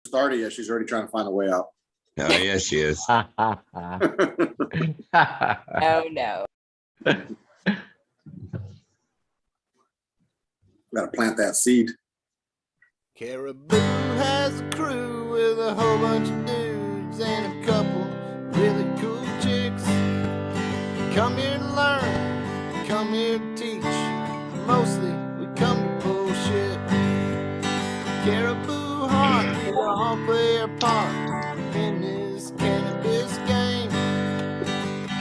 started yet. She's already trying to find a way out. Oh, yes, she is. Oh, no. Gotta plant that seed. Caribou has a crew with a whole bunch of dudes and a couple really cool chicks. Come here to learn, come here to teach. Mostly we come to bullshit. Caribou Heart, we all play our part in this cannabis game.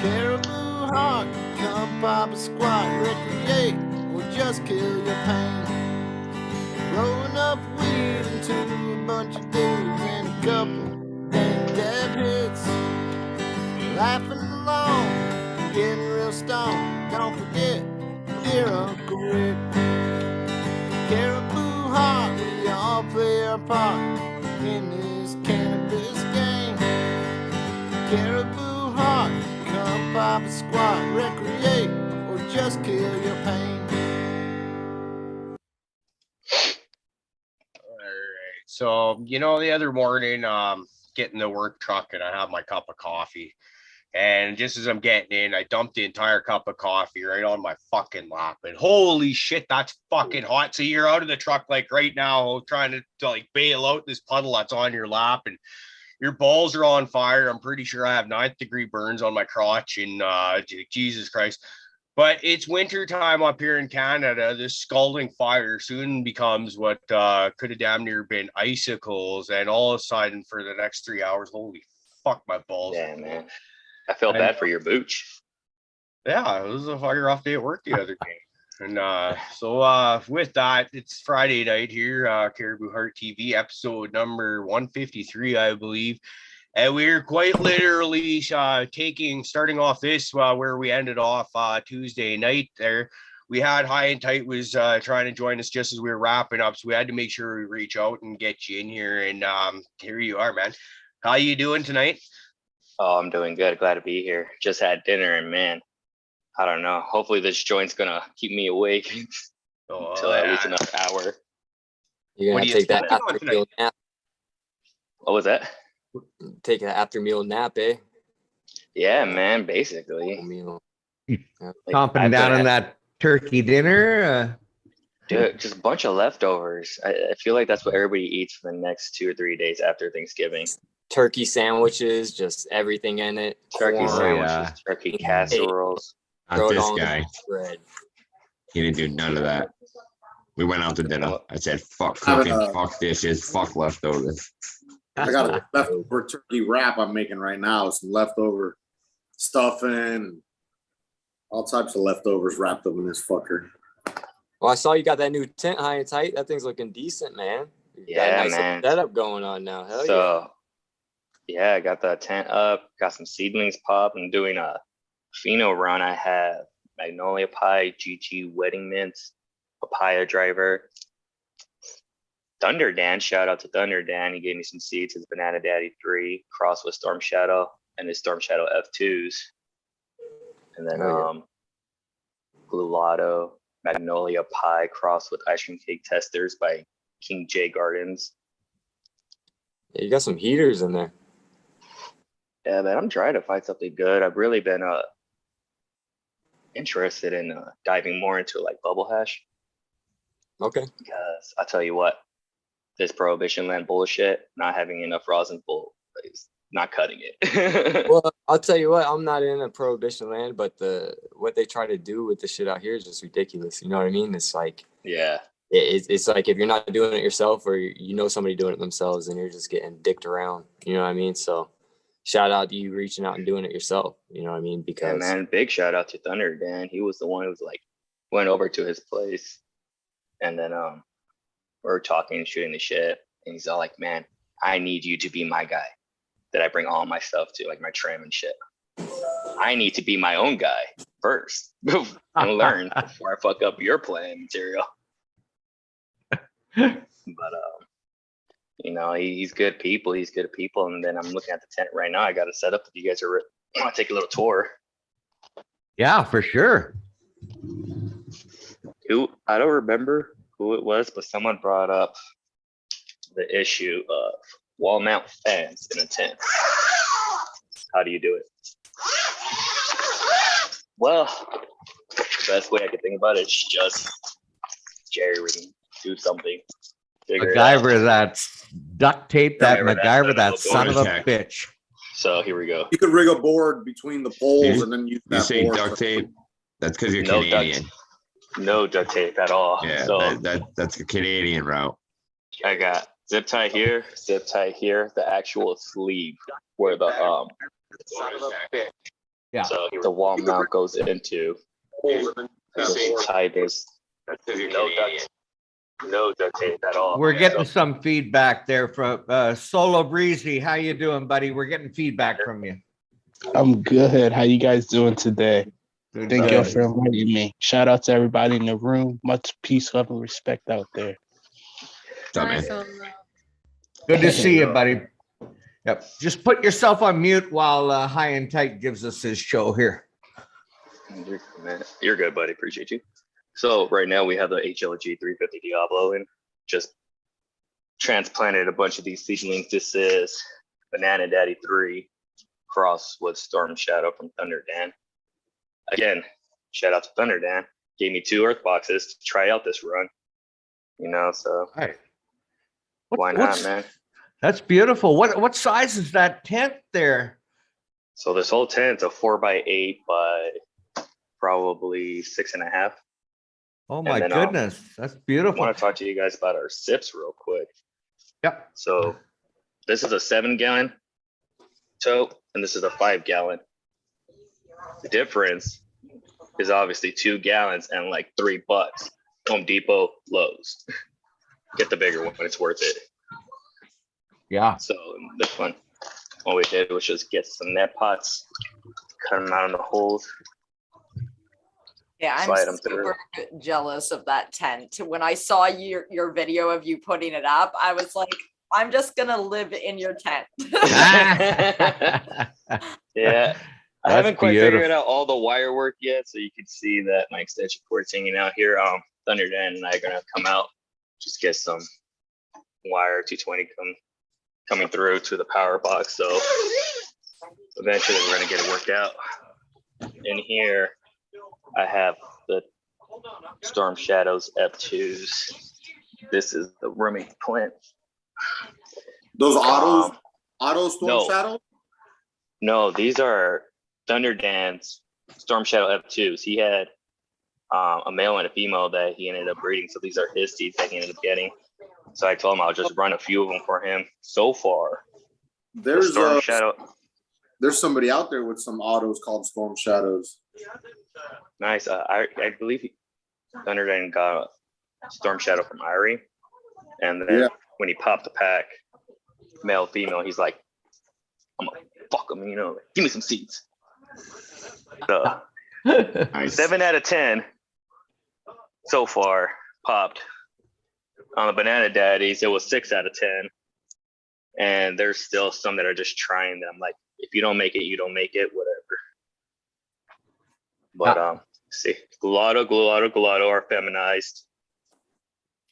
Caribou Heart, come pop a squat, recreate, or just kill your pain. Blowing up weed into a bunch of dudes and a couple dang dab hits. Laughing along, getting real stoned. Don't forget, dear Uncle Rick. Caribou Heart, we all play our part in this cannabis game. Caribou Heart, come pop a squat, recreate, or just kill your pain. So, the other morning, getting the work truck and I have my cup of coffee. And just as I'm getting in, I dumped the entire cup of coffee right on my fucking lap. And holy shit, that's fucking hot. So you're out of the truck like right now trying to like bail out this puddle that's on your lap and your balls are on fire. I'm pretty sure I have 9th degree burns on my crotch and Jesus Christ. But it's winter time up here in Canada. This scalding fire soon becomes what could have damn near been icicles. And all of a sudden, for the next 3 hours, holy fuck, my balls. Yeah, man. I felt bad for your booch. Yeah, it was a fire off day at work the other day. And so with that, it's Friday night here, Caribou Heart TV, episode number 153, I believe. And we're quite literally starting off this where we ended off Tuesday night there. We had High and Tight was trying to join us just as we were wrapping up. So we had to make sure we reach out and get you in here. And here you are, man. How you doing tonight? Oh, I'm doing good. Glad to be here. Just had dinner and man, I don't know. Hopefully this joint's going to keep me awake until at least another hour. You're going to take that after meal nap. What was that? Take an after meal nap, eh? Yeah, man, basically. Chomping down on that turkey dinner. Dude, just a bunch of leftovers. I feel like that's what everybody eats for the next 2 or 3 days after Thanksgiving. Turkey sandwiches, just everything in it. Turkey corn, sandwiches, turkey casseroles. Not this guy. He didn't do none of that. We went out to dinner. I said, fuck cooking, fuck dishes, fuck leftovers. I got a leftover turkey wrap I'm making right now. Some leftover stuffing, all types of leftovers wrapped up in this fucker. Well, I saw you got that new tent, High and Tight. That thing's looking decent, man. Yeah, nice man. Setup going on now. Hell so, yeah, I got the tent up. Got some seedlings pop. I'm doing a pheno run. I have Magnolia Pie, GG Wedding Mints, Papaya Driver. Thunder Dan, shout out to Thunder Dan. He gave me some seeds, his Banana Daddy 3, crossed with Storm Shadow and his Storm Shadow F2s. And then Blue Lotto, Magnolia Pie, crossed with Ice Cream Cake Testers by King J Gardens. Yeah, you got some heaters in there. Yeah, man, I'm trying to find something good. I've really been interested in diving more into like bubble hash. Okay. Because I tell you what, this Prohibition land bullshit, not having enough rosin bull is not cutting it. Well, I'll tell you what, I'm not in a Prohibition land, but what they try to do with the shit out here is just ridiculous. You know what I mean? It's like, yeah, it's like if you're not doing it yourself or you know somebody doing it themselves and you're just getting dicked around. You know what I mean? So shout out to you reaching out and doing it yourself. You know what I mean? Because yeah, man, big shout out to Thunder Dan. He was the one who was like, went over to his place and then we're talking and shooting the shit. And he's all like, man, I need you to be my guy that I bring all my stuff to, like my trim and shit. I need to be my own guy first and learn before I fuck up your plan material. But you know, he's good people. He's good people. And then I'm looking at the tent right now. I got it set up. If you guys are want to take a little tour. Yeah, for sure. I don't remember who it was, but someone brought up the issue of wall mount fans in a tent. How do you do it? Well, the best way I could think about it is just jerry rigging. Do something. Figure it out. MacGyver, that's duct tape, that Remember that MacGyver, that son son of of a a Tech. bitch. So here we go. You could rig a board between the poles You- and then use You that say board. duct tape? That's because you're No duct- Canadian. No duct tape at all. Yeah, So that's a Canadian route. I got zip tie here, the actual sleeve where the Yeah. so the wall mount goes into. Just tie this. No duct tape at all. We're getting So, some feedback there from Solo Breezy. How you doing, buddy? We're getting feedback from you. I'm good. How you guys doing today? Good, Thank good. you for inviting me. Shout out to everybody in the room. Much peace, love, and respect out there. What's up, man? Good to see you, buddy. Yep. Just put yourself on mute while High and Tight gives us his show here. man, you're good, buddy. Appreciate you. So right now we have the HLG 350 Diablo and just transplanted a bunch of these seedlings. This is Banana Daddy 3 cross with Storm Shadow from Thunder Dan. Again, shout out to Thunder Dan. Gave me 2 earth boxes to try out this run. You know, so All right. why not, man? That's beautiful. What size is that tent there? So this whole tent's a 4x8 by probably 6.5. Oh my then, goodness, that's I beautiful. want to talk to you guys about our sips real quick. Yep. So this is a 7-gallon tote, and this is a 5-gallon. The difference is obviously 2 gallons and like $3. Home Depot, Lowe's. Get the bigger one, it's worth it. Yeah. So this one, all we did was just get some net pots, cut them out in the holes. Yeah, Slide I'm 'em through. super jealous of that tent. When I saw your video of you putting it up, I was like, I'm just gonna live in your tent. Yeah. I That's haven't quite beautiful. figured out all the wire work yet, so you can see that my extension cord's hanging out here. Thunder Dan and I are gonna come out, just get some wire 220 coming through to the power box. So eventually we're gonna get it worked out. In here, I have the Storm Shadows F2s. This is the roommate plant. Those auto storm no. shadow. No, these are Thunder Dan's Storm Shadow F2s. He had a male and a female that he ended up breeding. So these are his seeds that he ended up getting. So I told him I'll just run a few of them for him. So far, the There's Storm Shadow. there's somebody out there with some autos called storm shadows. Nice. I believe Thunder Dan got a Storm Shadow from Irie. And then Yeah. when he popped the pack, male, female, he's like, I'm gonna fuck him, you know, give me some seeds. So Nice. 7 out of 10 so far popped. On the Banana Daddies, it was 6 out of 10. And there's still some that are just trying that I'm like, if you don't make it, you don't make it, whatever. But see, Gelato are feminized.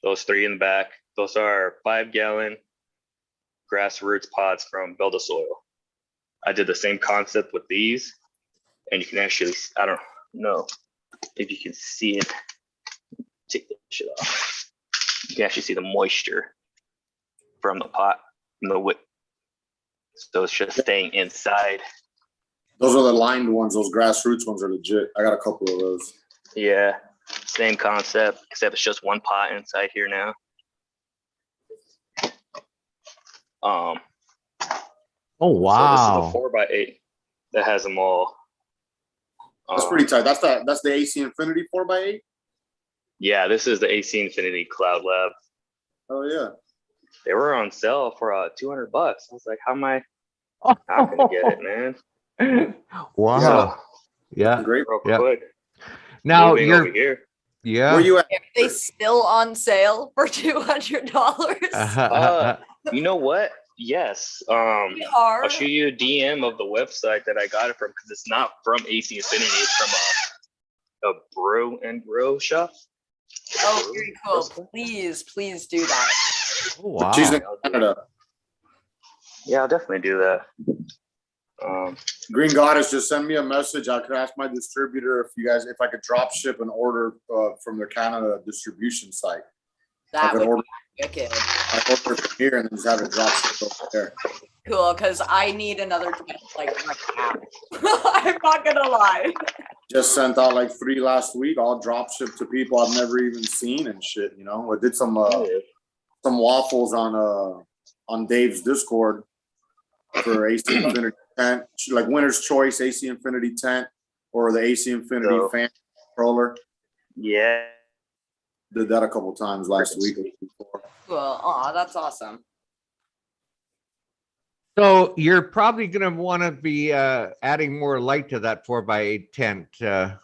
Those 3 in the back, those are 5-gallon grassroots pots from Build a Soil. I did the same concept with these, and you can actually, I don't know if you can see it. Take that shit off. You can actually see the moisture from the pot, from the wick. So it's just staying inside. Those are the lined ones. Those grassroots ones are legit. I got a couple of those. Yeah, same concept, except it's just one pot inside here now. Oh So wow. this is a 4x8 that has them all. That's pretty tight. That's the AC Infinity 4x8. Yeah, this is the AC Infinity Cloud Lab. Oh yeah. They were on sale for $200. I was like, how am I not gonna get it, man? Wow. So, Yeah. Great. real Yeah. quick, Now moving over you're here. yeah. Where you at? Are they still on sale for $200? You know what? Yes. They are. I'll show you a DM of the website that I got it from because it's not from AC Infinity. It's from a brew and grow shop. Oh, very cool. Please do that. Oh, wow. She's in Canada. Yeah, I'll definitely do that. Green Goddess, just send me a message. I could ask my distributor if I could drop ship an order from their Canada distribution site. That could would order- be wicked. I order from here and then just have it drop shipped over there. Cool, because I need another tent, like right now. I'm not gonna lie. Just sent out like 3 last week, all drop shipped to people I've never even seen and shit. You know, I did some waffles on Dave's Discord for AC Infinity tent, like winner's choice AC Infinity tent or the AC Infinity So- fan controller. Yeah. Did that a couple times last week. Before. Cool. Aw, that's awesome. So you're probably gonna want to be adding more light to that 4x8 tent. Right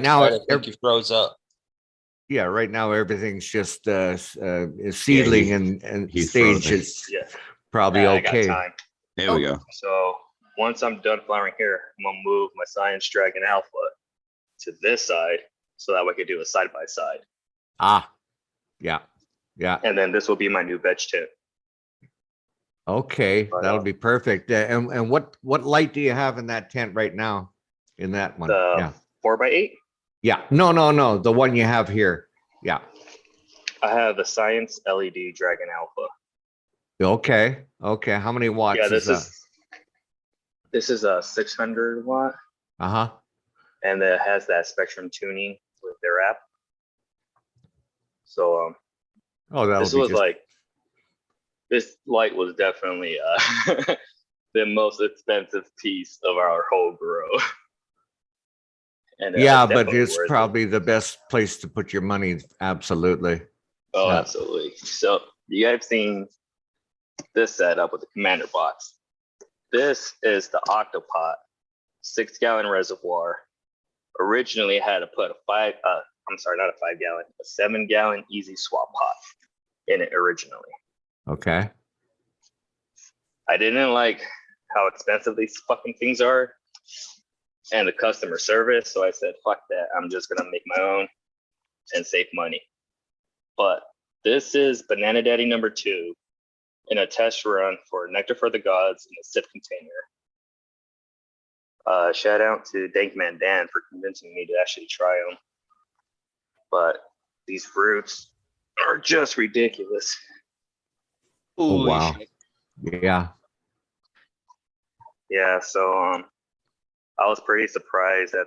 now, I think you froze up. Yeah, right now everything's just seedling and he's stage frozen. is Yeah. probably I got okay. time. There we go. So once I'm done flowering here, I'm gonna move my Science Dragon Alpha to this side so that way I can do a side by side. Ah, yeah, yeah. And then this will be my new veg tent. Okay, But, that'll be perfect. And what light do you have in that tent right now? In that one? The Yeah, 4x8. yeah. No. The one you have here. Yeah. I have the Science LED Dragon Alpha. Okay. Okay. How many watts? Yeah, is that? this is a 600 watt, Uh-huh. and it has that spectrum tuning with their app. So Oh, that'll this be was just like this light was definitely the most expensive piece of our whole grow. And yeah, it's but definitely it's worth it. probably the best place to put your money. Absolutely. Oh, yeah. absolutely. So you guys seen this setup with the commander box. This is the Octopot 6-gallon reservoir. Originally had to put not a 5-gallon, a 7-gallon easy swap pot in it originally. Okay. I didn't like how expensive these fucking things are and the customer service. So I said, fuck that. I'm just going to make my own and save money. But this is Banana Daddy number 2 in a test run for Nectar for the Gods in a sip container. Shout out to Dankman Dan for convincing me to actually try them. But these fruits are just ridiculous. Oh, Holy wow. shit. Yeah. Yeah, so I was pretty surprised at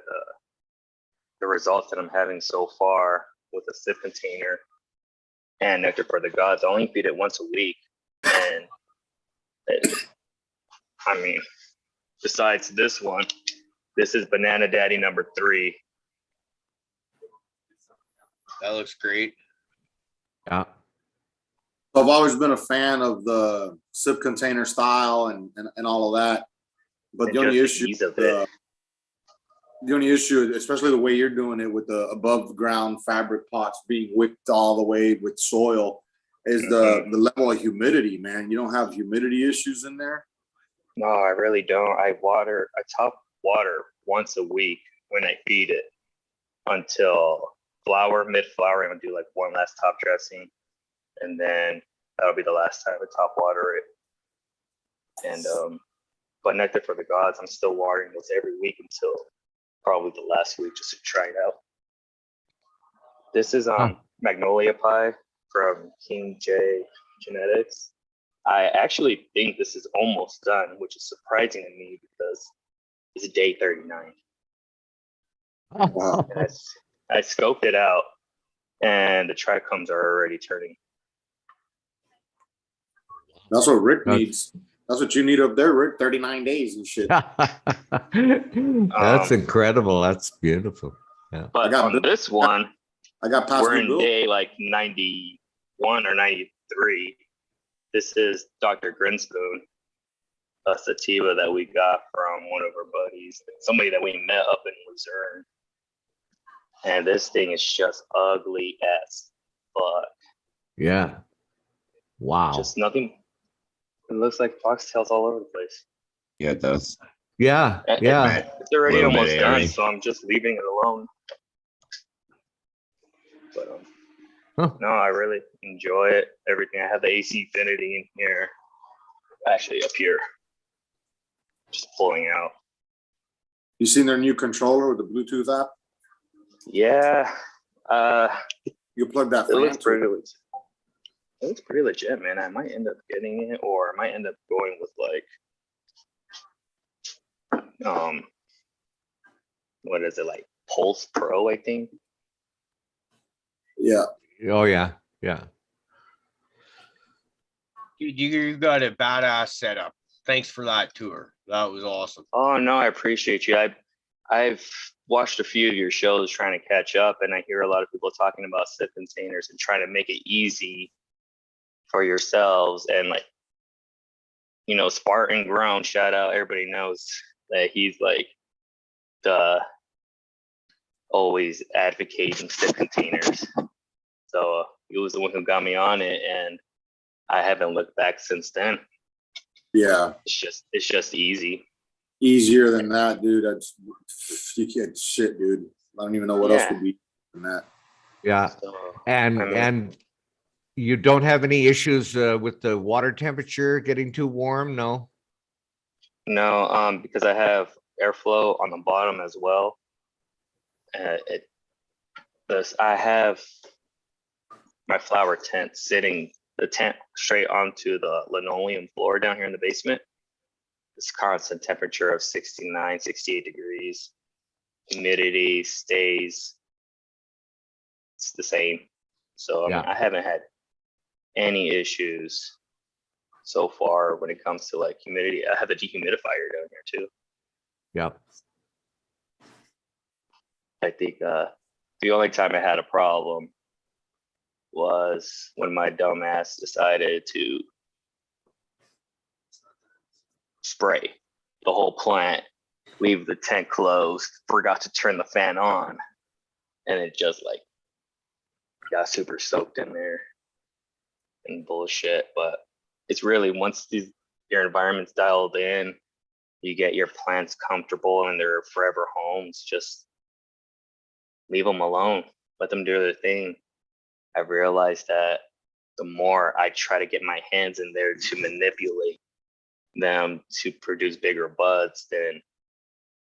the results that I'm having so far with a sip container and Nectar for the Gods. I only feed it once a week, and I mean, besides this one, this is Banana Daddy number 3. That looks great. Yeah. I've always been a fan of the sip container style and all of that. But And the only just the issue, ease of it. the only issue, especially the way you're doing it with the above ground fabric pots being wicked all the way with soil, is the level of humidity, man. You don't have humidity issues in there. No, I really don't. I top water once a week when I feed it until mid-flowering. I'll do like one last top dressing, and then that'll be the last time I top water it. And but Nectar for the Gods, I'm still watering this every week until probably the last week just to try it out. This is Magnolia Pie from King J Genetics. I actually think this is almost done, which is surprising to me because it's day 39. Wow. And I scoped it out, and the trichomes are already turning. That's what Rick needs. That's what you need up there, Rick. 39 days and shit. That's incredible. That's beautiful. But on this one, I got past we're the in bill. day like 91 or 93. This is Dr. Grinspoon, a sativa that we got from one of our buddies, somebody that we met up in Luzerne. And this thing is just ugly as fuck. Yeah. Wow. Just nothing. It looks like foxtails all over the place. Yeah, it does. Yeah. Yeah. It's already Little bit almost done, airy. so I'm just leaving it alone. But Huh. no, I really enjoy it. Everything. I have the AC Infinity in here. actually up here, just pulling out. You seen their new controller with the Bluetooth app? Yeah, You plug that it fan looks to pretty. it. It looks pretty legit, man. I might end up getting it, or I might end up going with like, what is it, like Pulse Pro? I think. Yeah. Oh, yeah. Yeah. Dude, you got a badass setup. Thanks for that tour. That was awesome. Oh no, I appreciate you. I've watched a few of your shows trying to catch up, and I hear a lot of people talking about SIP containers and trying to make it easy for yourselves. And like, you know, Spartan Ground, shout out. Everybody knows that he's like the always advocating SIP containers. So he was the one who got me on it, and I haven't looked back since then. Yeah. It's just easy. Easier than that, dude. You can't shit, dude. I don't even know what else Yeah. would be than that. Yeah. So, And I mean- and you don't have any issues with the water temperature getting too warm? No. No, because I have airflow on the bottom as well. I have my flower tent sitting the tent straight onto the linoleum floor down here in the basement. It's constant temperature of 69, 68 degrees. Humidity stays it's the same. So I mean, I haven't had any issues so far when it comes to like humidity. I have a dehumidifier down here too. Yep. I think the only time I had a problem was when my dumbass decided to spray the whole plant, leave the tent closed, forgot to turn the fan on, and it just like got super soaked in there and bullshit. But it's really once your environment's dialed in, you get your plants comfortable and they're forever homes, just leave them alone, let them do their thing. I've realized that the more I try to get my hands in there to manipulate them to produce bigger buds, then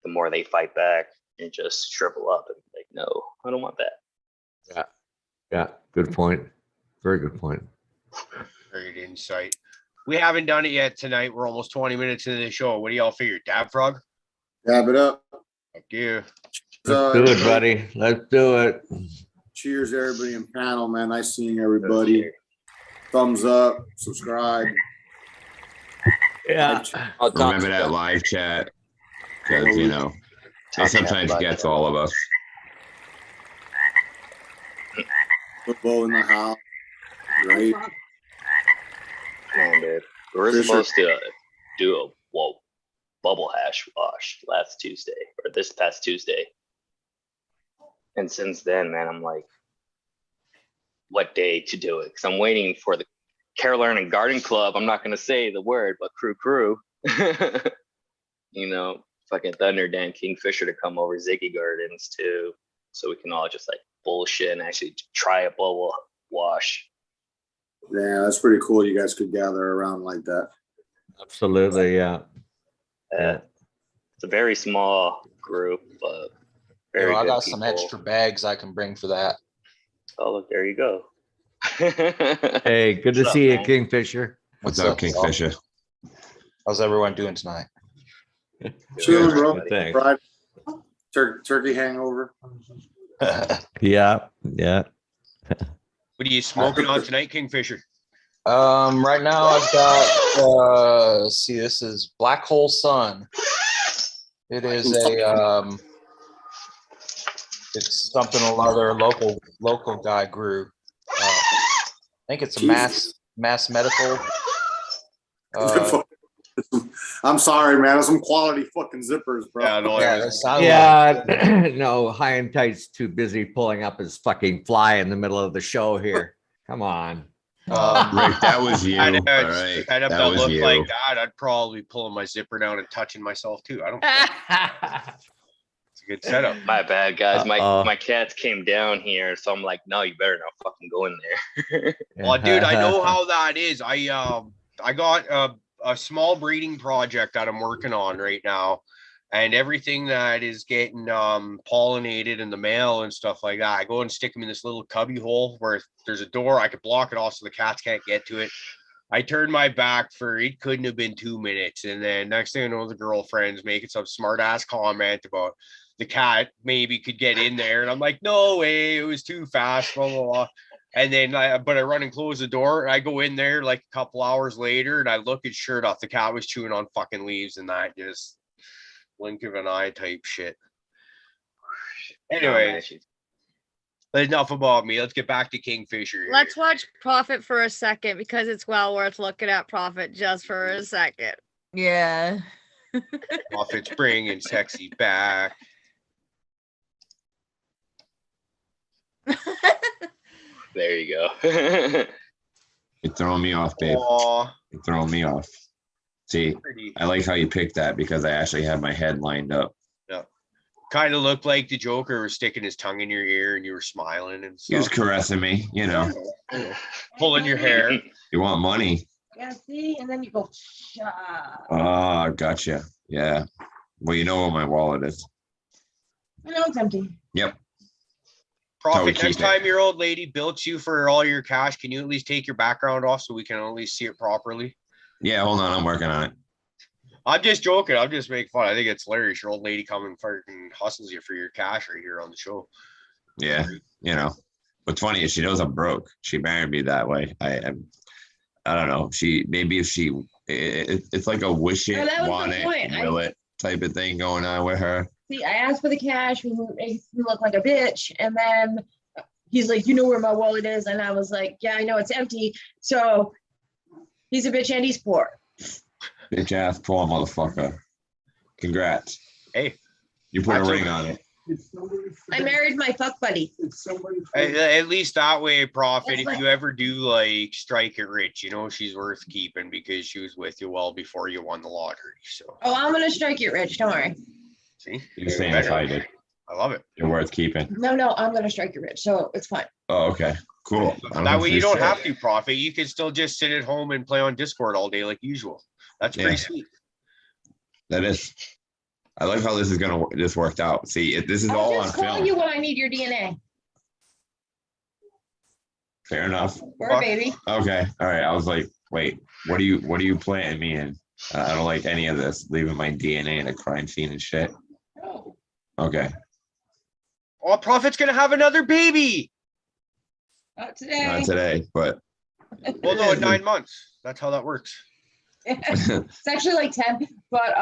the more they fight back and just shrivel up and be like, no, I don't want that. Yeah. Good point. Very good point. Great insight. We haven't done it yet tonight. We're almost 20 minutes into the show. What do y'all figure? Dab Frog? Dab it up. Fuck you. Let's do it, buddy. Let's do it. Cheers, everybody in panel, man. Nice seeing everybody. Thumbs up, subscribe. Yeah. Remember that live chat, because you know it sometimes gets all of us. Football in the house, right? Come on, dude. We were supposed to do a bubble hash wash last Tuesday or this past Tuesday. And since then, man, I'm like, what day to do it? Because I'm waiting for the Carolina Garden Club. I'm not going to say the word, but crew. You know, fucking Thunder Dan Kingfisher to come over Ziggy Gardens too. So we can all just like bullshit and actually try a bubble wash. Yeah, that's pretty cool. You guys could gather around like that. Absolutely. Yeah. It's a very small group, but very I good got some people. extra bags I can bring for that. Oh, look, there you go. Hey, good to What's up, see you, man? Kingfisher. What's up, Kingfisher? How's everyone doing tonight? Chilling, bro. Thanks. Fried turkey hangover. Yeah. What are you smoking on tonight, Kingfisher? Right now I've got let's see, this is Black Hole Sun. It is it's something another local guy grew. I think it's a mass medical. I'm sorry, man. There's some quality fucking zippers, bro. Yeah, no, Yeah, I that was- sounds Yeah. No, High and Tight's too busy pulling up his fucking fly in the middle of the show here. Come on. Rick, that was you. All I'd right, have that that was look you. like that. I'd probably pulling my zipper down and touching myself too. I don't care. It's a good setup. My bad, guys. Uh-oh. My cats came down here, so I'm like, no, you better not fucking go in there. Well, dude, I know how that is. I got a small breeding project that I'm working on right now. And everything that is getting pollinated in the mail and stuff like that, I go and stick them in this little cubby hole where there's a door. I could block it off so the cats can't get to it. I turned my back for it couldn't have been 2 minutes. And then next thing I know, the girlfriend's making some smart ass comment about the cat maybe could get in there. And I'm like, no way, it was too fast, blah, blah, blah. And then I run and close the door. I go in there like a couple hours later and I look at sure enough, the cat was chewing on fucking leaves and that just blink of an eye type shit. Anyway, enough about me. Let's get back to Kingfisher. Let's watch Prophet for a second because it's well worth looking at Prophet just for a second. Yeah. Prophet's bringing sexy back. There you go. You're throwing me off, babe. Aww. You're throwing me off. See, I like how you picked that because I actually had my head lined up. Yeah. Kind of looked like the Joker was sticking his tongue in your ear and you were smiling and stuff. He was caressing me, you know. Pulling your hair. You want money? Yeah, see, and then you go, Oh, gotcha. Yeah. Well, you know what my wallet is. I know it's empty. Yep. Prophet, next time your old lady bills you for all your cash, can you at least take your background off so we can at least see it properly? Yeah, hold on. I'm working on it. I'm just joking. I'm just making fun. I think it's hilarious. Your old lady coming fucking hustles you for your cash right here on the show. Yeah. You know, what's funny is she knows I'm broke. She married me that way. I don't know. It's like a wish it, want it, will it type of thing going on with her. See, I asked for the cash, we makes me look like a bitch, and then he's like, you know where my wallet is? And I was like, yeah, I know it's empty. So he's a bitch and he's poor. Bitch ass poor motherfucker. Congrats. Hey. You put a ring on it. I married my fuck buddy. At least that way, Prophet, if you ever do like strike it rich, you know she's worth keeping because she was with you well before you won the lottery. So Oh, I'm gonna strike it rich, don't worry. See? You're saying if I did. I love it. You're worth keeping. No, I'm gonna strike it rich, so it's fine. Oh, okay. Cool. That way you don't have to, Prophet. You can still just sit at home and play on Discord all day like usual. That's pretty sweet. That is. I like how this worked out. See, this is all on I'll just call film. you when I need your DNA. Fair enough. For a baby. Okay. All right. I was like, wait, what are you planting me in? I don't like any of this. Leaving my DNA in a crime scene and shit. No. Okay. Oh, Prophet's gonna have another baby. Not today. Not today, but Well, no, in 9 months. That's how that works. It's actually like 10, but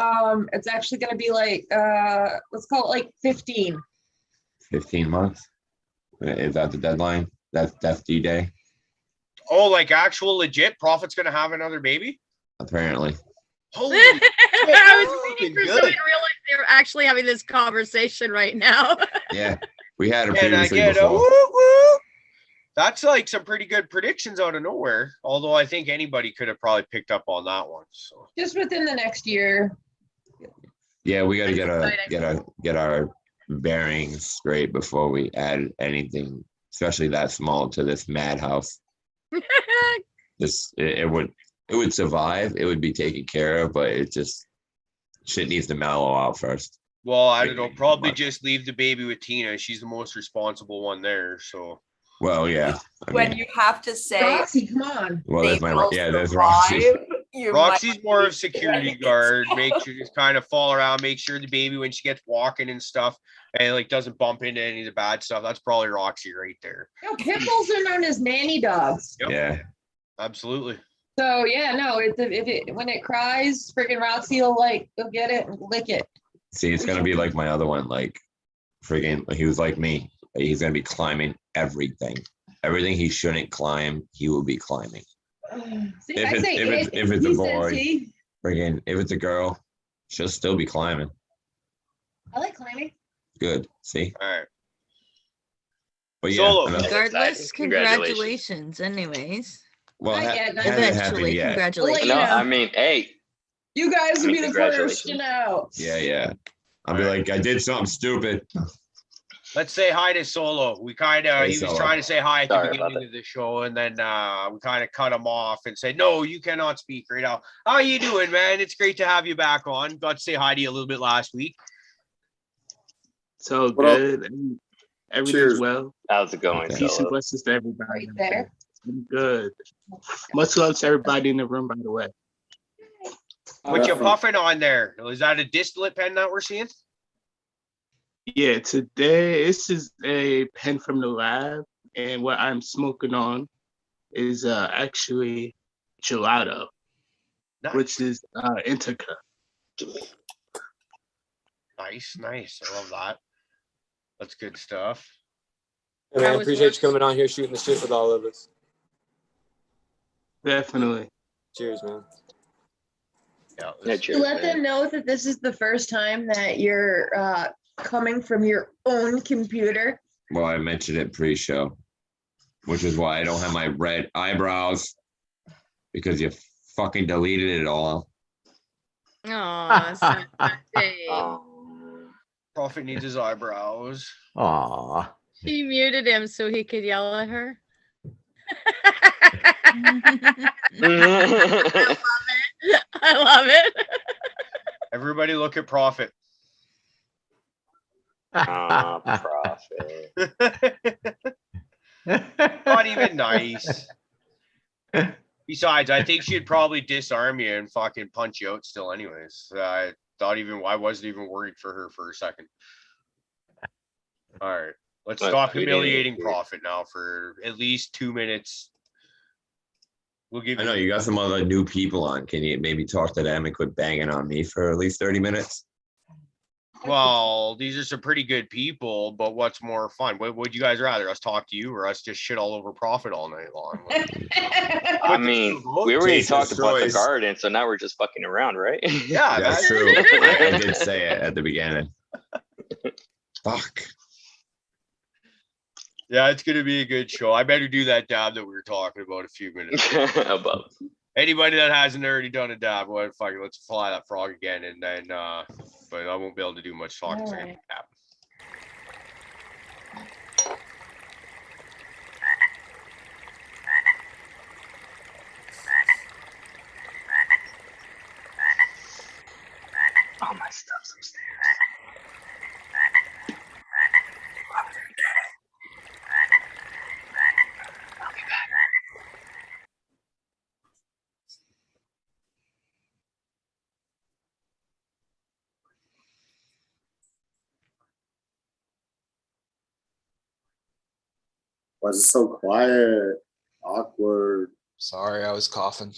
it's actually gonna be like let's call it like 15. 15 months. Is that the deadline? That's D-Day, Oh, like actual legit Prophet's gonna have another baby? apparently. Holy I was waiting for good. somebody to realize they were actually having this conversation right now. Yeah. We had her And I previously get a before. woo woo. That's like some pretty good predictions out of nowhere. Although I think anybody could have probably picked up on that one. So Just within the next year. Yeah, we gotta get our bearings straight before we add anything, especially that small, to this madhouse. It would survive. It would be taken care of, but it just shit needs to mellow out first. well, I don't know. Probably just leave the baby with Tina. She's the most responsible one there. So Well, yeah. I When mean, you have to say Roxy, come on. well, they there's my will there's Roxy. survive, you Roxy's might more be of security ready. guard. Make sure just kind of fall around, make sure the baby when she gets walking and stuff and like doesn't bump into any of the bad stuff. That's probably Roxy right there. No, pit bulls are known as nanny dogs. Yep. Yeah. Absolutely. So yeah, no, when it cries, freaking Roxy will go get it and lick it. See, it's gonna be like my other one, like friggin' he was like me. He's gonna be climbing everything. Everything he shouldn't climb, he will be climbing. See, If I it's- say if it's a he boy. said, see, Friggin', if it's a girl, she'll still be climbing. I like climbing. Good. See? All right. But yeah, Solo. enough- Regardless, Congratulations. congratulations. Anyways, well, Not ha- yet, not hasn't happened eventually, yet. congratulations. No, you know. I mean, hey, You guys will be the first Congratulations. to know. Yeah. I'll be like, I did something stupid. Let's say hi to Solo. We kind of, Hey, he was Solo. trying to say hi at the Sorry about beginning of the show, and then we kind of cut him off and said, "No, you cannot speak right now." How you doing, man? It's great to have you back on. Got to say hi to you a little bit last week. So What up? good. Everything's Cheers. well. How's it going, Okay. Peace and Solo? blessings to everybody. Right there. I'm good. Much love to everybody in the room, by the way. What you Definitely. puffing on there? Is that a distillate pen that we're seeing? Yeah, today this is a pen from the lab, and what I'm smoking on is actually gelato, Nice, which is indica. nice. I love that. That's good stuff. Hey, man, How was appreciate work? you coming on here shooting the shit with all of us. Definitely. Cheers, man. Yeah. Yeah, this- cheers, Let man. them know that this is the first time that you're coming from your own computer. Well, I mentioned it pre-show, which is why I don't have my red eyebrows because you fucking deleted it all. Aw, sad day. Prophet needs his eyebrows. Aw. She muted him so he could yell at her. I love it. Everybody look at Prophet. Profit. Not even nice. Besides, I think she'd probably disarm you and fucking punch you out still anyways. I wasn't even worried for her for a second. All right. Let's But stop we didn't humiliating hear- Prophet now for at least 2 minutes. We'll give I know you got some other new people on. Can you maybe talk to them and quit banging on me for at least 30 minutes? Well, these are some pretty good people, but what's more fun? What would you guys rather? Us talk to you or us just shit all over Prophet all night long? I mean, we already Jason's talked about the choice. garden, so now we're just fucking around, right? Yeah, That's true. I did say it at the beginning. Fuck. Yeah, it's gonna be a good show. I better do that dab that we were talking about a few minutes ago. Above. Anybody that hasn't already done a dab, well, fuck it, let's fly that frog again, and then but I won't be able to do much talking. So I Alright. dab. All my stuff's upstairs. I'll be back. Why is it so quiet? Awkward. Sorry, I was coughing.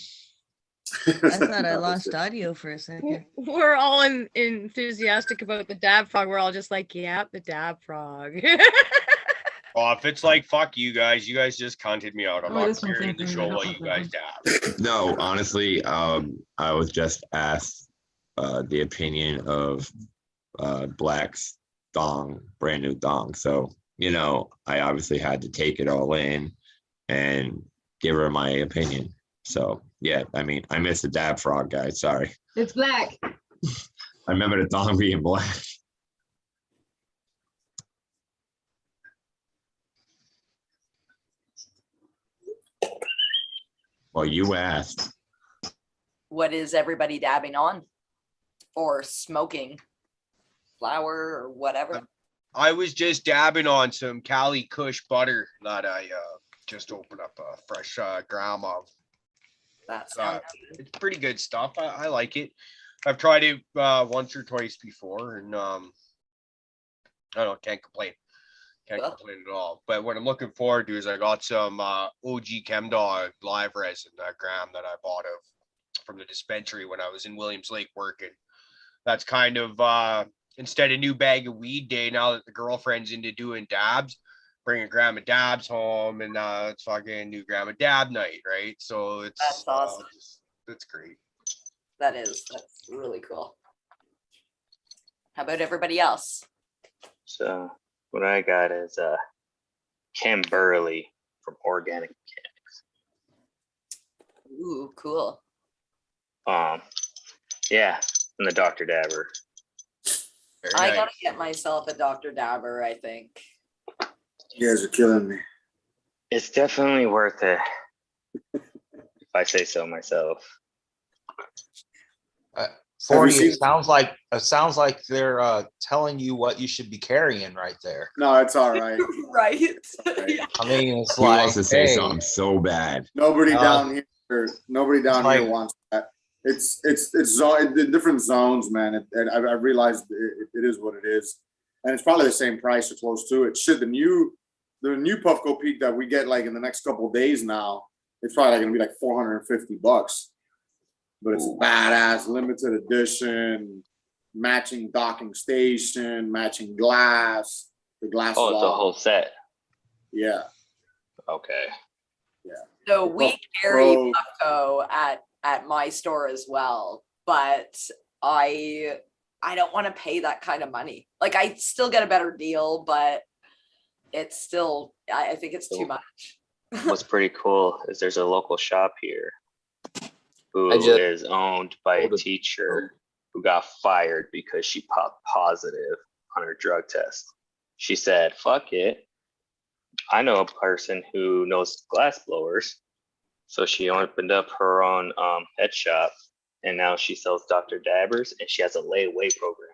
I thought I lost audio for a second. We're all enthusiastic about the dab frog. We're all just like, yeah, the dab frog. Oh, if it's like fuck you guys just cunted me out. I'm Oh, not this one's carrying the different. show I while don't you like guys dab. No, honestly, I was just asked the opinion of Black's thong, brand new thong. So, you know, I obviously had to take it all in and give her my opinion. So, yeah, I mean, I missed the dab frog, guys. Sorry. It's black. I remember the thong being black. Well, you asked. What is everybody dabbing on? Or smoking? Flour or whatever? I was just dabbing on some Cali Kush butter that I just opened up a fresh gram of. That's It's pretty good stuff. I like it. I've tried it once or twice before, and I don't know, can't complain. Can't Well. complain at all. But what I'm looking forward to is I got some OG ChemDog live resin gram that I bought from the dispensary when I was in Williams Lake working. That's kind of instead of new bag of weed day, now that the girlfriend's into doing dabs, bring a gram of dabs home, and it's fucking new gram of dab night, right? So it's That's awesome. That's great. That's really cool. How about everybody else? So what I got is Cam Burley from Organic Ooh, cool. Yeah, and the Dr. Dabber. Very I nice. gotta get myself a Dr. Dabber, I think. You guys are killing me. It's definitely worth it. If I say so myself. 40, seen- it sounds like they're telling you what you should be carrying right there. No, it's all right. Right. Yeah. I mean, it's He like, wants to say hey, something so bad. Nobody Uh, down here like- wants that. It's in different zones, man. I realized it is what it is, and it's probably the same price or close to it. Shit, the new Puffco Peak that we get like in the next couple of days now, it's probably gonna be like $450. But it's a badass limited edition, matching docking station, matching glass. The glass. Oh, it's a lock. whole set. Yeah. Okay. So The we Puff carry Pro. Puffco at my store as well, but I don't want to pay that kind of money. Like I still get a better deal, but it's still I think it's too much. What's pretty cool is there's a local shop here who I just- is owned by a teacher who got fired because she popped positive on her drug test. She said, fuck it. I know a person who knows glass blowers. So she opened up her own head shop, and now she sells Dr. Dabbers, and she has a layaway program.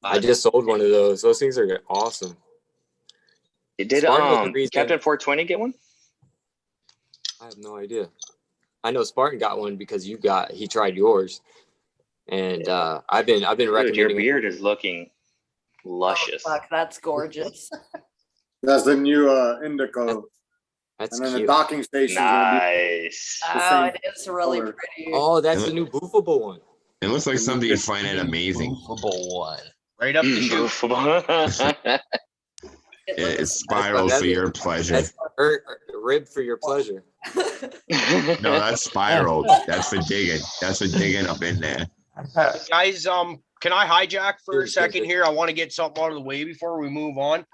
I just sold one of those. Those things are awesome. Did Spartan was the reason- Captain 420 get one? I have no idea. I know Spartan got one because he tried yours, and I've been Dude, your recommending it. beard is looking luscious. Fuck, that's gorgeous. That's the new Indico. That's And then the cute. docking station is gonna be Nice. the Oh, same it is really color. pretty. Oh, that's the new boofable one. It looks like something you find it amazing. Movable one. Right up the chute. It spirals for your pleasure. That's rib for your pleasure. No, that's spiraled. That's for digging. That's for digging up in there. Guys, can I hijack for a second here? I want to get something out of the way before we move on.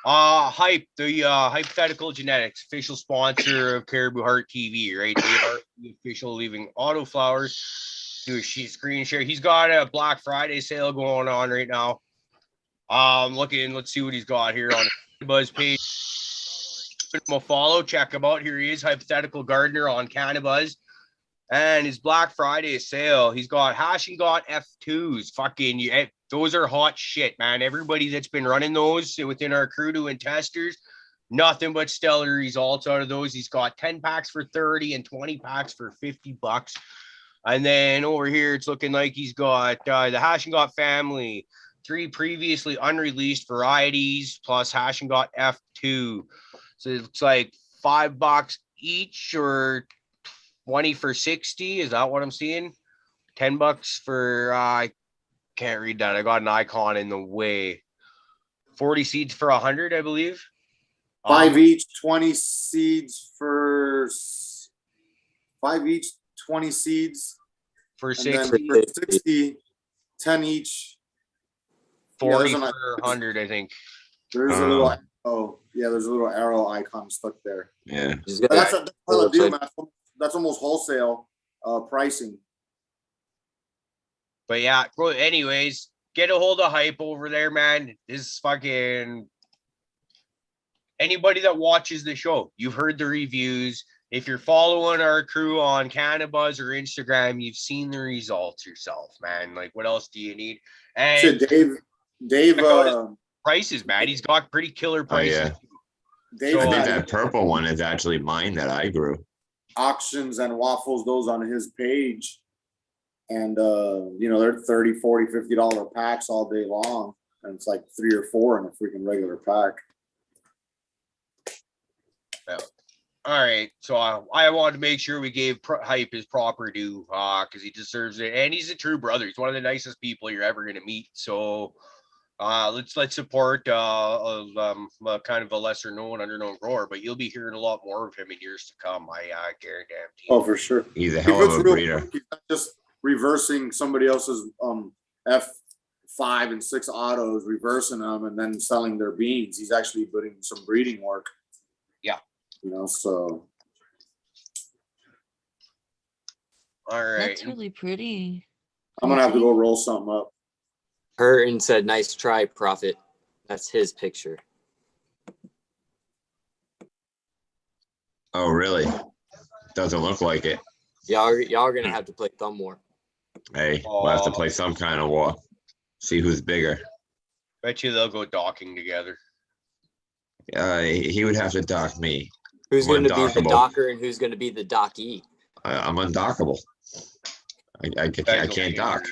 Hype, the Hypothetical Genetics, official sponsor of Caribou Heart TV, right? They are the official Leaving Auto Flowers. Do a screen share. He's got a Black Friday sale going on right now. Let's see what he's got here on the Buzz page. Give him a follow, check him out. Here he is, Hypothetical Gardener on Cannabuzz. And his Black Friday sale, he's got Hashing Got F2s. Fucking, those are hot shit, man. Everybody that's been running those within our crew doing testers, nothing but stellar results out of those. He's got 10 packs for 30 and 20 packs for $50. And then over here, it's looking like he's got the Hashing Got family, 3 previously unreleased varieties, plus Hashing Got F2. So it's like $5 each or 20 for 60. Is that what I'm seeing? $10 for I can't read that. I got an icon in the way. 40 seeds for 100, I believe. 5 each, 20 seeds for 5 each, 20 seeds. For And then 60. for 60, 10 each. 40 Yeah, there's for 100, I think. There's a little there's a little arrow icon stuck there. Yeah. But that's a hell of a deal, man. That's almost wholesale pricing. But yeah, anyways, get a hold of Hype over there, man. This is fucking anybody that watches the show. You've heard the reviews. If you're following our crew on Cannabuzz or Instagram, you've seen the results yourself, man. Like, what else do you need? And Shit, Dave, check out his prices, man. He's got pretty killer Oh prices. yeah. Dave I think got that purple one is actually mine that I grew. auctions and waffles those on his page. And they're $30, $40, $50 packs all day long. And it's like 3 or 4 in a freaking regular pack. All right, so I wanted to make sure we gave Hype his proper due because he deserves it, and he's a true brother. He's one of the nicest people you're ever gonna meet. So let's support kind of a lesser known, underknown grower, but you'll be hearing a lot more of him in years to come. I guarantee. Oh, for sure. He's a He hell of puts a real breeder. work. He's not just reversing somebody else's F5 and 6 autos, reversing them and then selling their beans. He's actually putting some breeding work. Yeah. So. All right. That's really pretty. I'm gonna have to go roll something up. Hurton said, "Nice try, Prophet." That's his picture. Oh, really? Doesn't look like it. Y'all are gonna have to play thumb war. Hey, we'll have to play some kind of war. See who's bigger. Bet you they'll go docking together. He would have to dock me. Who's I'm going to be the undockable. docker and who's going to be the dockee? I'm undockable. I can't dock.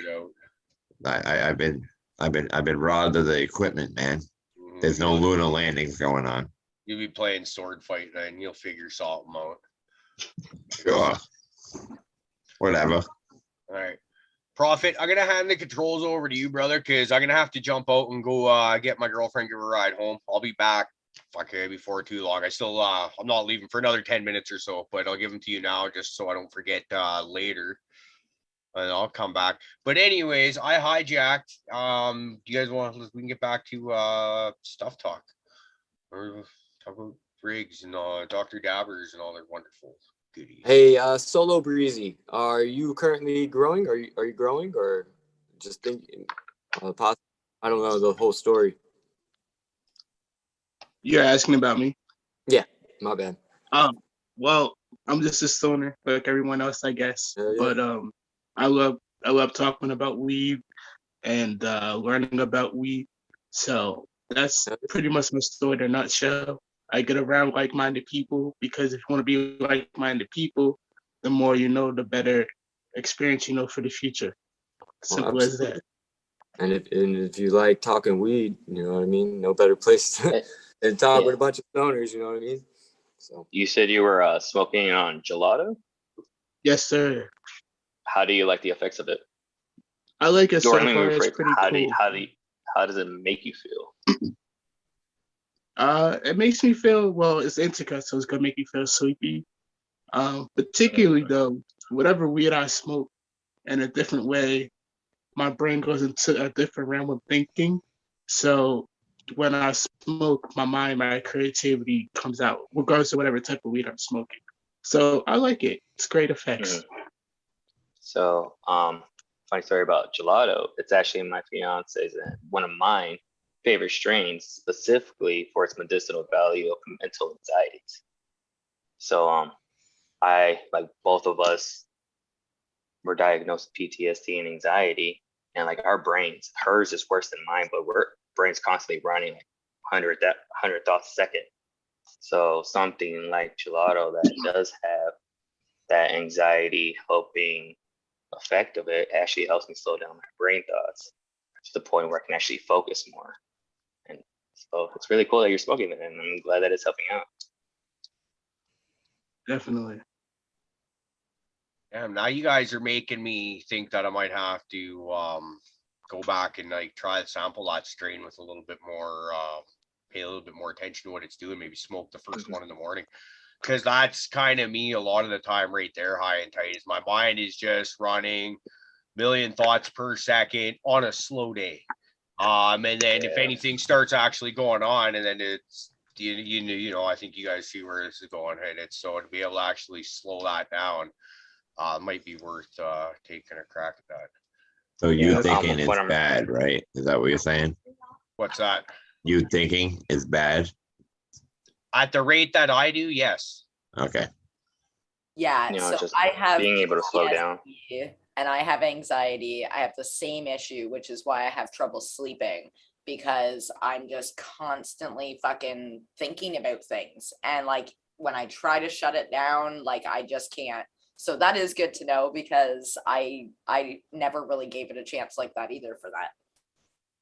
I've been robbed of the equipment, man. There's no lunar landings going on. You'll be playing sword fight and you'll figure something out. Sure. Whatever. All right. Prophet, I'm gonna hand the controls over to you, brother, because I'm gonna have to jump out and go get my girlfriend, give her a ride home. I'll be back before too long. I'm not leaving for another 10 minutes or so, but I'll give them to you now just so I don't forget later. And I'll come back. But anyways, I hijacked. Do you guys want we can get back to stuff talk? Or talk about Briggs and Dr. Dabbers and all their wonderful goodies. Hey, Solo Breezy, are you currently growing? Are you growing or just thinking? I don't know the whole story. You're asking about me? Yeah, my bad. Well, I'm just a stoner like everyone else, I guess. Yeah. But I love talking about weed and learning about weed. So that's pretty much my story in a nutshell. I get around like-minded people because if you want to be like-minded people, the more you know, the better experience you know for the future. Simple as that. And if you like talking weed, you know what I mean? No better place to than talk with a bunch of stoners, you know what I mean? So You said you were smoking on gelato? Yes, sir. How do you like the effects of it? I like it so Or let me far. It's rephrase, pretty cool. how does it make you feel? It makes me feel, well, it's indica, so it's gonna make you feel sleepy. Particularly though, whatever weed I smoke in a different way, my brain goes into a different realm of thinking. So when I smoke, my mind, my creativity comes out, regardless of whatever type of weed I'm smoking. So I like it. It's great effects. So, funny story about gelato. It's actually my fiance's and one of mine favorite strains, specifically for its medicinal value of mental anxieties. So, I, like both of us, were diagnosed with PTSD and anxiety, and like our brains, hers is worse than mine, but we're brains constantly running like 100 thoughts a second. So something like gelato that does have that anxiety helping effect of it actually helps me slow down my brain thoughts to the point where I can actually focus more. And so it's really cool that you're smoking it, and I'm glad that it's helping out. Definitely. Damn, now you guys are making me think that I might have to go back and like try to sample that strain with a little bit more pay a little bit more attention to what it's doing, maybe smoke the first one in the morning. Because that's kind of me a lot of the time right there, high and tight, is my mind is just running million thoughts per second on a slow day. And then if anything starts actually going on, and then it's you know, I think you guys see where this is going, and it's so to be able to actually slow that down might be worth taking a crack at that. So you thinking it's bad, right? Is that what you're saying? What's that? You thinking is bad? At the rate that I do, yes. Okay. Yeah, You know, so just I have being able to slow down. PTSD and I have anxiety. I have the same issue, which is why I have trouble sleeping, because I'm just constantly fucking thinking about things. And like when I try to shut it down, like I just can't. So that is good to know, because I never really gave it a chance like that either for that.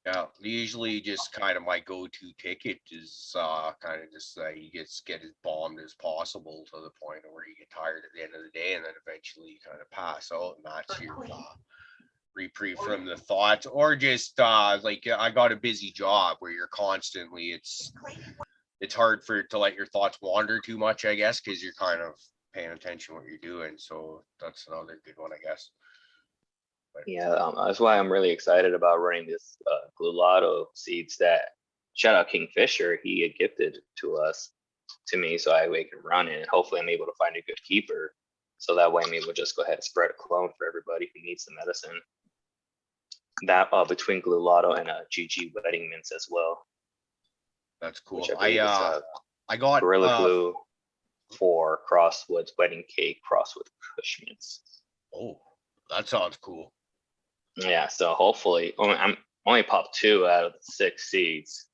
Yeah, usually just kind of my go-to ticket is kind of just you get as bombed as possible to the point where you get tired at the end of the day, and then eventually you kind of pass out, and that's your reprieve from the thoughts. Or just like I got a busy job where you're constantly it's hard for to let your thoughts wander too much, I guess, because you're kind of paying attention to what you're doing. So that's another good one, I guess. Yeah, that's why I'm really excited about running this gelato seeds that, shout out Kingfisher, he had gifted to me, so I can run it, and hopefully I'm able to find a good keeper, so that way I'm able to just go ahead and spread a clone for everybody who needs the medicine. that between Glulatto and GG Wedding Mints as well. That's cool. Which I believe is I got Gorilla Glue for Crosswoods Wedding Cake, Crosswood Kush Mints. Oh, that sounds cool. Yeah, so hopefully, I'm only popped 2 out of the 6 seeds.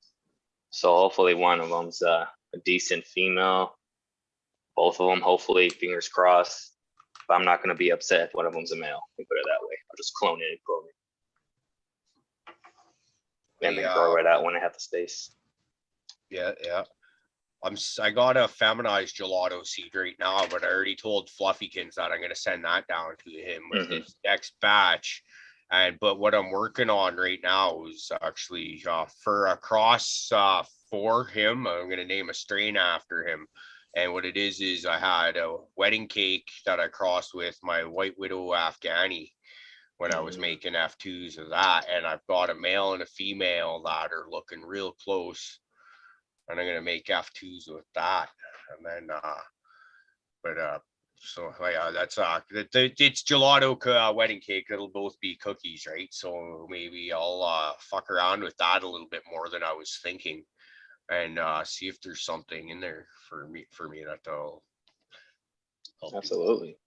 So hopefully one of them's a decent female. Both of them, hopefully, fingers crossed. But I'm not going to be upset if one of them's a male. Let me put it that way. I'll just clone it and clone it. And then grow it out when I have the space. Yeah. I got a feminized gelato seed right now, but I already told Fluffykins that I'm gonna send that down to him with his next batch. But what I'm working on right now is actually for a cross for him. I'm gonna name a strain after him. And what it is I had a wedding cake that I crossed with my White Widow Afghani when I was making F2s of that. And I've got a male and a female that are looking real close. And I'm gonna make F2s with that. And then so yeah, that's it's gelato wedding cake. It'll both be cookies, right? So maybe I'll fuck around with that a little bit more than I was thinking, and see if there's something in there for me that'll help. Absolutely.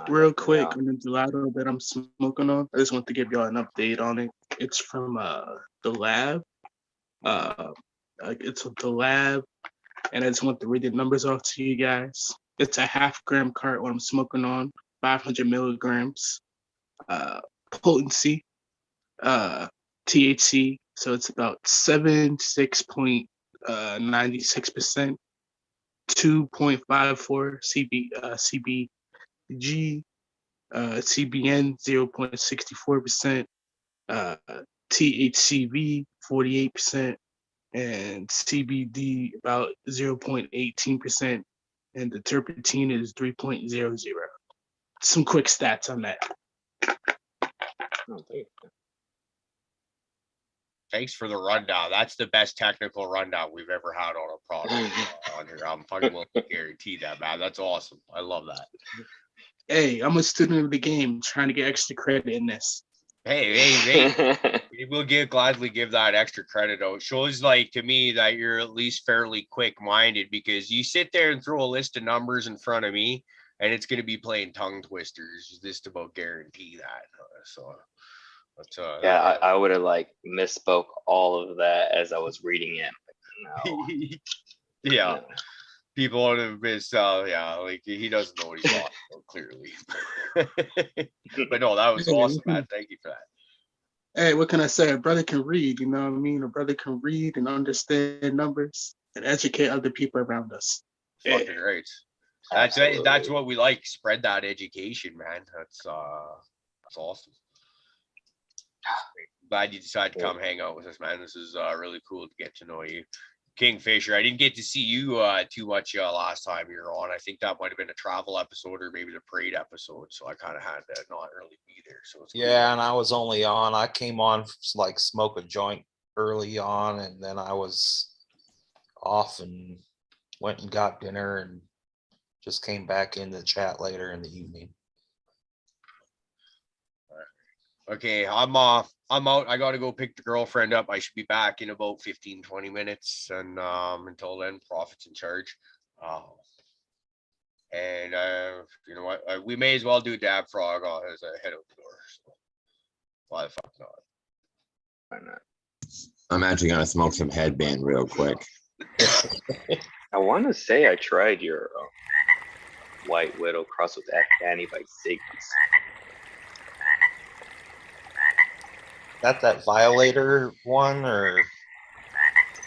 Real quick on the gelato that I'm smoking on, I just want to give y'all an update on it. It's from the lab. It's the lab, and I just want to read the numbers off to you guys. It's a 0.5 gram cart what I'm smoking on, 500 milligrams. Potency, THC, so it's about 76.96%, 2.54 CBG, CBN 0.64%, THCV 48%, and CBD about 0.18%, and the terpentine is 3.00. Some quick stats on that. Thanks for the rundown. That's the best technical rundown we've ever had on a product on here. I'm fucking willing to guarantee that, man. That's awesome. I love that. Hey, I'm a student of the game trying to get extra credit in this. Hey. We will gladly give that extra credit out. It shows like to me that you're at least fairly quick-minded, because you sit there and throw a list of numbers in front of me and it's going to be playing tongue twisters. Just about guarantee that. So but, yeah, I would have like misspoke all of that as I was reading it. No. Yeah. People would have missed like he doesn't know what he's talking about, clearly. But no, that was awesome, man. Thank you for that. Hey, what can I say? A brother can read, you know what I mean? A brother can read and understand numbers and educate other people around us. Fucking right. That's what we like. Spread that education, man. That's awesome. Glad you decided to come hang out with us, man. This is really cool to get to know you. Kingfisher, I didn't get to see you too much last time you were on. I think that might have been a travel episode or maybe the parade episode. So I kind of had to not really be there. So it's Yeah, and I was only on. I came on like smoke a joint early on, and then I was off and went and got dinner and just came back in the chat later in the evening. Okay, I'm out. I got to go pick the girlfriend up. I should be back in about 15-20 minutes. And until then, Prophet's in charge. And you know what? We may as well do Dab Frog as I head out the door. So why the fuck not? Why not? I'm actually gonna smoke some headband real quick. I want to say I tried your White Widow crossed with Afghani by Ziggy's. That Violator one, or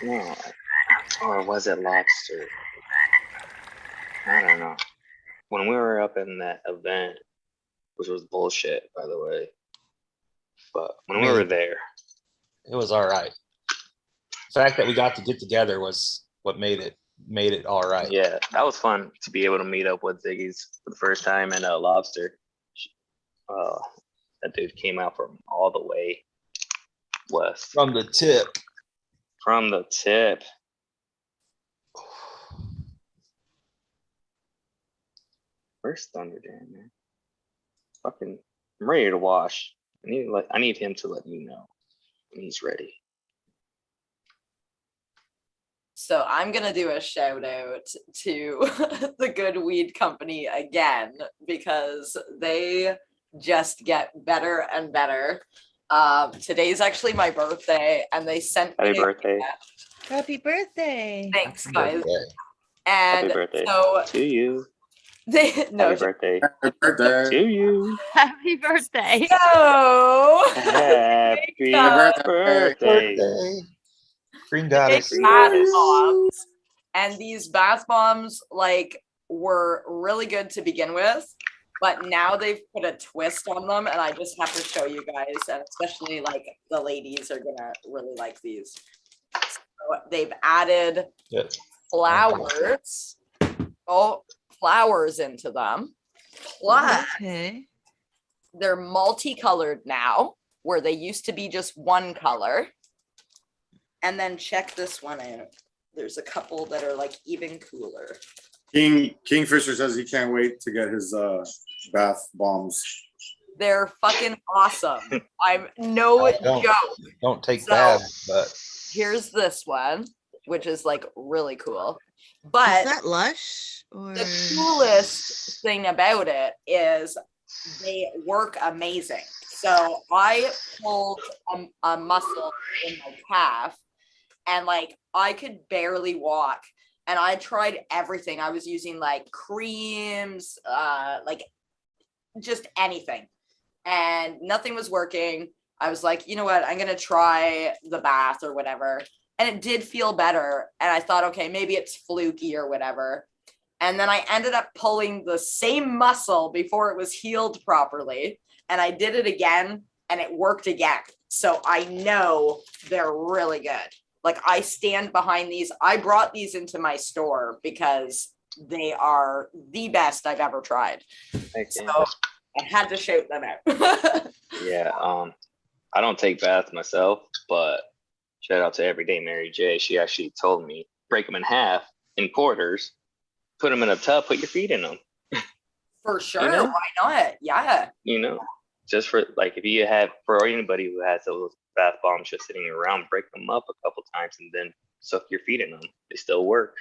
no, or was it Lobster? I don't know. When we were up in that event, which was bullshit, by the way, but when we were there, it was all right. The fact that we got to get together was what made it all right. Yeah, that was fun to be able to meet up with Ziggy's for the first time, and Lobster. That dude came out from all the way west. From the tip. Where's Thunderdam, man? fucking, I'm ready to wash. I need him to let me know when he's ready. So I'm gonna do a shout out to the Good Weed Company again because they just get better and better. Today's actually my birthday, and they sent Happy me. birthday. Happy birthday. Thanks, Happy guys. birthday. And Happy birthday so to you. they no. Happy birthday Happy birthday. to you. Happy birthday. So Happy birthday. Birthday. Green Goddess. Big bath bombs. And these bath bombs like were really good to begin with, but now they've put a twist on them, and I just have to show you guys, and especially like the ladies are gonna really like these. So they've added Yep. flowers, flowers into them. Plus, Okay. they're multicolored now, where they used to be just one color. And then check this one out. There's a couple that are like even cooler. Kingfisher says he can't wait to get his bath bombs. They're fucking awesome. I'm no Don't. joke. Don't take So- baths, but Here's this one, which is like really cool. Is But that Lush or the coolest thing about it is they work amazing. So I pulled a muscle in my calf, and like I could barely walk, and I tried everything. I was using like creams, like just anything, and nothing was working. I was like, you know what, I'm gonna try the bath or whatever, and it did feel better. And I thought, okay, maybe it's fluky or whatever. And then I ended up pulling the same muscle before it was healed properly, and I did it again, and it worked again. So I know they're really good. Like I stand behind these. I brought these into my store because they are the best I've ever tried. Thank you. So I had to shout them out. Yeah, I don't take baths myself, but shout out to Everyday Mary J. She actually told me break them in half in quarters, put them in a tub, put your feet in them. For sure. know? Why not? Yeah. You know, just for like if you have for anybody who has those bath bombs just sitting around, break them up a couple times and then soak your feet in them. They still work.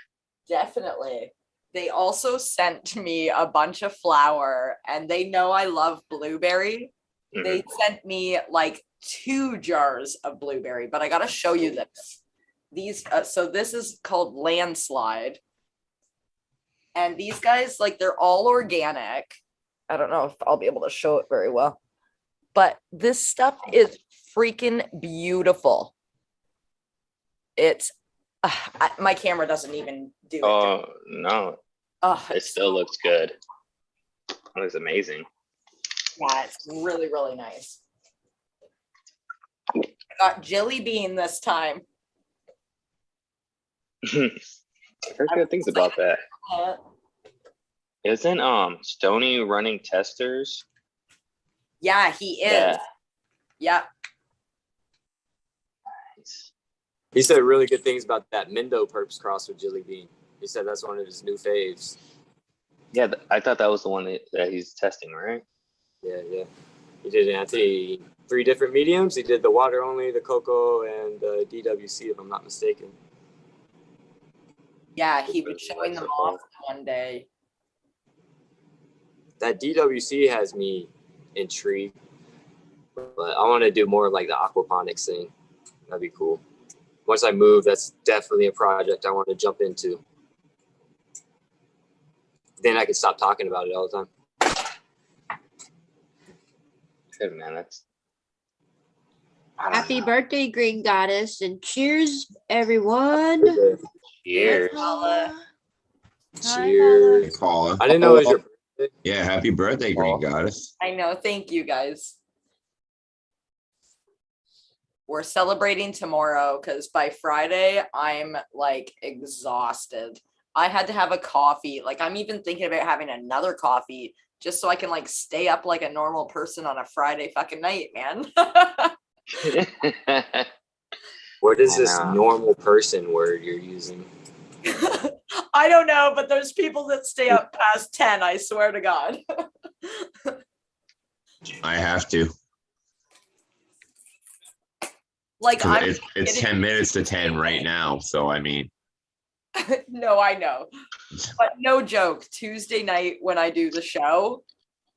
Definitely. They also sent me a bunch of flour, and they know I love blueberry. They sent me like 2 jars of blueberry, but I gotta show you this. These, so this is called Landslide, and these guys, like, they're all organic. I don't know if I'll be able to show it very well, but this stuff is freaking beautiful. It's my camera doesn't even do it. Oh no, Oh, it still looks good. It looks amazing. yeah, it's really, really nice. I got Jelly Bean this time. I heard good things about that. Isn't Stony running testers? Yeah, he is. Yeah. Yeah. He said really good things about that Mindo Perps cross with Jilly Bean. He said that's one of his new faves. Yeah, I thought that was the one that he's testing, right? Yeah. He did, I think, 3 different mediums. He did the water only, the cocoa, and the DWC, if I'm not mistaken. Yeah, he was showing them off one day. That DWC has me intrigued, but I want to do more of like the aquaponics thing. That'd be cool. Once I move, that's definitely a project I want to jump into. Then I can stop talking about it all the time. Good man, that's. Happy birthday, Green Goddess, and cheers, everyone. Cheers. Cheers. Paula. I didn't know it was your birthday. Yeah, happy birthday, Green Goddess. I know. Thank you, guys. We're celebrating tomorrow because by Friday, I'm like exhausted. I had to have a coffee. Like, I'm even thinking about having another coffee just so I can like stay up like a normal person on a Friday fucking night, man. What is this normal person word you're using? I don't know, but there's people that stay up past 10, I swear to God. I have to. Like 'Cause I'm it's kidding. 10 minutes to 10 right now. So I mean, No, I know. But no joke, Tuesday night when I do the show,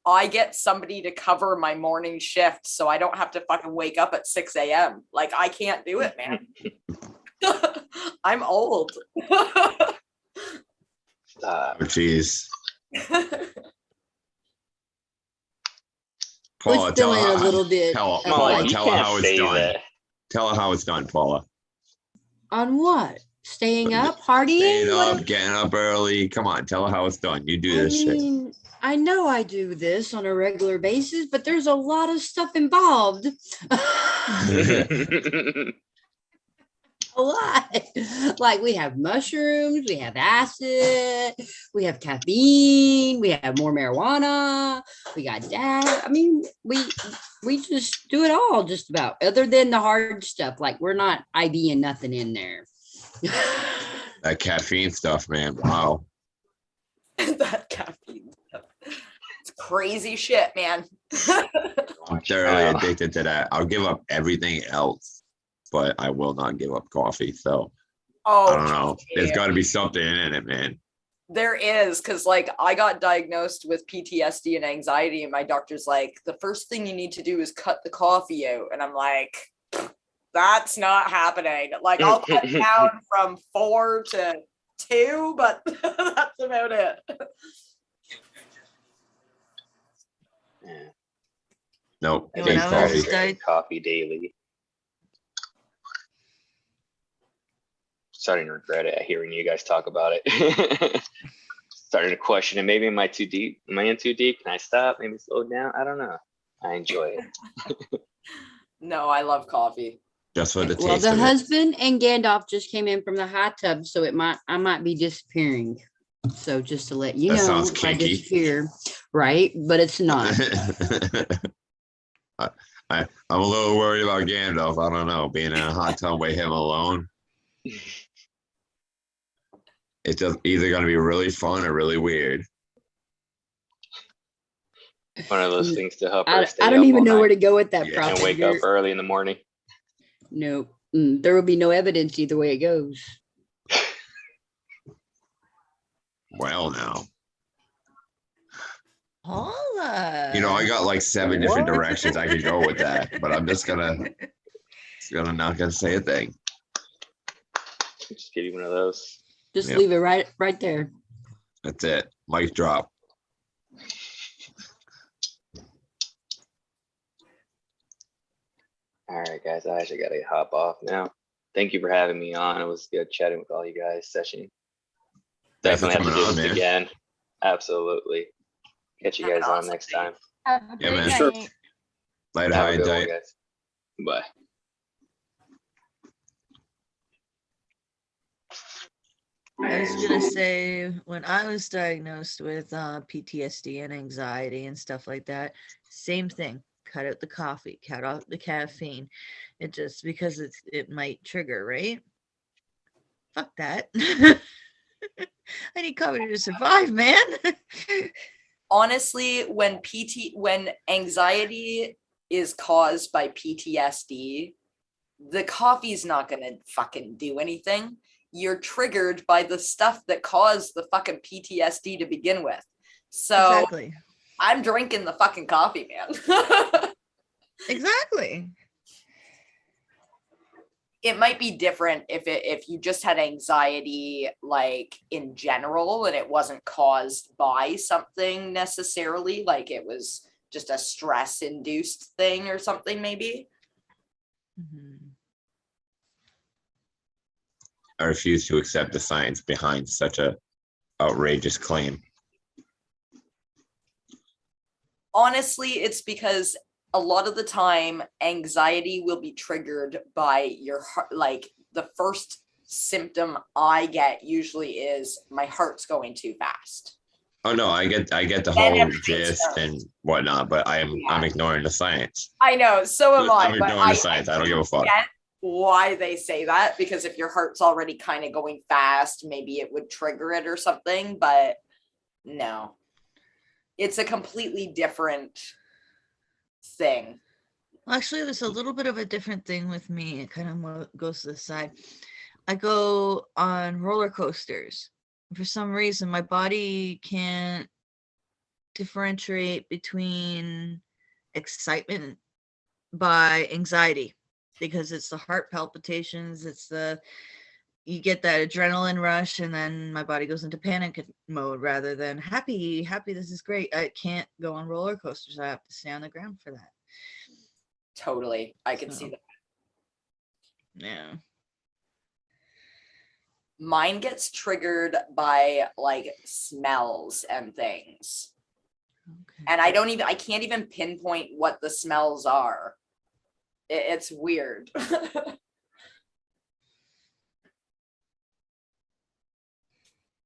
I get somebody to cover my morning shift so I don't have to fucking wake up at 6 a.m. Like I can't do it, man. I'm old. oh jeez. Was Paula, tell feeling her, a little bit tell, of Paula, like, tell her how it's done. Tell her how it's done, Paula. on what? Staying up, partying? Staying What up, getting up early. Come on, tell her how it's done. You do I this shit. mean, I know I do this on a regular basis, but there's a lot of stuff involved. A lot. Like we have mushrooms, we have acid, we have caffeine, we have more marijuana, we got that. I mean, we just do it all just about, other than the hard stuff. Like we're not IVing nothing in there. That caffeine stuff, man. Wow. That caffeine stuff. It's crazy shit, man. I'm thoroughly addicted to that. I'll give up everything else, but I will not give up coffee. So I don't know. There's got to be something in it, man. There is, because like I got diagnosed with PTSD and anxiety, and my doctor's like, the first thing you need to do is cut the coffee out. And I'm like, that's not happening. Like I'll cut down from 4 to 2, but that's about it. Nope. You Big know, I was coffee. died- Coffee daily. Starting to regret it hearing you guys talk about it. Starting to question it. Maybe am I too deep? Am I in too deep? Can I stop? Maybe slow down? I don't know. I enjoy it. No, I love coffee. Just for the Well, taste the of it. husband and Gandalf just came in from the hot tub, so I might be disappearing. So just to let you That know, sounds if I kinky. disappear, right? But it's not. I'm a little worried about Gandalf. I don't know, being in a hot tub with him alone. It's just either going to be really fun or really weird. One of those things to help her I stay don't up even all know where night to go with that. Yeah. Prophet. and wake up early in the morning. No, there will be no evidence either way it goes. Well, now. Paula. You know, I got like 7 different What? directions I could go with that, but I'm just gonna not gonna say a thing. Just give you one of those. Just Yep. leave it right there. That's it. Mic drop. All right, guys. I actually gotta hop off now. Thank you for having me on. It was good chatting with all you guys. Session. Thanks for Definitely have to coming do on, this man. again. Absolutely. Catch you guys on next time. Have a Yeah, great man. Sure. night. Later, Have high a and good one, tight. guys. Bye. I was gonna say when I was diagnosed with PTSD and anxiety and stuff like that, same thing. Cut out the coffee, cut out the caffeine. It just because it might trigger, right? Fuck that. I need coffee to survive, man. Honestly, when anxiety is caused by PTSD, the coffee's not gonna fucking do anything. You're triggered by the stuff that caused the fucking PTSD to begin with. So Exactly. I'm drinking the fucking coffee, man. Exactly. It might be different if you just had anxiety like in general and it wasn't caused by something necessarily, like it was just a stress induced thing or something maybe. Mhm. I refuse to accept the science behind such a outrageous claim. Honestly, it's because a lot of the time anxiety will be triggered by your heart. Like the first symptom I get usually is my heart's going too fast. Oh no, I get the Then whole everything's gist done. and whatnot, but I'm ignoring the science. I know, so am I, I'm but ignoring the science. I don't give a fuck. get why they say that, because if your heart's already kind of going fast, maybe it would trigger it or something, but no. It's a completely different thing. Actually, there's a little bit of a different thing with me. It kind of goes to the side. I go on roller coasters. For some reason, my body can't differentiate between excitement by anxiety, because it's the heart palpitations, you get that adrenaline rush, and then my body goes into panic mode rather than happy, this is great. I can't go on roller coasters. I have to stay on the ground for that. Totally. I can So, see that. yeah. Mine gets triggered by like smells and things. Okay. And I can't even pinpoint what the smells are. It's weird.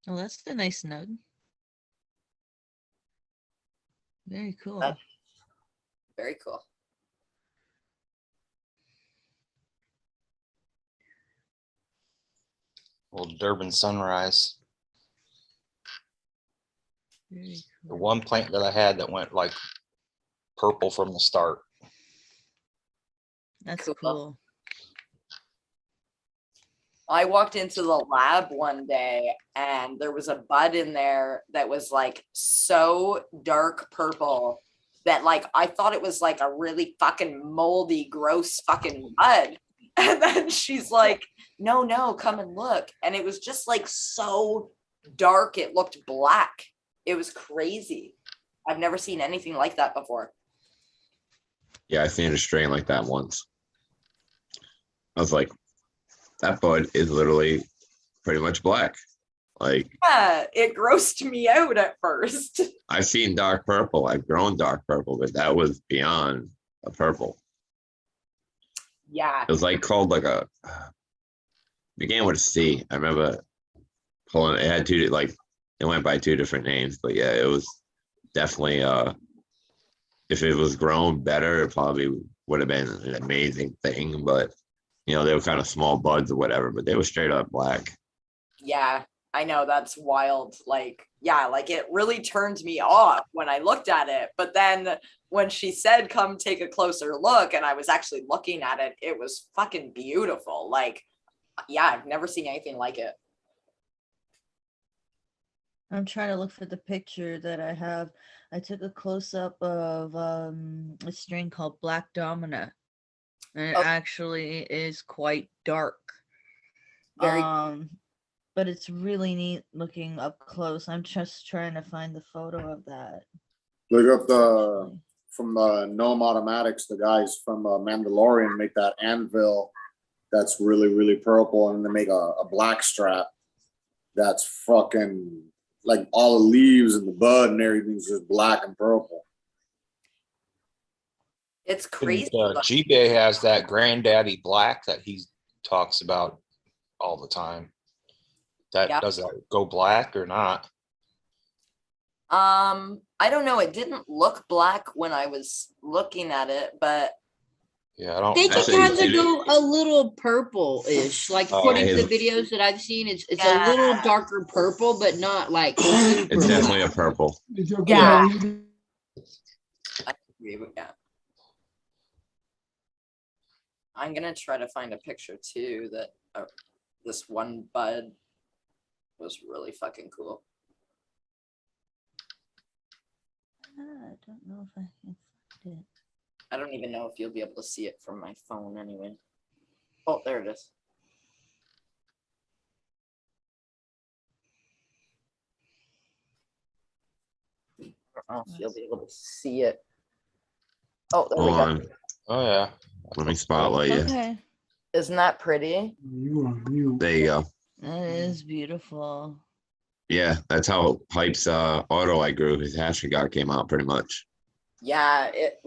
Oh, that's a nice nug. Very cool. Very cool. Old Durban sunrise. Very The cool. one plant that I had that went like purple from the start. That's Cool. cool. I walked into the lab one day and there was a bud in there that was like so dark purple that like I thought it was like a really fucking moldy, gross fucking bud. And then she's like, no, come and look. And it was just like so dark, it looked black. It was crazy. I've never seen anything like that before. Yeah, I seen a strain like that once. I was like, that bud is literally pretty much black. Like, Yeah, it grossed me out at first. I've seen dark purple. I've grown dark purple, but that was beyond a purple. Yeah. It was like called like a began with a C. I remember pulling it had two, like it went by two different names, but yeah, it was definitely if it was grown better, it probably would have been an amazing thing. But you know, they were kind of small buds or whatever, but they were straight up black. Yeah, I know, that's wild. Like, yeah, like it really turned me off when I looked at it. But then when she said, come take a closer look, and I was actually looking at it, it was fucking beautiful. Like, yeah, I've never seen anything like it. I'm trying to look for the picture that I have. I took a close up of a strain called Black Domina, and it actually is quite dark. Very but it's really neat looking up close. I'm just trying to find the photo of that. Look up the from Gnome Automatics, the guys from Mandalorian make that anvil that's really, really purple, and they make a black strap that's fucking like all the leaves and the bud and everything's just black and purple. It's crazy. G-Bay has that Granddaddy Black that he talks about all the time. That does that go black or not? I don't know. It didn't look black when I was looking at it, but yeah, I don't. They can kind of go a little purple-ish, like according to the videos that I've seen. It's a little darker purple, but not like. It's definitely a purple. Yeah. I agree with that. I'm gonna try to find a picture too that this one bud was really fucking cool. I don't know if I can find it. I don't even know if you'll be able to see it from my phone anyway. Oh, there it is. I don't know if you'll be able to see it. Oh, there we Hold on. go. Oh yeah. Let me spotlight you. Okay. Isn't that pretty? There you go. That is beautiful. Yeah, that's how Hype's auto I grew. His hatchery guard came out pretty much. Yeah, it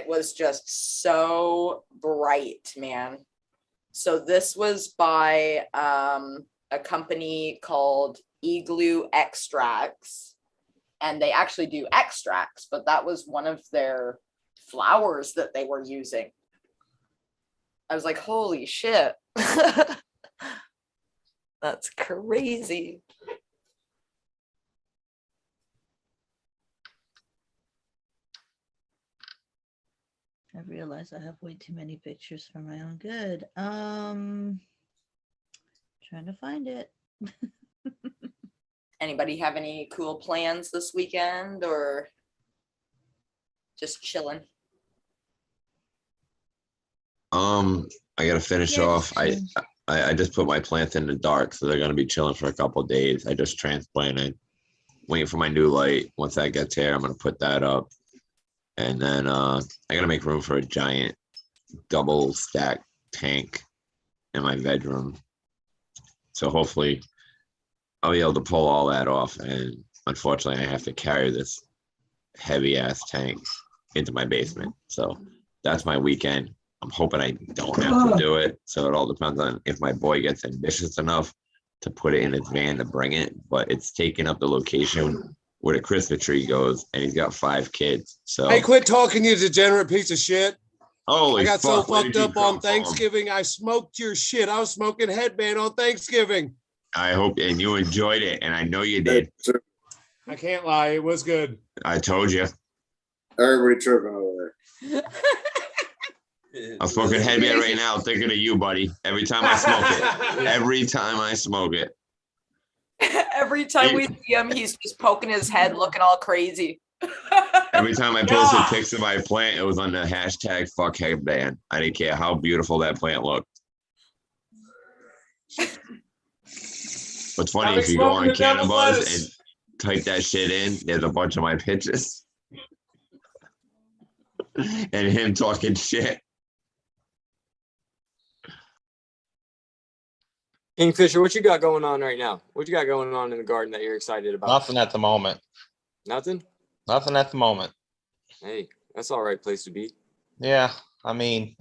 was just so bright, man. So this was by a company called Igloo Extracts, and they actually do extracts, but that was one of their flowers that they were using. I was like, holy shit. That's crazy. I realize I have way too many pictures for my own good. Trying to find it. Anybody have any cool plans this weekend or just chilling? I gotta finish Yeah, off. just I just put my plants in the dark, so they're gonna be chilling for a couple of days. I just transplanted, waiting for my new light. Once that gets here, I'm gonna put that up, and then I gotta make room for a giant double stack tank in my bedroom. So hopefully, I'll be able to pull all that off. And unfortunately, I have to carry this heavy ass tank into my basement. So that's my weekend. I'm hoping I don't have to do it. So it all depends on if my boy gets ambitious enough to put it in his van to bring it. But it's taking up the location where the Christmas tree goes, and he's got 5 kids. So Hey, quit talking, you degenerate piece of shit. holy I got so fuck, where fucked did you up on come from? Thanksgiving, I smoked your shit. I was smoking headband on Thanksgiving. I hope and you enjoyed it, and I know you did. I can't lie, it was good. I told you. Everybody tripping over there. I'm smoking headband right now, thinking of you, buddy. Every time I smoke it. Every time I smoke it. Every time we see him, he's just poking his head, looking all crazy. Every time I posted pics of my plant, it was on the hashtag fuck headband. I didn't care how beautiful that plant looked. What's funny, I've if you go smoking on the devil's Cannabis lettuce. and type that shit in, there's a bunch of my pictures. And him talking shit. Kingfisher, what you got going on right now? What you got going on in the garden that you're excited about? Nothing at the moment. Nothing? Nothing at the moment. Hey, that's all right place to be. Yeah, I mean,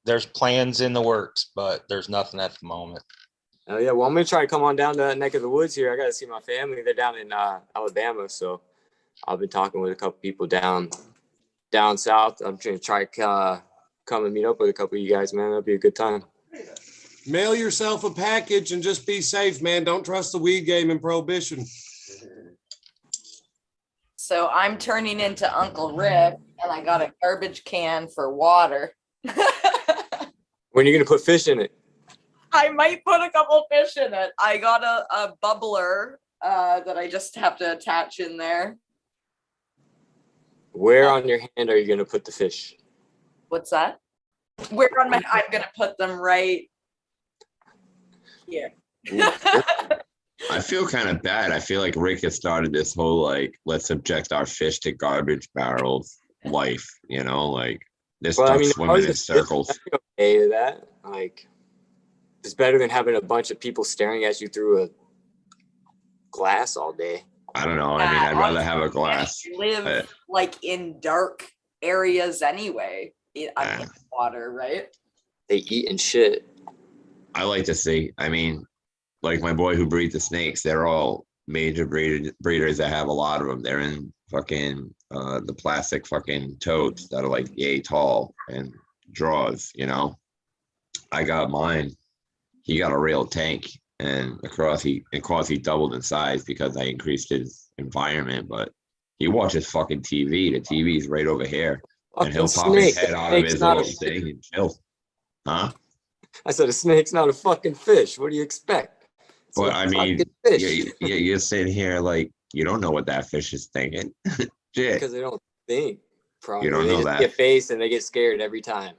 there's plans in the works, but there's nothing at the moment. Oh yeah, well I'm gonna try to come on down to that neck of the woods here. I gotta see my family. They're down in Alabama, so I've been talking with a couple people down south. I'm trying to come and meet up with a couple of you guys, man. That'll be a good time. Mail yourself a package and just be safe, man. Don't trust the weed game and prohibition. So I'm turning into Uncle Rick, and I got a garbage can for water. When are you gonna put fish in it? I might put a couple fish in it. I got a bubbler that I just have to attach in there. Where on your hand are you gonna put the fish? What's that? Where on my? I'm gonna put them right here. I feel kind of bad. I feel like Rick has started this whole like, let's subject our fish to garbage barrels life, you know, like this Well, I stuff mean, swimming in circles. I'd be okay with that. Like, it's better than having a bunch of people staring at you through a glass all day. I don't know. I mean, I'd rather have a glass. I live like in dark areas anyway. I'm in water, right? They eat and shit. I like to see. I mean, like my boy who breeds the snakes, they're all major breeders that have a lot of them. They're in fucking the plastic fucking totes that are like yay tall and draws, you know. I got mine. He got a real tank, and across he doubled in size because I increased his environment. But he watches fucking TV. The TV's right over here, and he'll pop his head out of his little thing and chill. Huh? I said a snake's not a fucking fish. What do you expect? It's But a I mean, fucking fish. you're sitting here like you don't know what that fish is thinking. Shit. Because they don't think. Probably. You don't They know just that. get face and they get scared every time.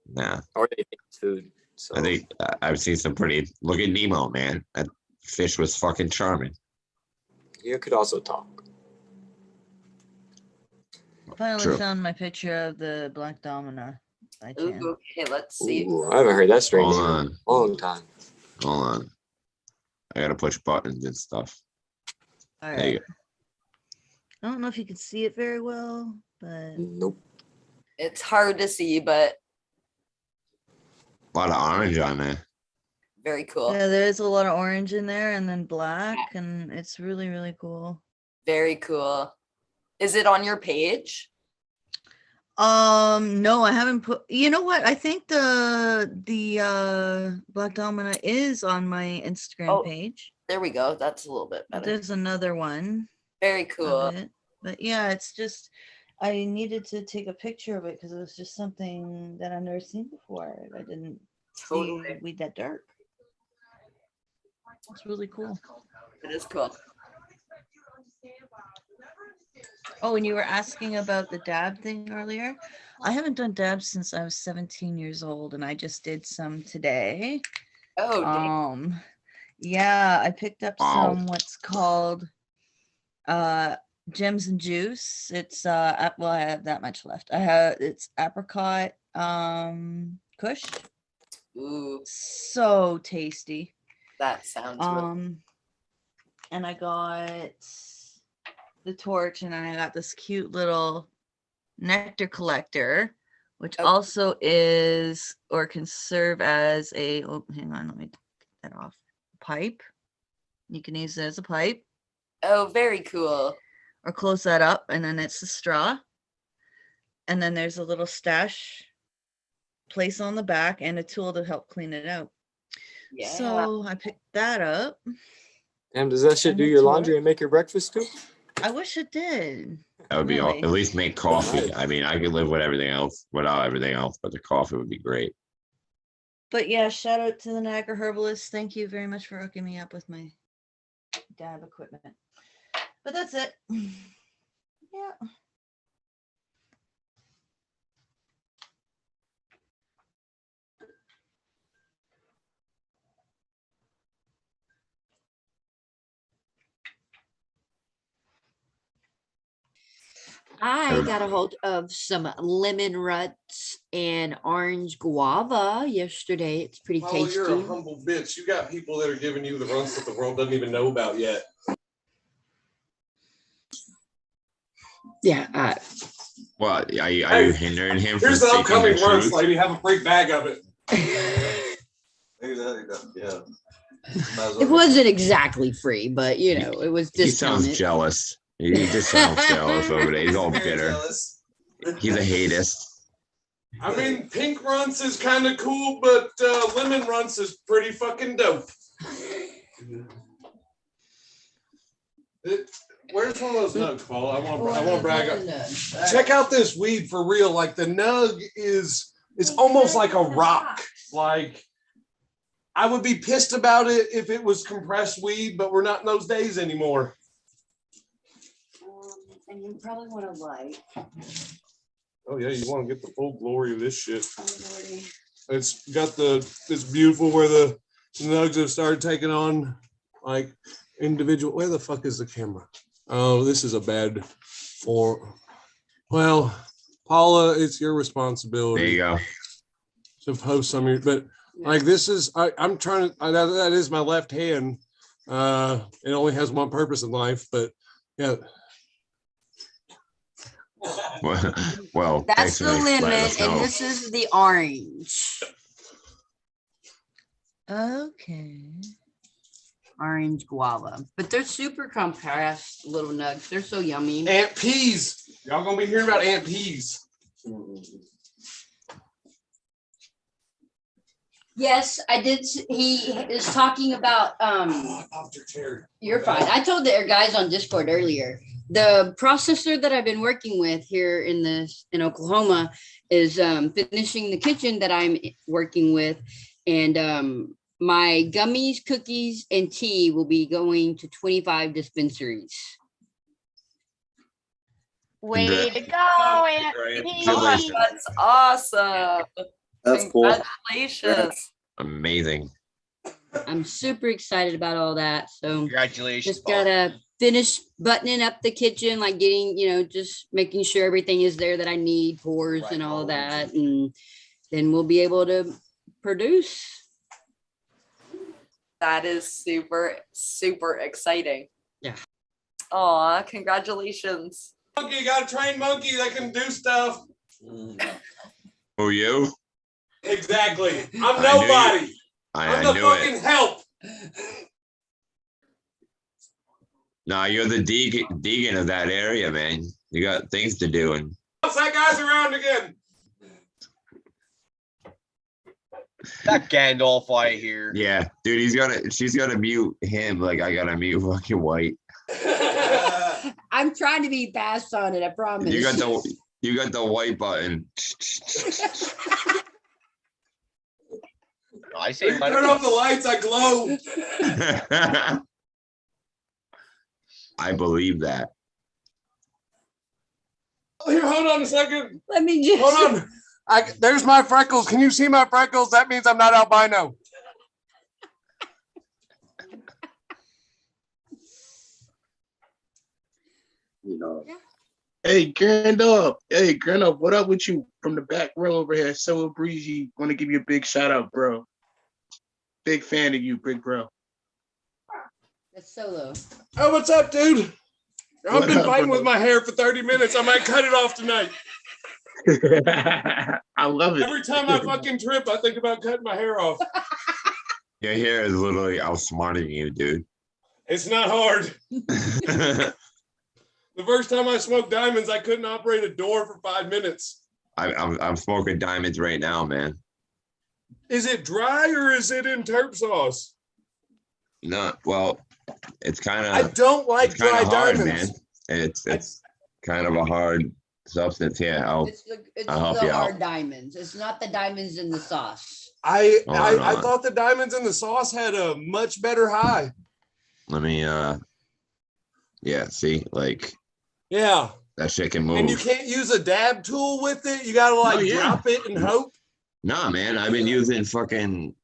Nah. Or they think it's food. So I think I've seen some pretty. Look at Nemo, man. That fish was fucking charming. you could also talk. Finally True. found my picture of the black domino by chance. Ooh, okay, let's see. Ooh, I haven't heard that strain Hold name in on. a long time. Hold on. I gotta push buttons and stuff. All There you right. I don't know if you can see it very well, but Nope. It's hard to see, but A lot of orange on there. very cool. yeah, there is a lot of orange in there and then black, and it's really, really cool. Very cool. Is it on your page? No, I haven't put. You know what? I think the black domino is on my Instagram Oh. page. There we go. That's a little bit better. There's another one. Very of cool. it. But yeah, it's just I needed to take a picture of it because it was just something that I've never seen before. I didn't Totally. see weed that dark. It's really cool. It is cool. Oh, and you were asking about the dab thing earlier. I haven't done dabs since I was 17 years old, and I just did some today. Oh, dang. Yeah, I picked up Wow. some what's called Gems and Juice. It's well, I have that much left. It's apricot kush. Ooh, So tasty. that sounds really And I got the torch, and I got this cute little nectar collector, which Oh. also is or can serve as a, oh, hang on, let me get that off. Pipe. You can use it as a pipe Oh, very cool. or close that up, and then it's a straw. And then there's a little stash place on the back and a tool to help clean it out. Yeah. So I picked that up. Damn, does that shit And do the your laundry torch. and make your breakfast too? I wish it did. That would be all, Really? at least make coffee. Nice. I mean, I could live with everything else, without everything else, but the coffee would be great. But yeah, shout out to the Niagara Herbalist. Thank you very much for hooking me up with my dab equipment. But that's it. Yeah. I got a hold of some lemon ruts and orange guava yesterday. It's pretty Oh, tasty. you're a humble bitch. You got people that are giving you the runs that the world doesn't even know about yet. Yeah. What, are you hindering him from Here's the speaking upcoming the runs, truth? lady. Have a free bag of it. It wasn't exactly free, but you know, it was He sounds discounted. jealous. He just sounds jealous over there. He's all bitter. He's a hatist. I mean, pink runts is kind of cool, but lemon runts is pretty fucking dope. Where's one of those nugs, Paul? I want to brag up. Check out this weed for real. Like the nug is, it's almost like a rock. Like I would be pissed about it if it was compressed weed, but we're not in those days anymore. And you probably want to light. Oh yeah, you want to get the full glory of this shit. It's got it's beautiful where the nugs have started taking on like individual. Where the fuck is the camera? Oh, this is a bad for. Well, Paula, it's your responsibility. There you go. To post some of your, but like this is, I'm trying to, that is my left hand. It only has one purpose in life, but yeah. Well, That's thanks for the letting lemon, us know. and this is the orange. Okay. Orange guava. But they're super compressed little nugs. They're so yummy. Aunt Peas. Y'all gonna be hearing about Aunt Peas. Yes, I did. He is talking about You're fine. I told the guys on Discord earlier. The processor that I've been working with here in Oklahoma is finishing the kitchen that I'm working with, and my gummies, cookies, and tea will be going to 25 dispensaries. Way to go, Aunt Congratulations. That's awesome. That's cool. Congratulations. Amazing. I'm super excited about all that. So Congratulations. just gotta finish buttoning up the kitchen, like getting, just making sure everything is there that I need, pours and all of that, and then we'll be able to produce. That is super, super exciting. Yeah. Aw, congratulations. Monkey, you got a trained monkey that can do stuff. Who you? Exactly. I'm I knew nobody. I I'm the knew fucking it. help. Nah, you're the deacon of that area, man. You got things to do, and What's that guy's around again? That Gandalf I hear. yeah, dude, she's gonna mute him like I gotta mute fucking White. I'm trying to be fast on it, I promise. You got the white button. I say let Turn it off the lights, I glow. I believe that. Here, hold on a second. Let me just Hold on. There's my freckles. Can you see my freckles? That means I'm not albino. You know. Hey, Gandalf. Hey, Gandalf, what up with you from the back row over here? So breezy. Want to give you a big shout out, bro. Big fan of you, big bro. That's Solo. Oh, what's up, dude? I've What been up, fighting bro? with my hair for 30 minutes. I might cut it off tonight. I love it. Every time I fucking trip, I think about cutting my hair off. Your hair is literally outsmarting you, dude. It's not hard. The first time I smoked diamonds, I couldn't operate a door for 5 minutes. I'm smoking diamonds right now, man. Is it dry or is it in terp sauce? No, well, it's kind I of don't like dry hard, diamonds. man. It's kind of a hard substance. Here, It's I'll help the you hard out. diamonds. It's not the diamonds in the sauce. I Hold on. thought the diamonds in the sauce had a much better high. Let me yeah, see, like Yeah. that shit can And you move. can't use a dab tool with it. You gotta like drop it and hope. Nah, man, I've been using fucking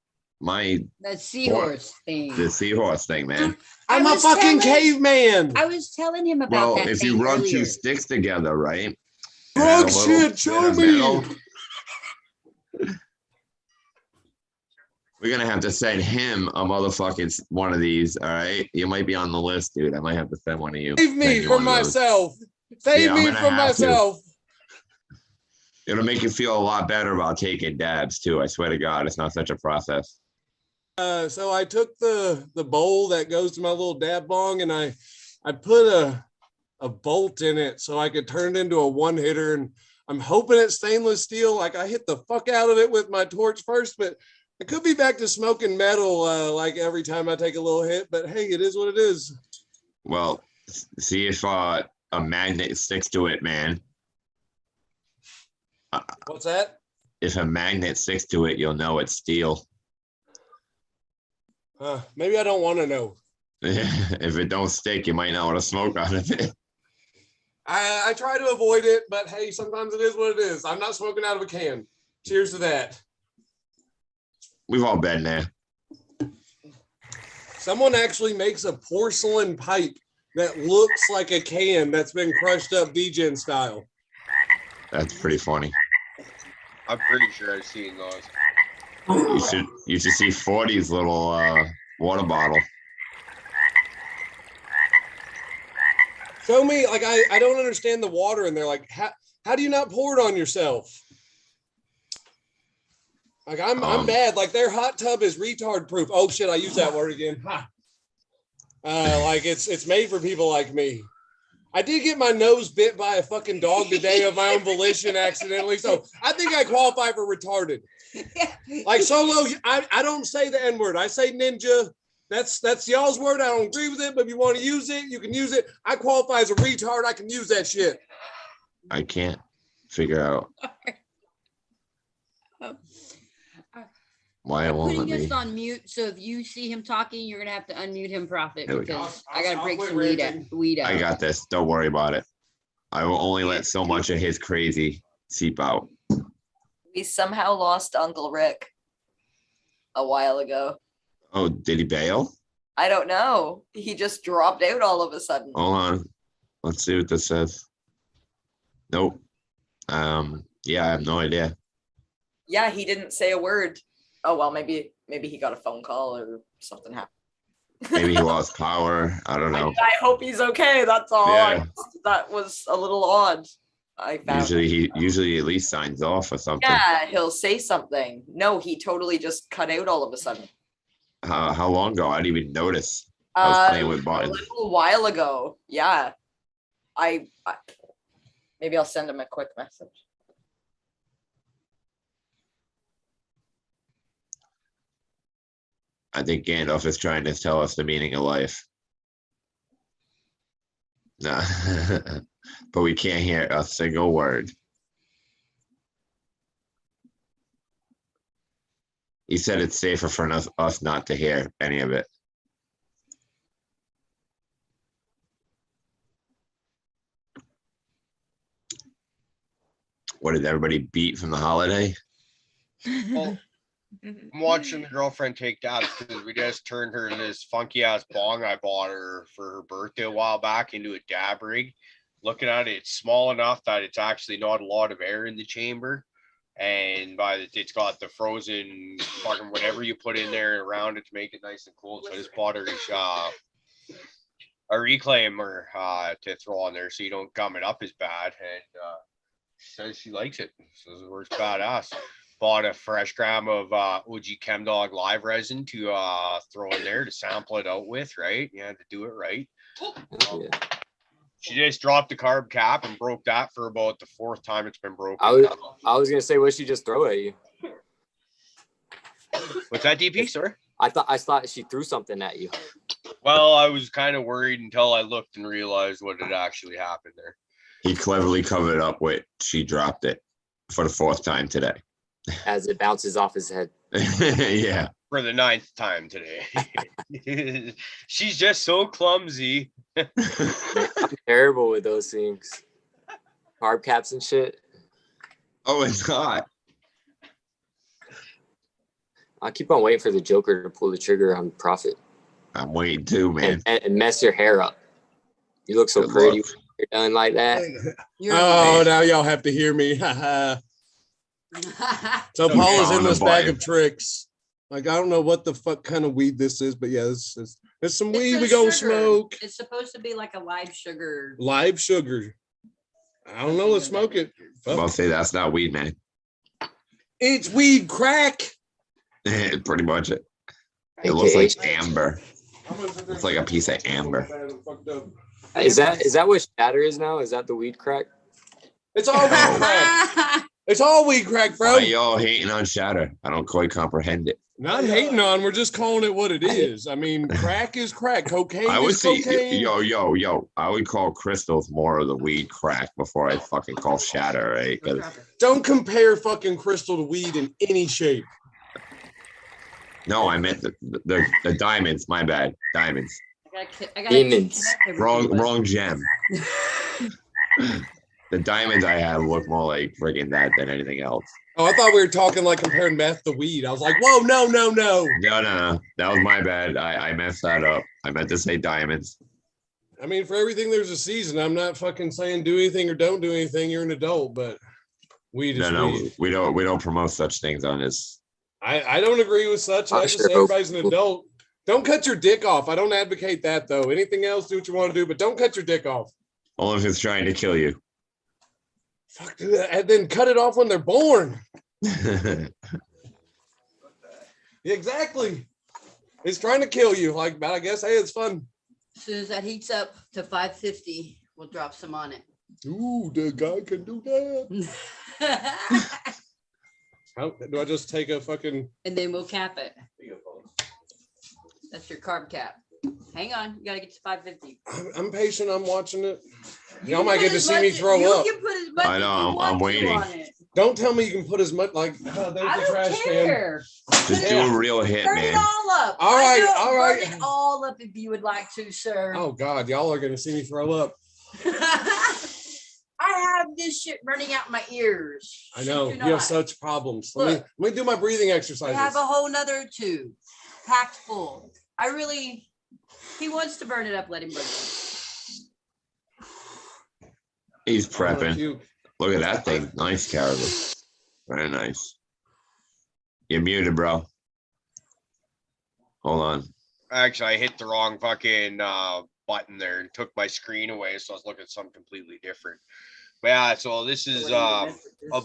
That seahorse thing. the seahorse thing, man. I'm I a was fucking telling- caveman. I was telling him about Well, that if thing you rub earlier. 2 sticks together, right? and Drug add a little shit, bit show of me. metal, we're gonna have to send him a motherfucking one of these. All right, you might be on the list, dude. I might have to send one of you. Save send me you from one of those. myself. Save Yeah, I'm me gonna from have to. myself. It'll make you feel a lot better about taking dabs too. I swear to God, it's not such a process. So I took the bowl that goes to my little dab bong and I put a bolt in it so I could turn it into a one hitter. And I'm hoping it's stainless steel. Like I hit the fuck out of it with my torch first, but I could be back to smoking metal like every time I take a little hit. But hey, it is what it is. Well, see if a magnet sticks to it, man. What's that? If a magnet sticks to it, you'll know it's steel. Maybe I don't want to know. If it don't stick, you might not want to smoke out of it. I try to avoid it, but hey, sometimes it is what it is. I'm not smoking out of a can. Cheers to that. We've all been there. Someone actually makes a porcelain pipe that looks like a can that's been crushed up degen style. That's pretty funny. I'm pretty sure I've seen those. You should see 40's little water bottle. Show me, like I don't understand the water in there. Like how do you not pour it on yourself? Like I'm bad. Like their hot tub is retard proof. Oh shit, I used that word again. Ha. Like it's made for people like me. I did get my nose bit by a fucking dog today of my own volition accidentally. So I think I qualify for retarded. Like Solo, I don't say the N-word. I say ninja. That's y'all's word. I don't agree with it, but if you want to use it, you can use it. I qualify as a retard. I can use that shit. I can't figure out why it won't let Putting me. us on mute, so if you see him talking, you're gonna have to unmute him, Prophet, There we go. because I gotta I'll break quit some weed ranting. out. I got this. Don't worry about it. I will only let so much of his crazy seep out. We somehow lost Uncle Rick a while ago. Oh, did he bail? I don't know. He just dropped out all of a sudden. Hold on. Let's see what this says. Nope. Yeah, I have no idea. Yeah, he didn't say a word. Oh well, maybe he got a phone call or something happened. Maybe he lost power. I don't know. I hope he's okay. That's all. Yeah. That was a little odd. I found. Usually he at least signs off or something. Yeah, he'll say something. No, he totally just cut out all of a sudden. How long ago? I didn't even notice. I was playing with A buttons. little while ago. Yeah. I maybe I'll send him a quick message. I think Gandalf is trying to tell us the meaning of life. No. But we can't hear a single word. He said it's safer for us not to hear any of it. What did everybody beat from the holiday? Well, I'm watching the girlfriend take that because we just turned her this funky ass bong I bought her for her birthday a while back into a dab rig. Looking at it, it's small enough that it's actually not a lot of air in the chamber. And it's got the frozen fucking whatever you put in there around it to make it nice and cool. So I just bought her a reclaimer to throw on there so you don't gum it up as bad. And she says she likes it. So it works badass. Bought a fresh gram of OG ChemDog live resin to throw in there to sample it out with, right? You had to do it right. She just dropped the carb cap and broke that for about the 4th time it's been broken. I was gonna say, what she just throw at you? What's that, DP? Sorry? I thought she threw something at you. Well, I was kind of worried until I looked and realized what had actually happened there. He cleverly covered it up with she dropped it for the 4th time today. As it bounces off his head. Yeah. For the 9th time today. She's just so clumsy. I'm terrible with those things. Carb caps and shit. Oh, it's not. I keep on waiting for the Joker to pull the trigger on Prophet. I'm waiting too, man. And mess your hair up. You look so Good pretty luck. when you're done like that. Oh, now y'all have to hear me. So Paul is in this bag of tricks. Like, I don't know what the fuck kind of weed this is, but yeah, it's some weed It's we a go sugar. smoke. It's supposed to be like a live sugar. Live sugar. I don't know. Let's smoke it. I'm about to say that's not weed, man. It's weed crack. Pretty much it. It looks like amber. It's like a piece of amber. Is that what shatter is now? Is that the weed crack? It's all weed crack. It's all weed crack, bro. Why y'all hating on shatter? I don't quite comprehend it. Not hating on. We're just calling it what it is. I mean, crack is crack. Cocaine I would is say, cocaine. yo. I would call crystals more of the weed crack before I fucking call shatter, right? 'Cause Don't compare fucking crystal to weed in any shape. no, I meant the diamonds. My bad, diamonds. I gotta Demons. Wrong gem. The diamonds I have look more like friggin' that than anything else. Oh, I thought we were talking like comparing meth to weed. I was like, whoa, no. No. That was my bad. I messed that up. I meant to say diamonds. I mean, for everything there's a season. I'm not fucking saying do anything or don't do anything. You're an adult, but weed is No, weed. we don't promote such things on this. I don't agree with such. I just say everybody's an adult. Don't cut your dick off. I don't advocate that though. Anything else, do what you want to do, but don't cut your dick off. Only if it's trying to kill you. Fuck that. And then cut it off when they're born. Exactly. It's trying to kill you. Like, but I guess hey, it's fun. As soon as that heats up to 550, we'll drop some on it. Ooh, the guy can do that. How do I just take a fucking? And then we'll cap it. That's your carb cap. Hang on, you gotta get to 550. I'm patient. I'm watching it. You Y'all might can get put to as see me much- throw you up. can put as much I as know, you I'm want to waiting. on it. Don't tell me you can put as much like. Oh, there's I the don't trash care. Just do a real hit, Burn it man. all up. All right, all Burn right. it all up if you would like to, sir. Oh God, y'all are gonna see me throw up. I have this shit running out my ears. I know Shit you you have not. such problems. Look. Let me do my breathing I exercises. have a whole nother tube packed full. He wants to burn it up, let him burn it. He's Oh, prepping. cute. Look at that thing. Nice caribou. Very nice. You're muted, bro. Hold on. Actually, I hit the wrong fucking button there and took my screen away, so I was looking at something completely different. But yeah, so this is a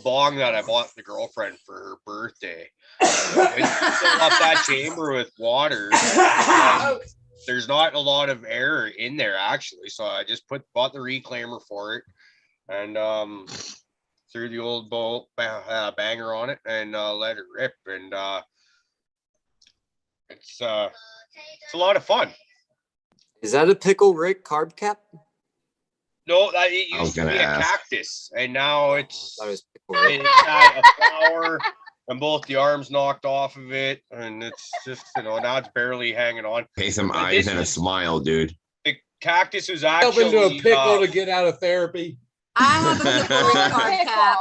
bong that I bought the girlfriend for her birthday. When you fill up that chamber with water, there's not a lot of air in there actually. So I just bought the reclaimer for it and threw the old bolt banger on it and let it rip. And it's a lot of fun. Is that a Pickle Rick carb cap? No, it I was used to gonna be a ask. cactus, and now it's Thought it was pickle Rick. it had a flower and both the arms knocked off of it, and it's just now it's barely hanging on. Pay some But eyes this and a was- smile, dude. The cactus was Jump actually into a pickle to get out of therapy. I have a pickle Rick card cap.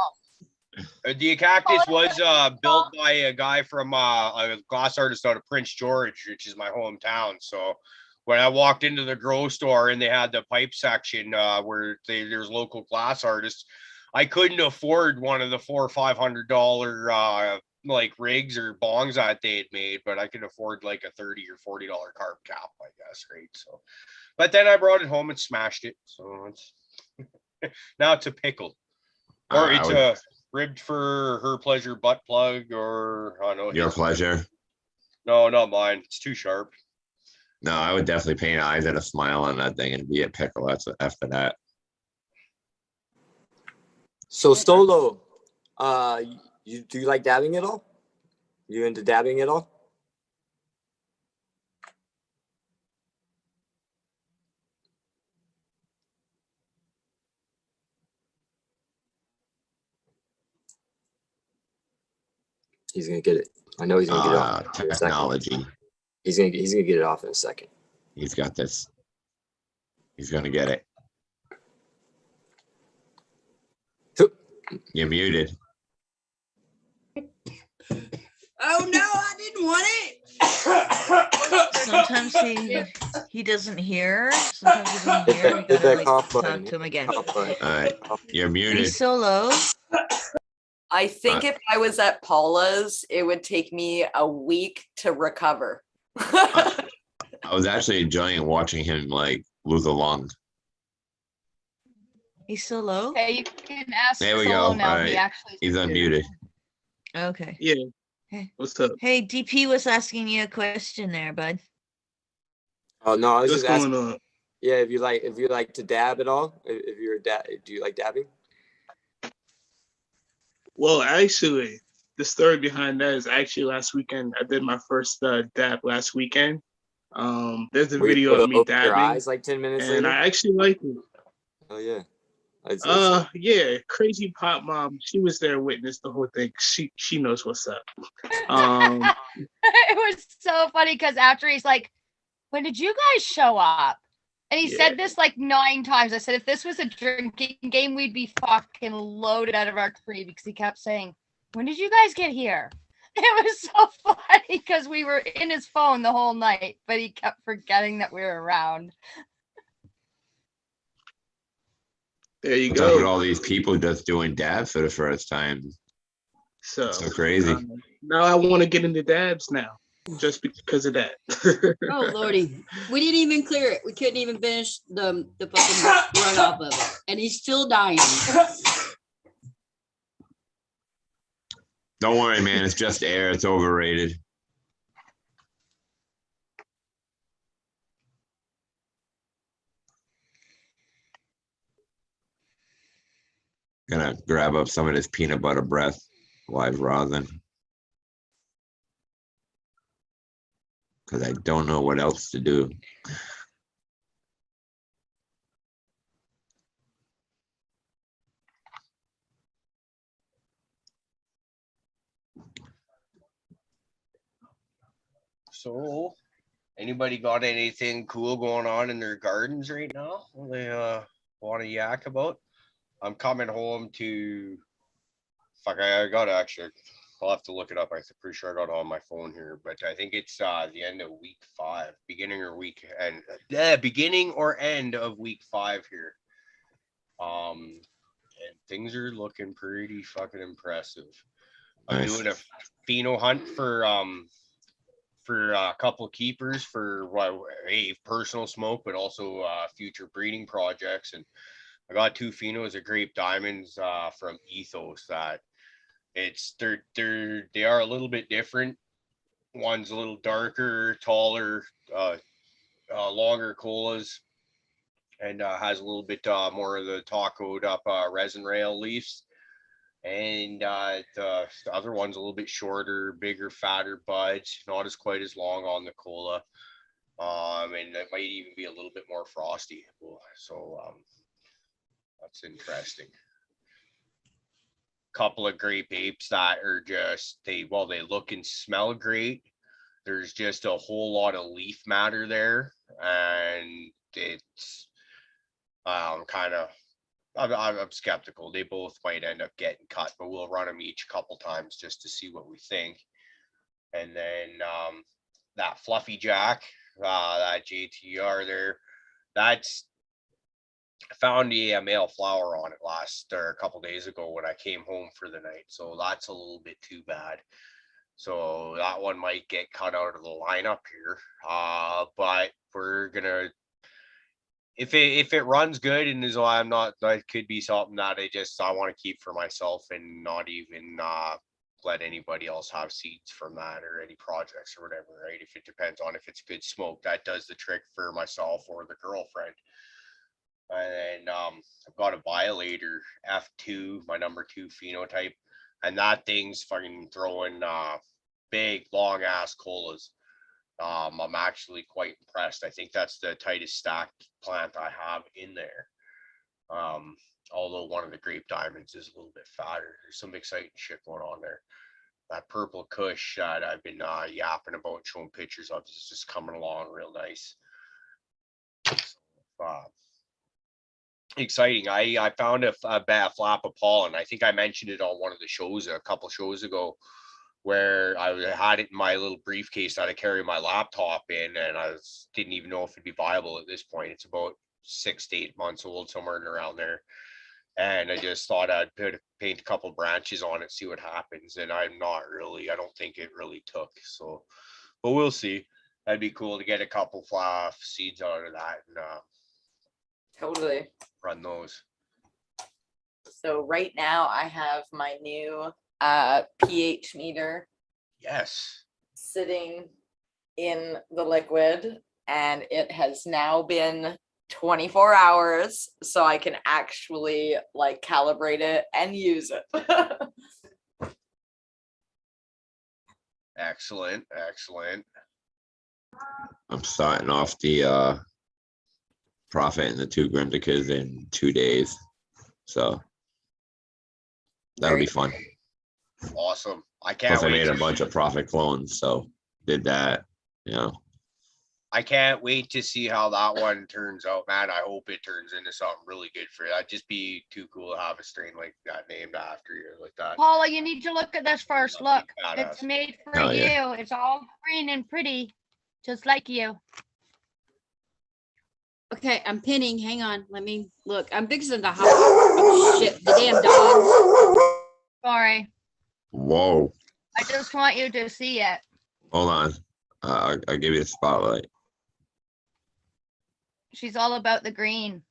the cactus was built by a guy from a glass artist out of Prince George, which is my hometown. So when I walked into the grow store and they had the pipe section where there's local glass artists, I couldn't afford one of the $400 or $500 like rigs or bongs that they had made, but I could afford like a $30 or $40 carb cap, I guess, right? So, but then I brought it home and smashed it. So it's now it's a pickle, or I it's would- a ribbed for her pleasure butt plug, or I don't know. Your his- pleasure. No, not mine. It's too sharp. No, I would definitely paint eyes and a smile on that thing and be a pickle. That's after that. So Stolo, do you like dabbing at all? You into dabbing at all? He's gonna get it. I know he's gonna get it off. in a second. Technology. He's gonna get it off in a second. He's got this. He's gonna get it. You're muted. Oh no, I didn't want it. Sometimes he doesn't hear. Sometimes he doesn't hear. We Hit gotta that like cough talk button. to him again. Cough button. All right, you're Are you muted. so low? I think if I was at Paula's, it would take me a week to recover. I was actually enjoying watching him like lose a lung. He's so low? Okay, you can ask There we Solo go. now. All He right. actually He's unmuted. Okay. Yeah. Hey. What's up? Hey, DP was asking you a question there, bud. Oh no, I was What's just asking. going on? Yeah, if you like to dab at all, if you're do you like dabbing? Well, actually, the story behind that is actually last weekend. I did my first dab last weekend. There's a Where you video put of me open your dabbing, eyes like 10 minutes and later? I actually liked it. Oh yeah. It's- Yeah, crazy pop mom. She was there, witnessed the whole thing. She knows what's up. Um, It was so funny because after he's like, when did you guys show up? And he said this like 9 times. I said, if this was a drinking game, we'd be fucking loaded out of our tree because he kept saying, when did you guys get here? It was so funny because we were in his phone the whole night, but he kept forgetting that we were around. there you Look at go. all these people just doing dabs for the first time. So crazy. Now I want to get into dabs now, just because of that. Oh lordy, we didn't even clear it. We couldn't even finish the fucking run off of it, and he's still dying. Don't worry, man. It's just air. It's overrated. Gonna grab up some of this peanut butter breath live rosin. Because I don't know what else to do. So, anybody got anything cool going on in their gardens right now? They want to yak about? I'm coming home to. Fuck, I got to actually. I'll have to look it up. I'm pretty sure I got it on my phone here, but I think it's the end of week 5, beginning or end of week 5 here. And things are looking pretty fucking impressive. I'm Nice. doing a pheno hunt for a couple of keepers for a personal smoke, but also future breeding projects. And I got 2 phenos of grape diamonds from Ethos that they are a little bit different. One's a little darker, taller, longer colas, and has a little bit more of the tacoed up resin rail leaves. And the other one's a little bit shorter, bigger, fatter buds, not as quite as long on the cola. And it might even be a little bit more frosty. So That's interesting. Couple of grape apes that are just they look and smell great. There's just a whole lot of leaf matter there, and it's kind of I'm skeptical. They both might end up getting cut, but we'll run them each a couple times just to see what we think. And then that Fluffy Jack, that JTR there, that's I found the male flower on it a couple days ago when I came home for the night. So that's a little bit too bad. So that one might get cut out of the lineup here. But we're gonna if it runs good and is I'm not that could be something that I want to keep for myself and not even let anybody else have seeds from that or any projects or whatever, right? If it depends on if it's good smoke, that does the trick for myself or the girlfriend. And then I've got a Violator F2, my number 2 phenotype, and that thing's fucking throwing big long ass colas. I'm actually quite impressed. I think that's the tightest stacked plant I have in there. Although one of the grape diamonds is a little bit fatter. There's some exciting shit going on there. That purple Kush that I've been yapping about, showing pictures of, is just coming along real nice. Exciting. I found a bad flap of pollen. I think I mentioned it on one of the shows a couple shows ago, where I had it in my little briefcase that I carry my laptop in, and didn't even know if it'd be viable at this point. It's about 6 to 8 months old, somewhere around there. And I just thought I'd paint a couple branches on it, see what happens. And I don't think it really took. So, but we'll see. That'd be cool to get a couple seeds out of that and Totally. run those. So right now I have my new pH meter. Yes. Sitting in the liquid, and it has now been 24 hours, so I can actually like calibrate it and use it. Excellent. I'm starting off the Prophet and the 2 Grimdicas in 2 days. So that'll be fun. Awesome. I can't Plus, I wait made a bunch of Prophet clones, so did that, I can't wait to see how that one turns out, man. I hope it turns into something really good for you. That'd just be too cool to have a strain like that named after you, like that. Paula, you need to look at this first. Look, badass. it's made for Hell you. yeah. It's all green and pretty, just like you. Okay, I'm pinning. Hang on. Let me look. I'm fixing the hot. Oh shit! The damn dog. Sorry. Whoa. I just want you to see it. Hold on. I'll give you the spotlight. She's all about the green.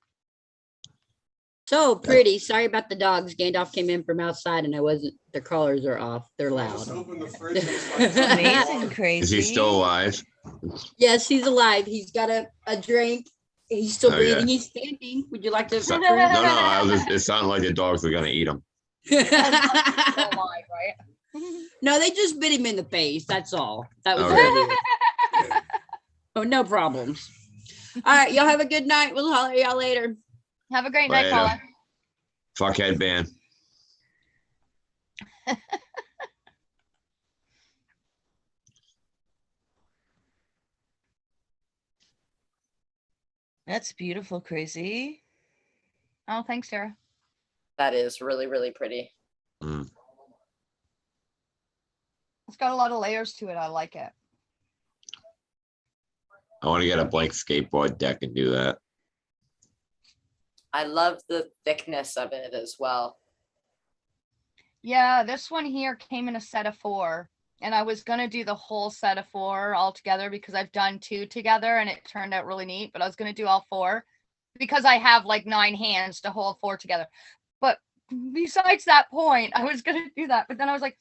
So pretty. Sorry about the dogs. Gandalf came in from outside and I wasn't. The colors are off. They're loud. Amazing, crazy. Is he still alive? Yes, he's alive. He's got a drink. He's still Okay. breathing. He's standing. Would you like to? No, it sounded like the dogs were gonna eat him. Alive, right? No, they just bit him in the face. That's all. That was Okay. it. Oh, no problems. All right, y'all have a good night. We'll holler at y'all later. Have a great night, Later. Paula. Fuckhead band. That's beautiful, crazy. Oh, thanks, Sarah. That is really, really pretty. Mm. It's got a lot of layers to it. I like it. I want to get a blank skateboard deck and do that. I love the thickness of it as well. Yeah, this one here came in a set of 4, and I was gonna do the whole set of 4 all together because I've done 2 together and it turned out really neat, but I was gonna do all 4 because I have like 9 hands to hold 4 together. But besides that point, I was gonna do that, but then I was like,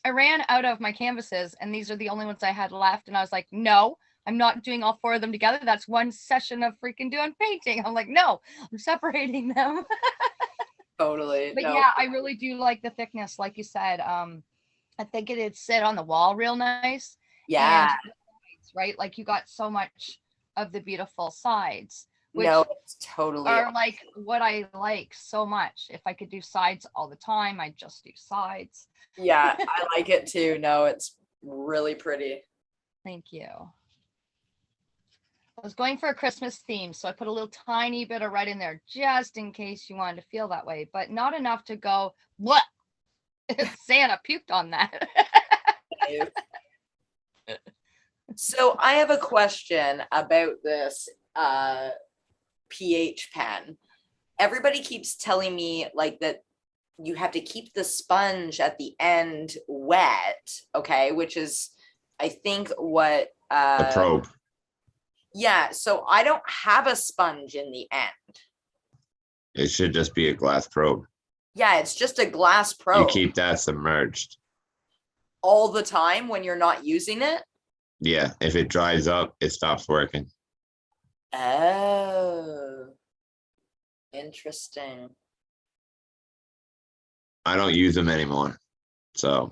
I ran out of my canvases and these are the only ones I had left, and I was like, no, I'm not doing all 4 of them together. That's one session of freaking doing painting. I'm like, no, I'm separating them. Totally. But no. yeah, I really do like the thickness, like you said. I think it'd sit on the wall real nice. Yeah. And, right, like you got so much of the beautiful sides, which No, it's totally. are like what I like so much. If I could do sides all the time, I'd just do sides. Yeah, I like it too. No, it's really pretty. Thank you. I was going for a Christmas theme, so I put a little tiny bit of red in there just in case you wanted to feel that way, but not enough to go, what? Santa puked on that. So I have a question about this pH pen. Everybody keeps telling me like that you have to keep the sponge at the end wet, okay, which is I think what The probe. yeah, so I don't have a sponge in the end. It should just be a glass probe. Yeah, it's just a glass You probe keep that submerged. all the time when you're not using it. Yeah, if it dries up, it stops working. Oh, interesting. I don't use them anymore. So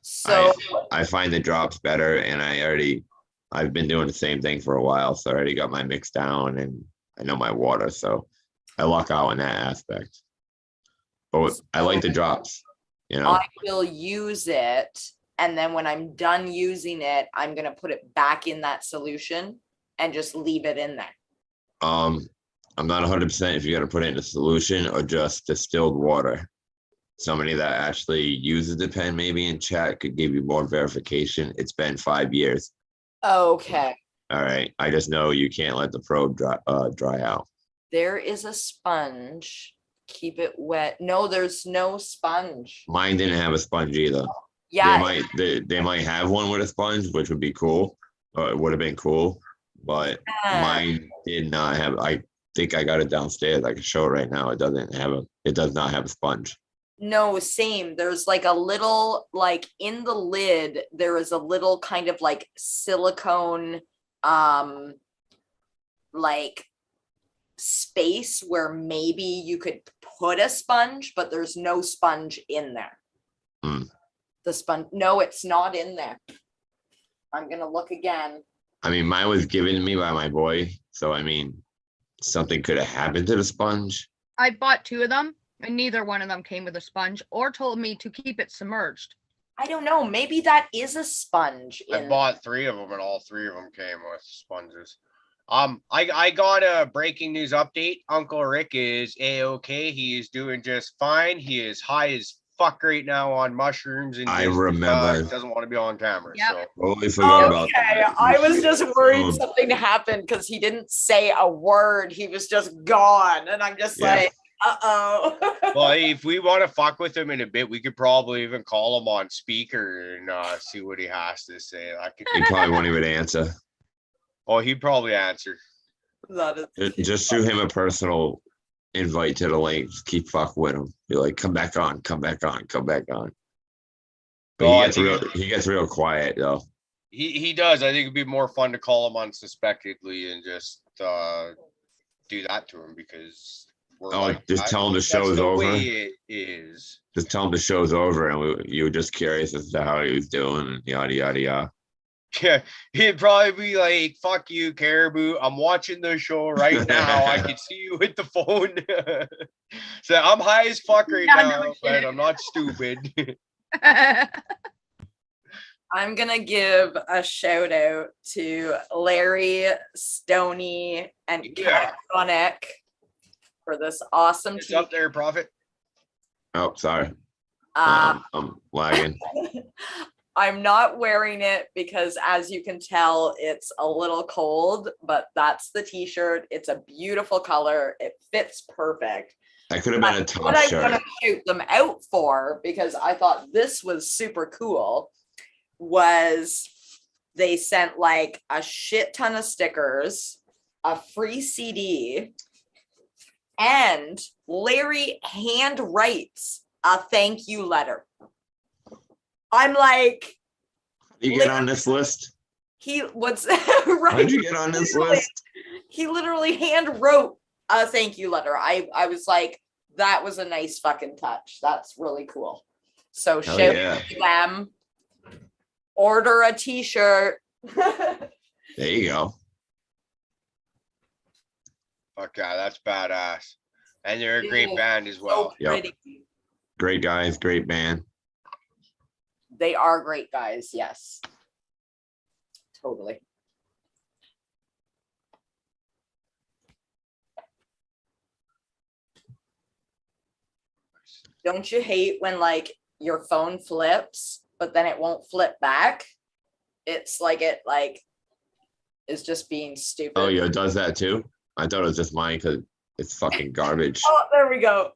So I find the drops better, and I've been doing the same thing for a while, so I already got my mix down and I know my water, so I luck out in that aspect. But I like the drops, you know. I will use it, and then when I'm done using it, I'm gonna put it back in that solution and just leave it in there. I'm not 100% if you got to put it in a solution or just distilled water. Somebody that actually uses the pen maybe in chat could give you more verification. It's been 5 years. Okay, All right. I just know you can't let the probe dry out. there is a sponge. Keep it wet. No, there's no sponge. Mine didn't have a sponge either. Yeah, They might have one with a sponge, which would be cool. Or it would have been cool, but mine did not have. I think I got it downstairs. I can show it right now. It does not have a sponge. no, same. There's like a little, like in the lid, there is a little kind of like silicone, like space where maybe you could put a sponge, but there's no sponge in there. Hmm. The sponge, no, it's not in there. I'm gonna look again. I mean, mine was given to me by my boy, so I mean, something could have happened to the sponge. I bought 2 of them, and neither one of them came with a sponge or told me to keep it submerged. I don't know. Maybe that is a sponge I in. bought 3 of them, and all 3 of them came with sponges. I got a breaking news update. Uncle Rick is a-okay. He is doing just fine. He is high as fuck right now on mushrooms, and I just, remember. doesn't want to be on camera. Yep. So Totally forgot about Okay, that. I was just worried Um, something happened because he didn't say a word. He was just gone, and I'm just Yeah. like, uh-oh. well, if we want to fuck with him in a bit, we could probably even call him on speaker and see what he has to say. I could. He probably won't even answer. Oh, he'd probably answer. That is Just shoot him a personal invite to the link. Just keep fuck with him. Be like, come back on, come back on, come back on. But Oh, he I gets think he gets real quiet though. He does. I think it'd be more fun to call him unsuspectedly and just do that to him because we're Oh, just tell him the that's show's the over. way it is. Just tell him the show's over, and you were just curious as to how he was doing, and yada yada yada. Yeah, he'd probably be like, "Fuck you, Caribou. I'm watching the show right now. I can see you with the phone." So I'm high as fuck right Yeah, now, no but shit. I'm not stupid. I'm gonna give a shout out to Larry, Stoney, and Yeah. Sonic for this awesome It's team. up there, Prophet. Oh, sorry. Um, I'm lagging. I'm not wearing it because, as you can tell, it's a little cold, but that's the t-shirt. It's a beautiful color. It fits perfect. That could have been a What top I want shirt. to shoot them out for, because I thought this was super cool, was they sent like a shit ton of stickers, a free CD, and Larry hand writes a thank you letter. I'm like, You get on this list? he what's right? How'd you get on this Literally, list? He literally hand wrote a thank you letter. I was like, that was a nice fucking touch. That's really cool. So Hell shout yeah. out to them. Order a t-shirt. There you go. Fuck yeah, that's badass. And they're a great Dude, band as so well. Yep. pretty. Great guys, great band. They are great guys, yes. Totally. Don't you hate when like your phone flips, but then it won't flip back? It's like it like is just being stupid. Oh, yeah, it does that too? I thought it was just mine because it's fucking garbage. Oh, there we go.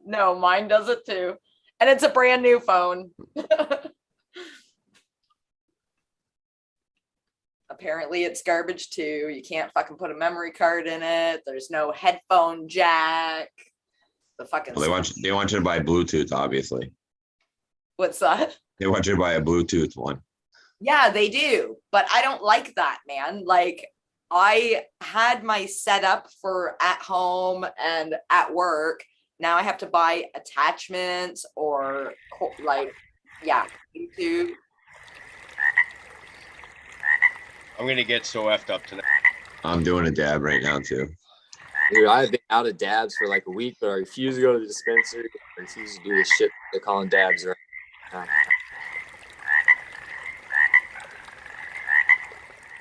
No, mine does it too. And it's a brand new phone. Apparently it's garbage too. You can't fucking put a memory card in it. There's no headphone jack. The fucking Well, they want you to buy Bluetooth, obviously. what's that? They want you to buy a Bluetooth one. Yeah, they do. But I don't like that, man. Like I had my setup for at home and at work. Now I have to buy attachments or like, yeah, YouTube. I'm gonna get so effed up tonight. I'm doing a dab right now too. Dude, I've been out of dabs for like a week, but I refuse to go to the dispensary. I refuse to do the shit they're calling dabs right now.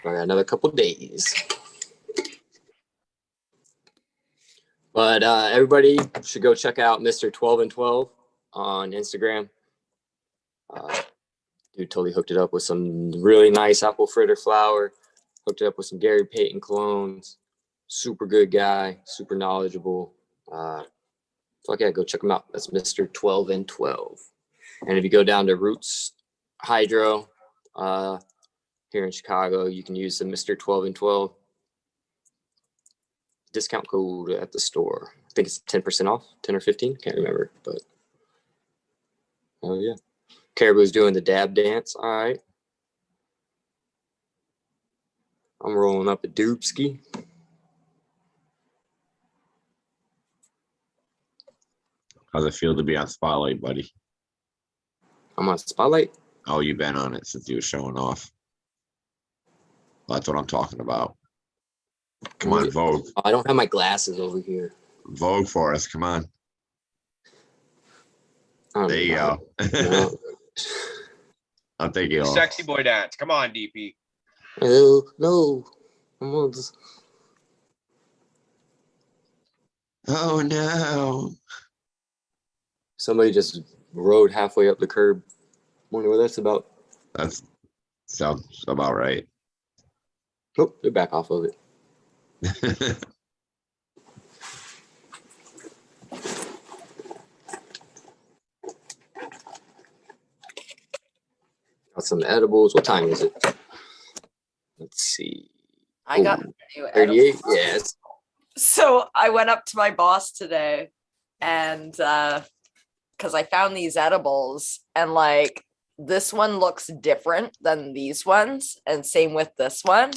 I got another couple days. But everybody should go check out Mr. 12 and 12 on Instagram. Dude totally hooked it up with some really nice apple fritter flour. Hooked it up with some Gary Payton clones. Super good guy, super knowledgeable. Fuck yeah, go check him out. That's Mr. 12 and 12. And if you go down to Roots Hydro here in Chicago, you can use the Mr. 12 and 12 discount code at the store. I think it's 10% off, 10 or 15, can't remember, but oh yeah. Caribou's doing the dab dance. All right. I'm rolling up a doobski. How's it feel to be on Spotlight, buddy? I'm on Spotlight? Oh, you've been on it since you were showing off. That's what I'm talking about. Come on, Vogue. I don't have my glasses over here. Vogue for us. Come on. There you go. No. I'll take you off. Sexy boy dance. Come on, DP. No. I'm on this. Oh no. Somebody just rode halfway up the curb. Wonder what that's about. That sounds about right. Oh, they're back off of it. Got some edibles. What time is it? Let's see. I got Ooh, new 38. edibles. Yes. So I went up to my boss today and because I found these edibles and like this one looks different than these ones and same with this one.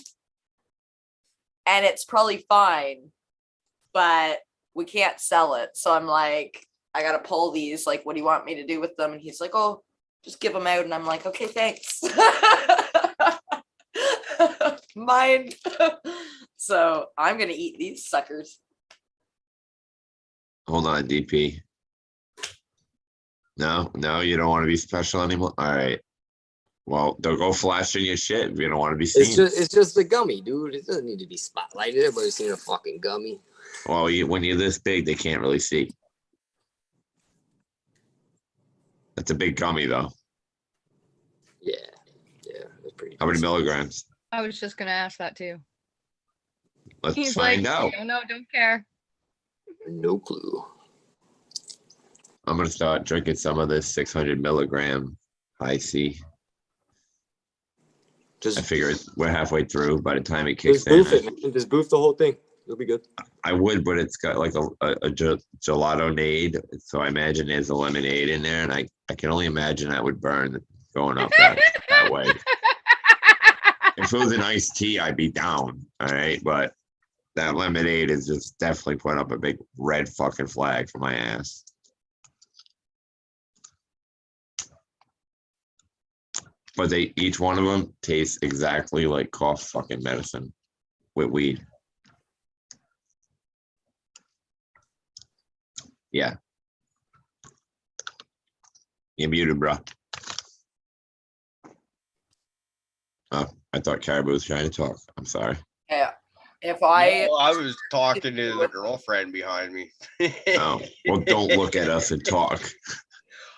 And it's probably fine, but we can't sell it. So I'm like, I gotta pull these. Like, what do you want me to do with them? And he's like, oh, just give them out. And I'm like, okay, thanks. Mine. So I'm gonna eat these suckers. Hold on, DP. No, you don't want to be special anymore. All right. Well, don't go flashing your shit if you don't want to be seen. It's just a gummy, dude. It doesn't need to be spotlighted. Everybody's seen a fucking gummy. Well, when you're this big, they can't really see. That's a big gummy, though. Yeah, that's pretty. How many milligrams? I was just gonna ask that too. Let's He's find like, out. "Don't know, don't care." No clue. I'm gonna start drinking some of this 600 milligram high C. I figure we're halfway through by the time it kicks Just in. boof it, man. Just boof the whole thing. It'll be good. I would, but it's got like a gelato-nade, so I imagine there's a lemonade in there, and I can only imagine that would burn going up that way. If it was an iced tea, I'd be down, all right? But that lemonade is just definitely putting up a big red fucking flag for my ass. But each one of them tastes exactly like cough fucking medicine with weed. Yeah. You're muted, bro. Oh, I thought Caribou was trying to talk. I'm sorry. Yeah. If I No, I was talking to the girlfriend behind me. Oh, well, don't look at us and talk.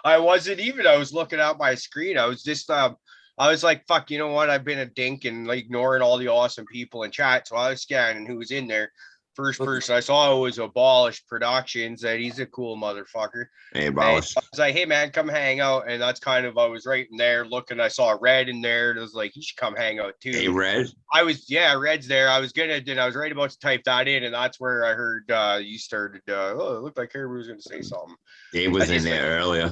I wasn't even. I was looking at my screen. I was just. I was like, "Fuck," you know what? I've been a dink and like ignoring all the awesome people in chat. So I was scanning who was in there. First person I saw was Abolish Productions. That he's a cool motherfucker. Hey, And Abolish. I was like, "Hey man, come hang out." And that's kind of I was right in there looking. I saw Red in there. And I was like, "You should come hang out too." Hey, Red. I was Red's there. I was right about to type that in, and that's where I heard you started. Oh, it looked like Caribou was gonna say something. Dave was in there earlier.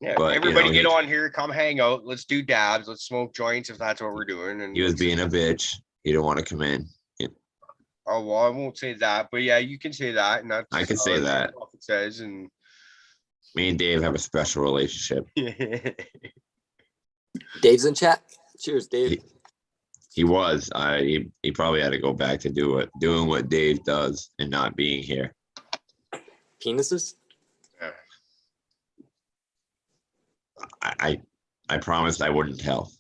Yeah, but, everybody you know, get on here, come hang out. Let's do dabs. Let's smoke joints if that's what we're doing. And He was being a bitch. He didn't want to come in. oh well, I won't say that, but yeah, you can say that, and that's I can say that. It says, and Me and Dave have a special relationship. Dave's in chat. Cheers, Dave. He was. He probably had to go back to doing what Dave does and not being here. Penises? I promised I wouldn't tell.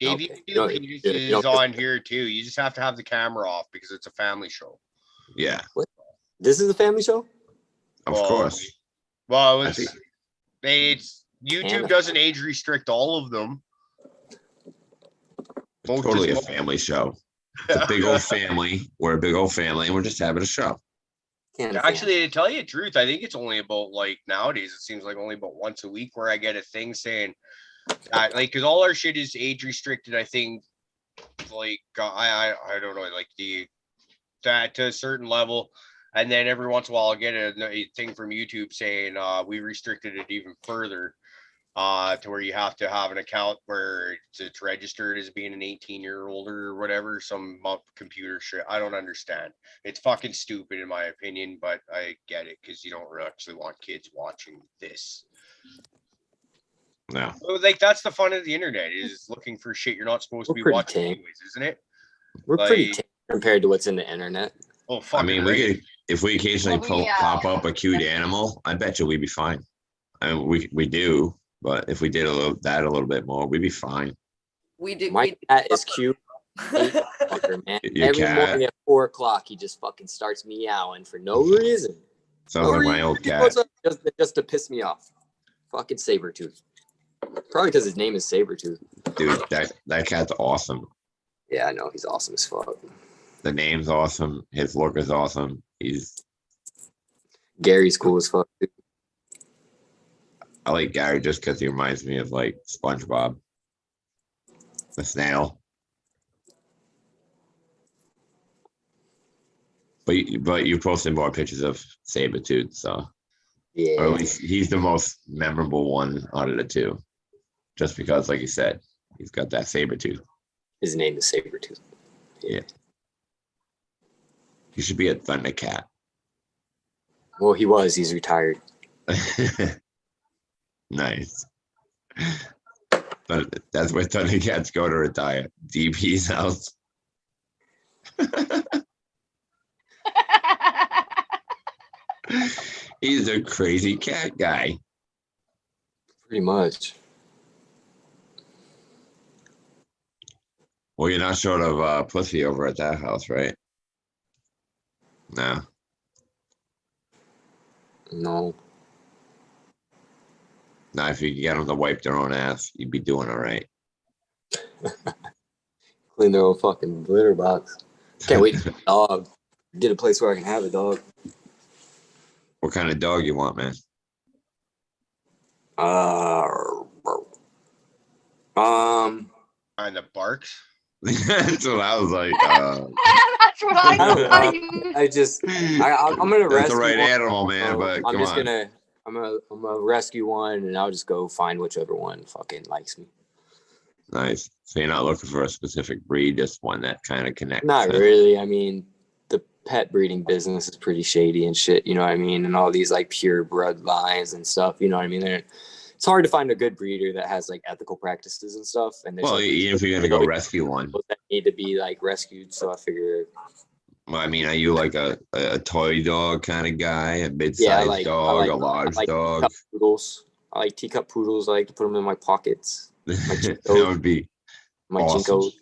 Dave, Okay. you No, can you is don't- on here too. You just have to have the camera off because it's a family show. Yeah, This is a family show? of Well, course. Well, I it's think- YouTube Anna. doesn't age restrict all of them. Most Totally is a mo- family show. It's a big old family. We're a big old family, and we're just having a show. Actually, to tell you the truth, I think it's only about like nowadays. It seems like only about once a week where I get a thing saying that, like, because all our shit is age restricted. I think, like, I don't know, like that to a certain level, and then every once in a while I'll get a thing from YouTube saying we restricted it even further, to where you have to have an account where it's registered as being an 18-year-old or whatever, some computer shit. I don't understand. It's fucking stupid in my opinion, but I get it because you don't actually want kids watching this. No, So, like, that's the fun of the internet, is looking for shit you're not supposed to We're be pretty watching tame. anyways, isn't it? We're pretty Like- tame compared to what's in the internet. Oh, I fucking mean, right. we could if we occasionally Oh, yeah. pop up a cute animal. I bet you we'd be fine. I mean, we do, but if we did a little bit more, we'd be fine. we do My cat is cute. Fucker, man. Your Every cat. morning at 4 o'clock, he just fucking starts meowing for no reason. Sounds No like my reason. old He cat. goes up just to piss me off. Fucking Sabretooth. Probably because his name is Sabretooth. Dude, that cat's awesome. Yeah, I know. He's awesome as fuck. The name's awesome. His look is awesome. Gary's cool as fuck. Dude. I like Gary just because he reminds me of like SpongeBob, the snail. But you posted more pictures of Sabretooth, so or Yeah. at least he's the most memorable one out of the two. Just because, like you said, he's got that Sabretooth. His name is Sabretooth. Yeah. He should be a Thundercat. Well, he was. He's retired. Nice. But that's where Thundercats go to retire. DP's house. He's a crazy cat guy. Pretty much. Well, you're not short of pussy over at that house, right? No. No. Now, if you could get them to wipe their own ass, you'd be doing all right. Clean their own fucking litter box. Can't wait to get a dog. Get a place where I can have a dog. What kind of dog you want, man? Kind of barks. That's what I was like. That's what I thought you. I just, I'm gonna That's rescue the right one, animal, man. so But I'm come just on. I'm gonna rescue one, and I'll just go find whichever one fucking likes me. Nice. So you're not looking for a specific breed, just one that kind of connects. Not really. I mean, the pet breeding business is pretty shady and shit. You know what I mean? And all these like pure bloodlines and stuff. You know what I mean? It's hard to find a good breeder that has like ethical practices and stuff. And there's Well, like, even if you're gonna go rescue one, that need to be like rescued. So I figure I mean, are you like a toy dog kind of guy, a Yeah, mid-sized dog, a large dog? teacup poodles. I like teacup poodles. I like to put them in my pockets. My That Jinkos. would be My awesome. Jinkos.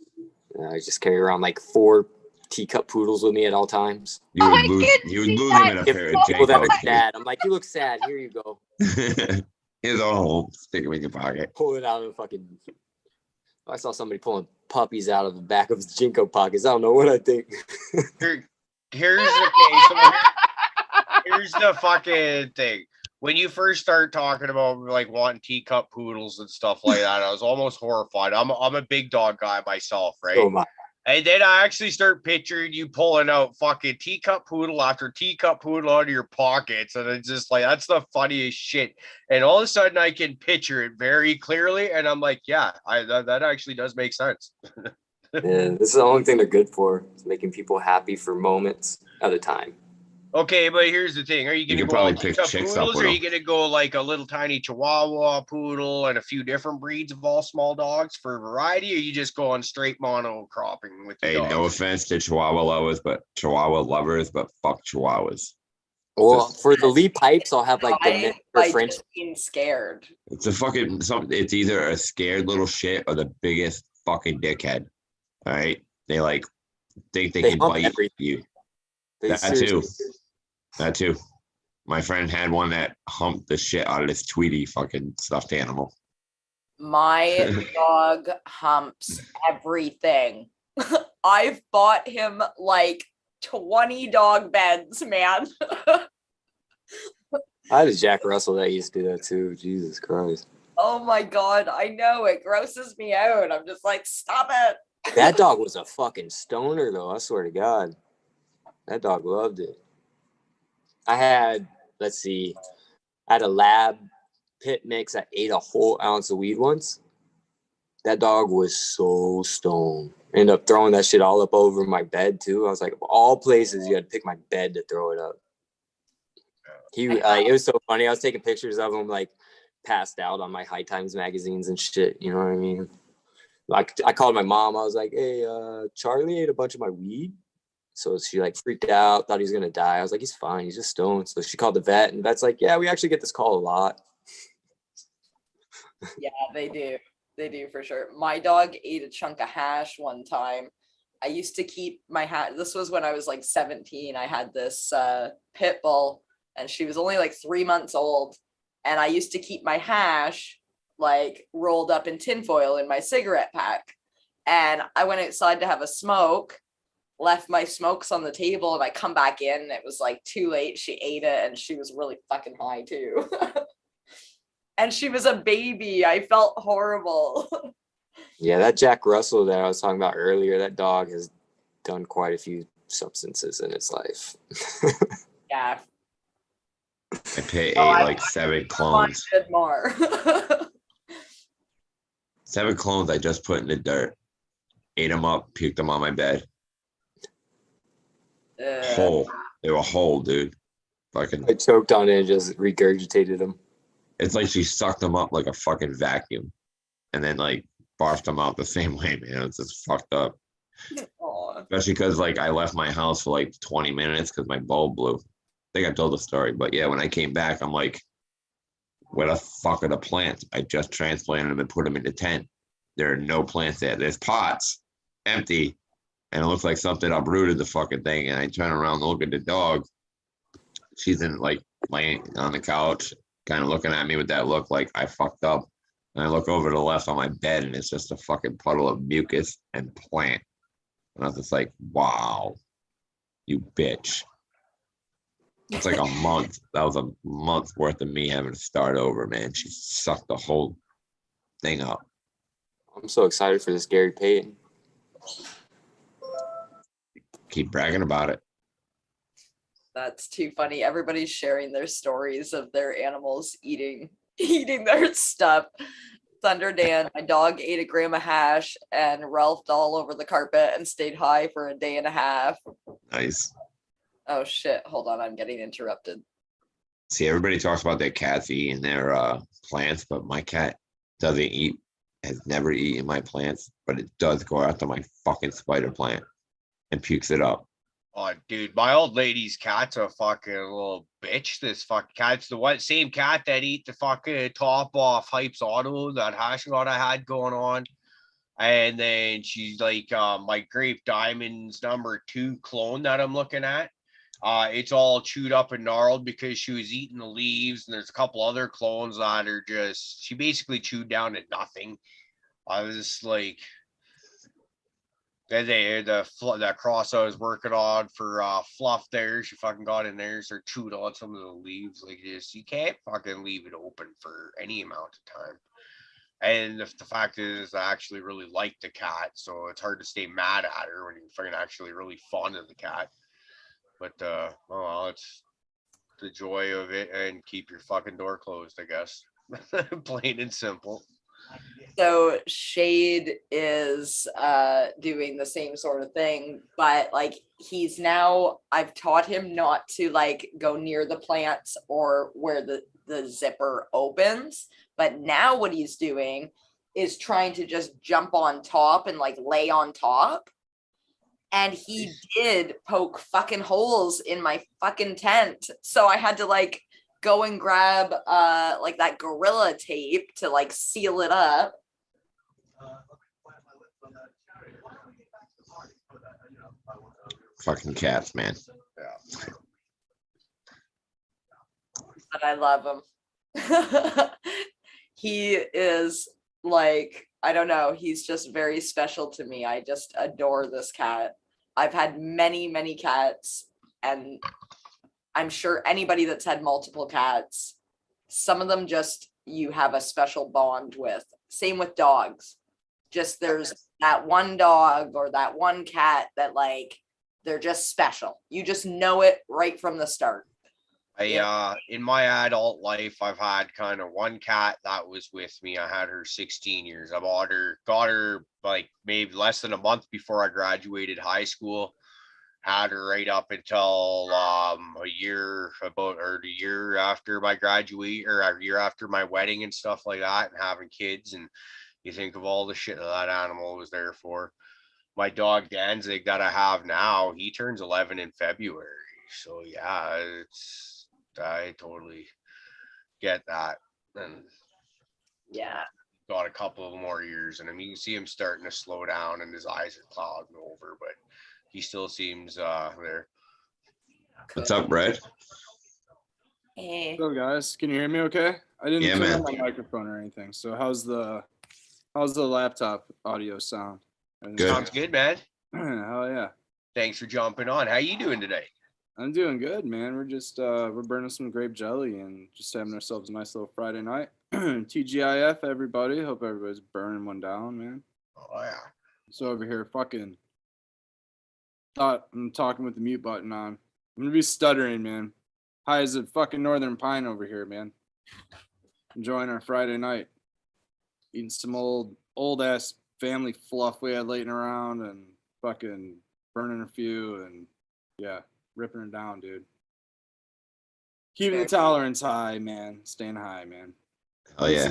I just carry around like 4 teacup poodles with me at all times. You Oh, would I lose. can You would see lose that. him in a Give pair of people that are Jinkos. sad. I'm like, you look sad. Here you go. Here's a home. Stick him in your pocket. Pull it out of the fucking. I saw somebody pulling puppies out of the back of his Jinko pockets. I don't know what I think. Here's okay. So here's the fucking thing. When you first start talking about like wanting teacup poodles and stuff like that, I was almost horrified. I'm a big dog guy myself, right? Oh my. And then I actually start picturing you pulling out fucking teacup poodle after teacup poodle out of your pockets. And it's just like, that's the funniest shit. And all of a sudden I can picture it very clearly. And I'm like, yeah, that actually does make sense. Yeah, this is the only thing they're good for. Is making people happy for moments at a time. Okay, but here's the thing. Are you You going to could go probably with pick teacup chicks up poodles, or with are you them. going to go like a little tiny Chihuahua poodle and a few different breeds of all small dogs for variety? Or are you just going straight mono cropping with your Hey, dogs? no offense to Chihuahua lovers, but fuck Chihuahuas. Well, for the Lee pipes, I'll have like the I miniature by French. just being scared. It's a fucking something. It's either a scared little shit or the biggest fucking dickhead. All right, they like think they They can hump bite everything. you. They That too. seriously- That too. My friend had one that humped the shit out of this Tweety fucking stuffed animal. My dog humps everything. I've bought him like 20 dog beds, man. I had a Jack Russell that used to do that too. Jesus Christ. Oh my god, I know it grosses me out. I'm just like, stop it. That dog was a fucking stoner though. I swear to God. That dog loved it. I had, let's see, I had a lab pit mix. I ate a whole ounce of weed once. That dog was so stoned. Ended up throwing that shit all up over my bed too. I was like, of all places, you had to pick my bed to throw it up. It was so funny. I was taking pictures of him like passed out on my High Times magazines and shit. You know what I mean? Like I called my mom. I was like, hey, Charlie ate a bunch of my weed. So she like freaked out, thought he was gonna die. I was like, he's fine, he's just stoned. So she called the vet, and the vet's like, yeah, we actually get this call a lot. Yeah, they do. They do for sure. My dog ate a chunk of hash one time. I used to keep my hat. This was when I was like 17. I had this pit bull, and she was only like 3 months old. And I used to keep my hash like rolled up in tinfoil in my cigarette pack. And I went outside to have a smoke, left my smokes on the table, and I come back in. And it was like too late. She ate it, and she was really fucking high too. And she was a baby. I felt horrible. Yeah, that Jack Russell that I was talking about earlier, that dog has done quite a few substances in its life. Yeah. I ate I like 7 clones. wanted more. 7 clones I just put in the dirt. Ate them up, puked them on my bed. Whole. They were whole, dude. Fucking. I choked on it and just regurgitated them. It's like she sucked them up like a fucking vacuum, and then like barfed them out the same way, man. It's just fucked up. Aw. Especially because like I left my house for like 20 minutes because my bulb blew. I think I told the story, but yeah, when I came back, I'm like, where the fuck are the plants? I just transplanted them and put them in the tent. There are no plants there. There's pots, empty, and it looks like something uprooted the fucking thing. And I turn around and look at the dog. She's in like laying on the couch, kind of looking at me with that look like I fucked up. And I look over to the left on my bed, and it's just a fucking puddle of mucus and plant. And I was just like, wow, you bitch. It's like a month. That was a month worth of me having to start over, man. She sucked the whole thing up. I'm so excited for this Gary Payton. Keep bragging about it. That's too funny. Everybody's sharing their stories of their animals eating their stuff. Thunder Dan, my dog ate a gram of hash and Ralphed all over the carpet and stayed high for a day and a half. Nice. Oh shit, hold on, I'm getting interrupted. See, everybody talks about their cats eating their plants, but my cat doesn't eat, has never eaten my plants, but it does go after my fucking spider plant and pukes it up. Oh, dude, my old lady's cat's a fucking little bitch. This fucking cat's the same cat that ate the fucking top off Hype's Auto, that hash rod I had going on. And then she's like my Grape Diamonds #2 clone that I'm looking at. It's all chewed up and gnarled because she was eating the leaves, and there's a couple other clones that are just, she basically chewed down to nothing. I was just like, the cross I was working on for Fluff there, she fucking got in there, so chewed on some of the leaves like this. You can't fucking leave it open for any amount of time. And the fact is, I actually really like the cat, so it's hard to stay mad at her when you're fucking actually really fond of the cat. But oh well, it's the joy of it, and keep your fucking door closed, I guess. Plain and simple. So Shade is doing the same sort of thing, but like he's now, I've taught him not to like go near the plants or where the zipper opens. But now what he's doing is trying to just jump on top and like lay on top. And he did poke fucking holes in my fucking tent. So I had to like go and grab like that Gorilla Tape to like seal it up. Fucking cats, man. Yeah. But I love him. He is like, I don't know, he's just very special to me. I just adore this cat. I've had many, many cats, and I'm sure anybody that's had multiple cats, some of them just you have a special bond with. Same with dogs. Just there's that one dog or that one cat that like they're just special. You just know it right from the start. In my adult life, I've had kind of one cat that was with me. I had her 16 years. I got her like maybe less than a month before I graduated high school. Had her right up until a year after my graduate, or a year after my wedding and stuff like that, and having kids. And you think of all the shit that animal was there for. My dog Danzig that I have now, he turns 11 in February. So yeah, I totally get that. And yeah, got a couple of more years, and I mean, you can see him starting to slow down, and his eyes are clouding over, but he still seems there. What's up, Brett? Hey. So guys, can you hear me okay? I didn't Yeah, turn man. on my microphone or anything. So how's the laptop audio sound? Good. Sounds good, man. Hell yeah. Thanks for jumping on. How you doing today? I'm doing good, man. We're just we're burning some grape jelly and just having ourselves a nice little Friday night. TGIF, everybody. Hope everybody's burning one down, man. Oh yeah. So over here, fucking thought I'm talking with the mute button on. I'm gonna be stuttering, man. High as a fucking northern pine over here, man. Enjoying our Friday night. Eating some old ass family fluff we had laying around and fucking burning a few and yeah, ripping it down, dude. Keeping the tolerance high, man. Staying high, man. Oh yeah.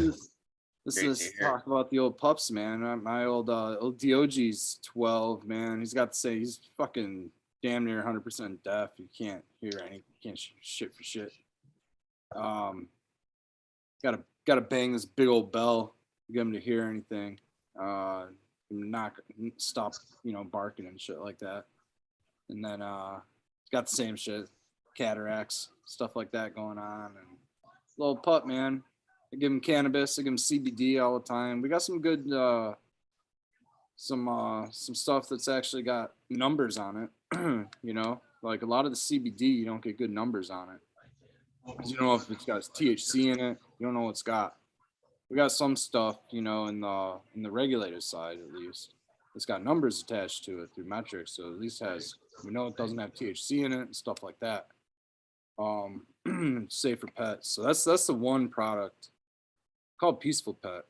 This is talk about the old pups, man. My old Dioge's 12, man. He's fucking damn near 100% deaf. You can't hear any, can't shit for shit. Gotta bang this big old bell to get him to hear anything. Stop, barking and shit like that. And then he's got the same shit, cataracts, stuff like that going on. And little pup, man. I give him cannabis, I give him CBD all the time. We got some good some stuff that's actually got numbers on it. Like a lot of the CBD, you don't get good numbers on it. You don't know if it's got THC in it. You don't know what it's got. We got some stuff, in the regulated side at least. It's got numbers attached to it through metrics, so at least we know it doesn't have THC in it and stuff like that. Safe for pets. So that's the one product called Peaceful Pet.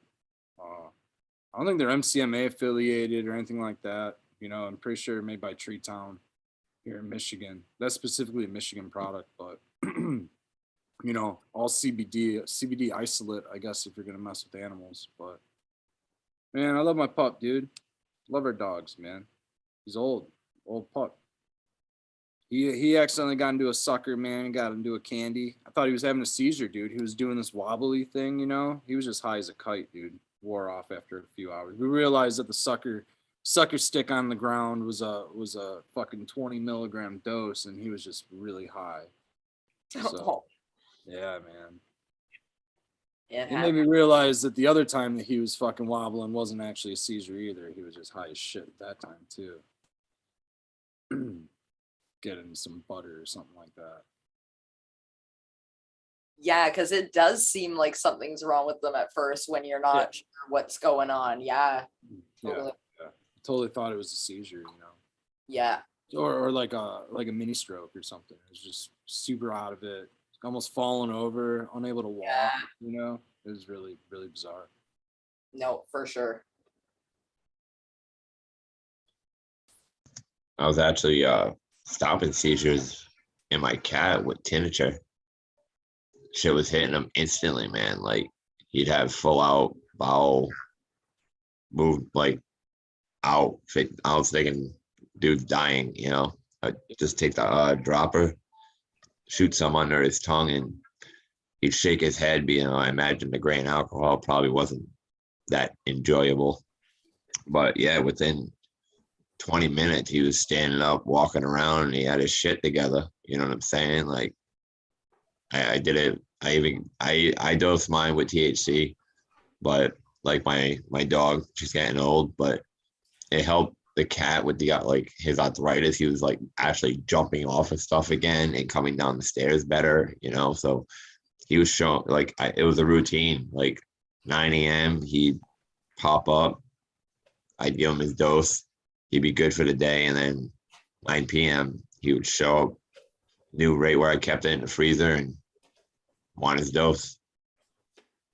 I don't think they're MCMA affiliated or anything like that. I'm pretty sure made by Tree Town here in Michigan. That's specifically a Michigan product, but all CBD isolate, I guess, if you're gonna mess with animals. But man, I love my pup, dude. Love our dogs, man. He's old pup. He accidentally got into a sucker, man, got into a candy. I thought he was having a seizure, dude. He was doing this wobbly thing, you know? He was just high as a kite, dude. Wore off after a few hours. We realized that the sucker stick on the ground was a fucking 20 milligram dose, and he was just really high. So, yeah, man. It made me realize that the other time that he was fucking wobbling wasn't actually a seizure either. He was just high as shit at that time too. Getting some butter or something like that. Yeah, because it does seem like something's wrong with them at first when you're not sure what's going on. Yeah. Totally. Yeah. Totally thought it was a seizure, you know. Yeah. Or like a mini stroke or something. It was just super out of it, almost falling over, unable to walk, you know. It was really, really bizarre. No, for sure. I was actually stopping seizures in my cat with Tinature. Shit was hitting him instantly, man. Like he'd have full out bowel moved like out. I was thinking, dude's dying, you know. I'd just take the dropper, shoot some under his tongue, and he'd shake his head. You know, I imagine the grain alcohol probably wasn't that enjoyable. But yeah, within 20 minutes, he was standing up, walking around, and he had his shit together. You know what I'm saying? Like, I did it. I dosed mine with THC, but like my dog, she's getting old, but it helped the cat with the like his arthritis. He was like actually jumping off of stuff again and coming down the stairs better, you know. So he was showing like it was a routine. Like 9 a.m. he'd pop up, I'd give him his dose, he'd be good for the day, and then 9 p.m. he would show up, knew right where I kept it in the freezer, and want his dose.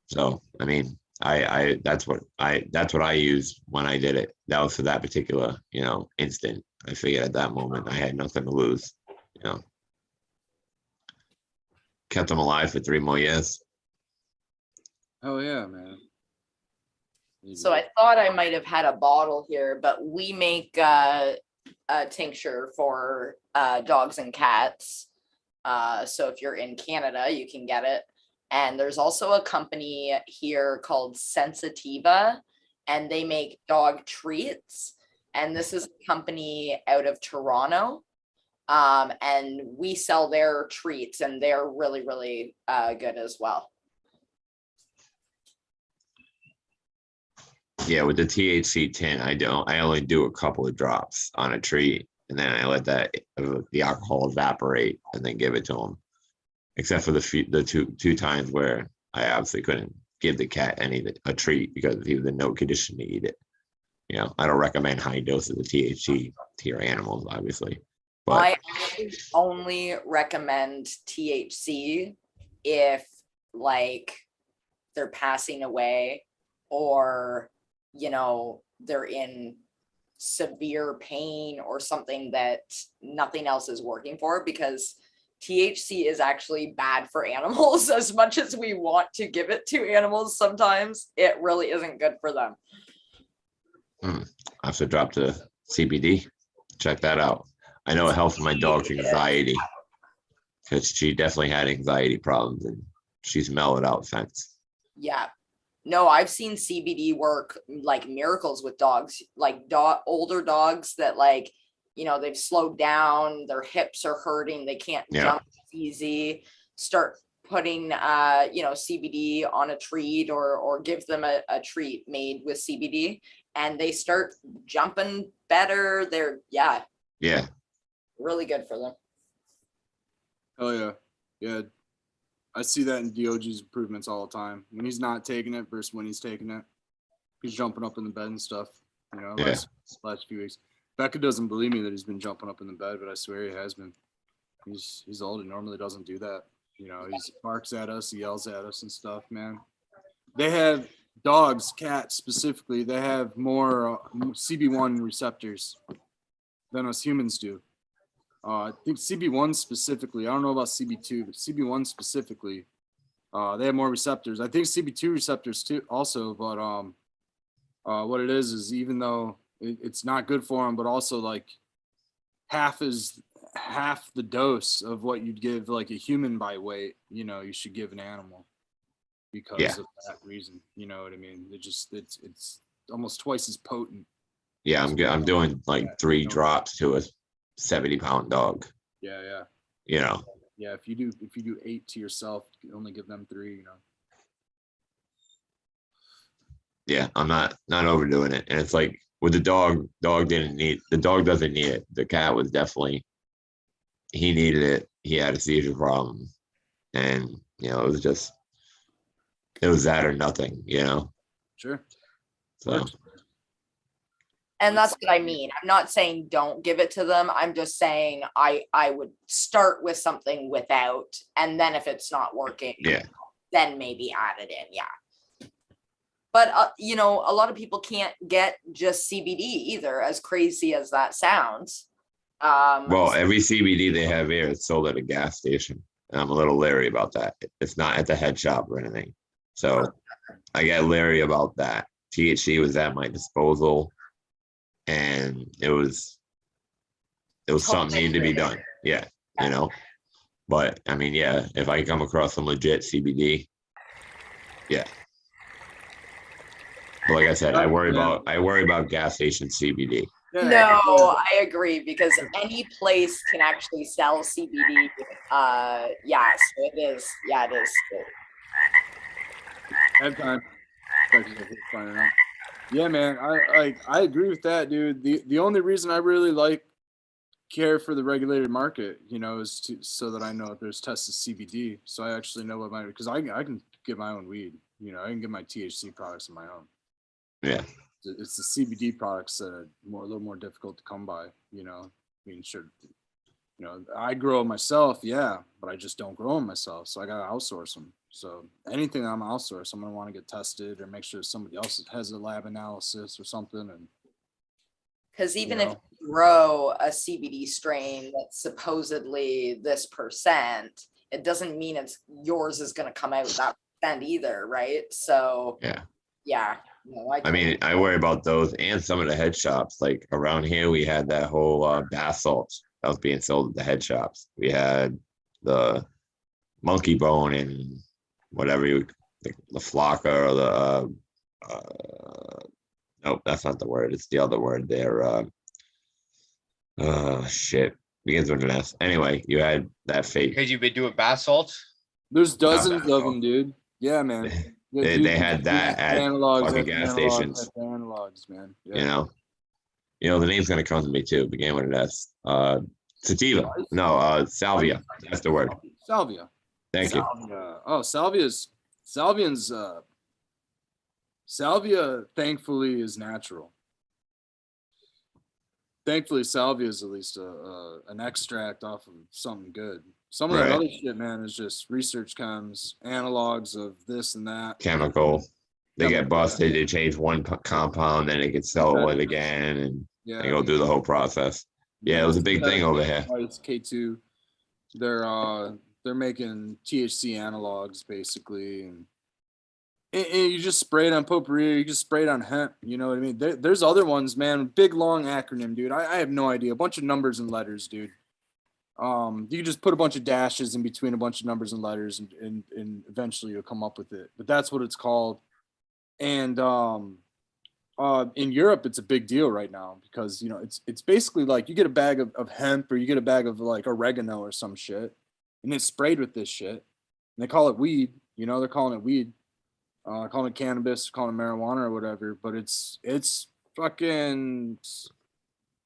So I mean, that's what I used when I did it. That was for that particular, you know, instant. I figured at that moment I had nothing to lose, you know. Kept him alive for 3 more years. Oh yeah, man. So I thought I might have had a bottle here, but we make a tincture for dogs and cats. So if you're in Canada, you can get it. And there's also a company here called Sensitiva, and they make dog treats. And this is a company out of Toronto. And we sell their treats, and they're really, really good as well. Yeah, with the THC tint, I only do a couple of drops on a treat, and then I let the alcohol evaporate and then give it to them. Except for the two times where I obviously couldn't give the cat a treat because he was in no condition to eat it. You know, I don't recommend high doses of THC to your animals, obviously. But I only recommend THC if like they're passing away or, you know, they're in severe pain or something that nothing else is working for, because THC is actually bad for animals. As much as we want to give it to animals, sometimes it really isn't good for them. I have to drop the CBD. Check that out. I know it helps my dog's anxiety because she definitely had anxiety problems and she's mellowed out since. Yeah. No, I've seen CBD work like miracles with dogs, like older dogs that like, you know, they've slowed down, their hips are hurting, they can't jump easy, start putting, you know, CBD on a treat or give them a treat made with CBD and they start jumping better. They're, yeah, really good for them. Oh yeah. Yeah. I see that in DOG's improvements all the time. When he's not taking it versus when he's taking it. He's jumping up in the bed and stuff, you know, last few weeks. Becca doesn't believe me that he's been jumping up in the bed, but I swear he has been. He's old. He normally doesn't do that. You know, he barks at us, he yells at us and stuff, man. They have dogs, cats specifically, they have more CB1 receptors than us humans do. I think CB1 specifically, I don't know about CB2, but CB1 specifically, they have more receptors. I think CB2 receptors too also, but what it is even though it's not good for them, but also like half as half the dose of what you'd give like a human by weight, you should give an animal because Yeah. of that reason. You know what I mean? It's almost twice as potent. Yeah, I'm doing like 3 drops to a 70-pound dog. Yeah. Yeah, If you do 8 to yourself, you only give them 3. I'm not overdoing it. And it's like with the dog doesn't need it. The cat was definitely, he needed it. He had a seizure problem, and it was that or nothing. Sure. So And that's what I mean. I'm not saying don't give it to them. I'm just saying I would start with something without, and then if it's not working, then maybe add it in. Yeah. But a lot of people can't get just CBD either, as crazy as that sounds. well, every CBD they have here is sold at a gas station, and I'm a little leery about that. It's not at the head shop or anything, so I get leery about that. THC was at my disposal, and it was something needed to be done. Yeah, But I mean, if I come across some legit CBD, But like I said, I worry about gas station CBD. No, I agree, because any place can actually sell CBD. Yeah, so it is. Yeah, it is. I have time. Yeah, man. I agree with that, dude. The only reason I really care for the regulated market, is so that I know if there's tested CBD, so I actually know what because I can get my own weed. I can get my THC products on my own. Yeah. It's the CBD products that are a little more difficult to come by. Sure. I grow them myself, but I just don't grow them myself, so I gotta outsource them. So anything I'm outsourced, I'm gonna want to get tested or make sure somebody else has a lab analysis or something. And because even if you grow a CBD strain that's supposedly this %, it doesn't mean yours is going to come out that % either, right? So yeah. No, I mean, I worry about those and some of the head shops. Like around here, we had that whole bath salt that was being sold at the head shops. We had the monkey bone and whatever the flocka or the nope, that's not the word. It's the other word there. Shit. Begins with an S. Anyway, you had that fake. Because you've been doing bath salts? There's dozens of them, dude. Yeah, man. They had that at fucking gas stations. Analogs, man. The name's gonna come to me too. Began with an S. Sativa. No, salvia. That's the word. Salvia. Thank you. Oh, salvia thankfully is natural. Thankfully, salvia is at least an extract off of something good. Some of that other shit, man, is just research chems, analogs of this and that. Chemical. They get busted. They change one compound, then they can sell it again, and they go through the whole process. Yeah, it was a big thing over here. It's K2. They're making THC analogs basically, and you just spray it on potpourri, you just spray it on hemp. You know what I mean? There's other ones, man. Big long acronym, dude. I have no idea. A bunch of numbers and letters, dude. You just put a bunch of dashes in between a bunch of numbers and letters, and eventually you'll come up with it. But that's what it's called. And in Europe, it's a big deal right now because it's basically like you get a bag of hemp or you get a bag of like oregano or some shit, and it's sprayed with this shit, and they call it weed. They're calling it weed. Calling it cannabis, calling it marijuana or whatever, but it's fucking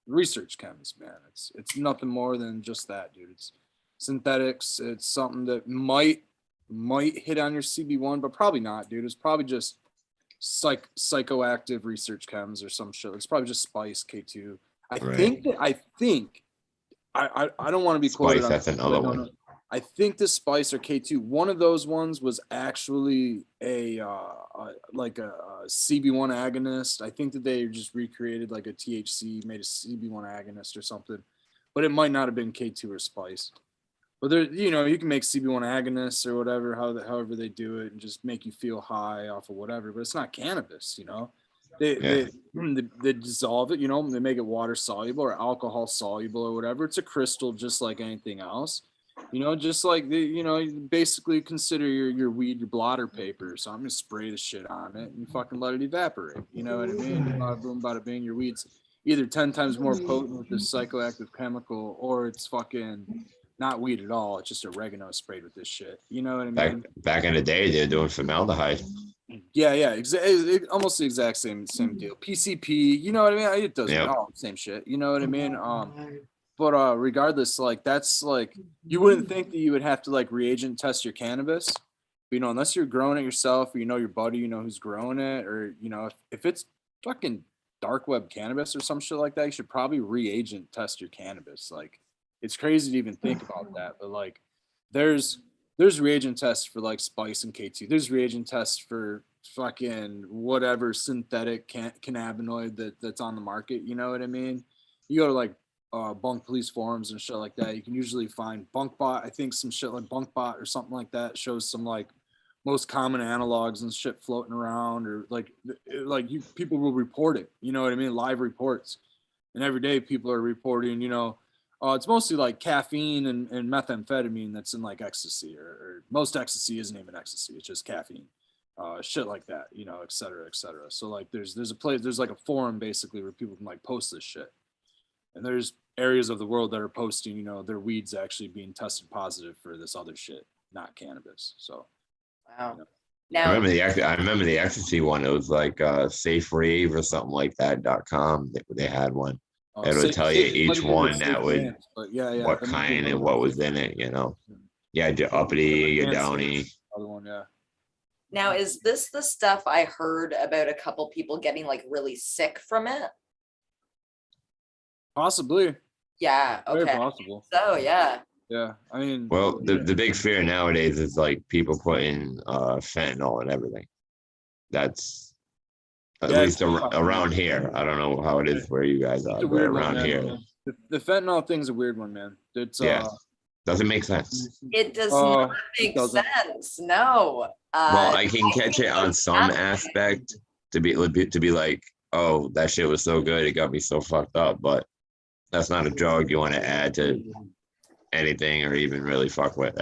research chems, man. It's nothing more than just that, dude. It's synthetics. It's something that might hit on your CB1, but probably not, dude. It's probably just psychoactive research chems or some shit. It's probably just spice K2. I think I don't want to be quoted on Spice, that's another one. I think the spice or K2, one of those ones was actually a CB1 agonist. I think that they just recreated like a THC, made a CB1 agonist or something, but it might not have been K2 or spice. But there, you can make CB1 agonists or whatever, however they do it, and just make you feel high off of whatever. But it's not cannabis, They dissolve it, you know, they make it water soluble or alcohol soluble or whatever. It's a crystal just like anything else. You know, just like you basically consider your weed your blotter paper. So I'm gonna spray the shit on it and fucking let it evaporate. You know what I mean? Bada boom, bada bing. Your weed's either 10 times more potent with this psychoactive chemical, or it's fucking not weed at all. It's just oregano sprayed with this shit. You know what I mean? Back in the day, they're doing formaldehyde. Yeah, almost the exact same deal. PCP, you know what I mean? It does all the same shit. You know what I mean? But regardless, like that's like you wouldn't think that you would have to like reagent test your cannabis, you know, unless you're growing it yourself, or you know your buddy, you know who's growing it, or you know if it's fucking dark web cannabis or some shit like that, you should probably reagent test your cannabis. Like it's crazy to even think about that, but like there's reagent tests for like spice and K2. There's reagent tests for fucking whatever synthetic cannabinoid that's on the market. You know what I mean? You go to like bunk police forums and shit like that. You can usually find BunkBot. I think some shit like BunkBot or something like that shows some like most common analogs and shit floating around, or like people will report it. You know what I mean? Live reports, and every day people are reporting. You know. It's mostly like caffeine and methamphetamine that's in like ecstasy, or most ecstasy isn't even ecstasy. It's just caffeine, shit like that, you know, et cetera, et cetera. So like there's a place, there's like a forum basically where people can like post this shit. And there's areas of the world that are posting, you know, their weeds actually being tested positive for this other shit, not cannabis. So, wow. You know. Now, I remember the ecstasy one. It was like Safe Rave or something like that.com. They had one. It would tell you each one that would what kind and what was in it, you know. Yeah, your uppity, your downy. Other one, yeah. Now, is this the stuff I heard about a couple people getting like really sick from it? Possibly. Yeah. Very Okay. possible. So yeah. Yeah, I mean. Well, the big fear nowadays is like people putting fentanyl and everything. That's at least around here. I don't know how it is where you guys are, but around here. The fentanyl thing's a weird one, man. It's doesn't make sense. It does not make sense. No. Well, I can catch it on some aspect to be like, oh, that shit was so good, it got me so fucked up. But that's not a drug you want to add to anything or even really fuck with.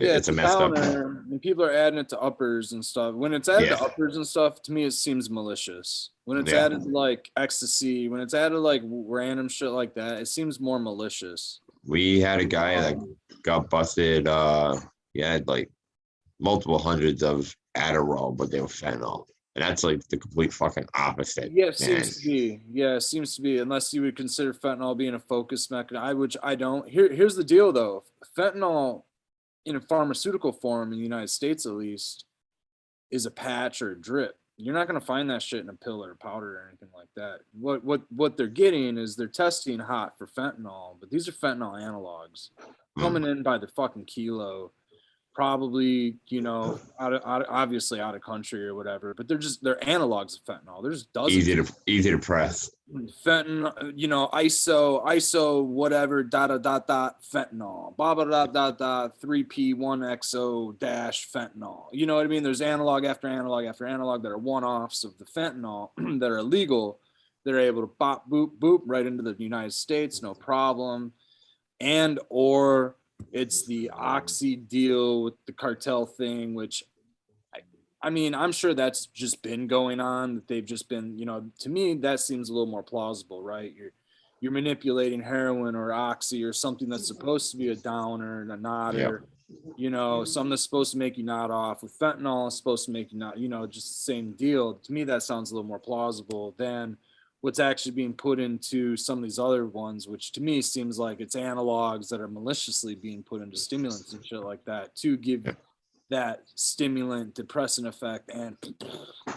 It's a messed up. And people are adding it to uppers and stuff. When it's added to uppers and stuff, to me it seems malicious. When it's added to like ecstasy, when it's added to like random shit like that, it seems more malicious. We had a guy that got busted. He had like multiple hundreds of Adderall, but they were fentanyl. And that's like the complete fucking opposite. Yeah, it seems to be. Yeah, it seems to be. Unless you would consider fentanyl being a focus mechanism, which I don't. Here's the deal though. Fentanyl in a pharmaceutical form in the United States at least is a patch or a drip. You're not going to find that shit in a pill or a powder or anything like that. What they're getting is they're testing hot for fentanyl, but these are fentanyl analogs coming in by the fucking kilo, probably, you know, obviously out of country or whatever, but they're analogs of fentanyl. There's dozens. Easy to press. Fentanyl, you know, iso whatever fentanyl, blah blah blah 3p1xo dash fentanyl. You know what I mean? There's analog after analog after analog that are one-offs of the fentanyl that are illegal. They're able to bop boop boop right into the United States, no problem. And or it's the Oxy deal with the cartel thing, which I mean, I'm sure that's just been going on, that they've just been, you know, to me, that seems a little more plausible, right? You're manipulating heroin or Oxy or something that's supposed to be a downer and a nodder, you know, something that's supposed to make you nod off. With fentanyl, it's supposed to make you not, you know, just the same deal. To me, that sounds a little more plausible than what's actually being put into some of these other ones, which to me seems like it's analogs that are maliciously being put into stimulants and shit like that to give that stimulant depressant effect and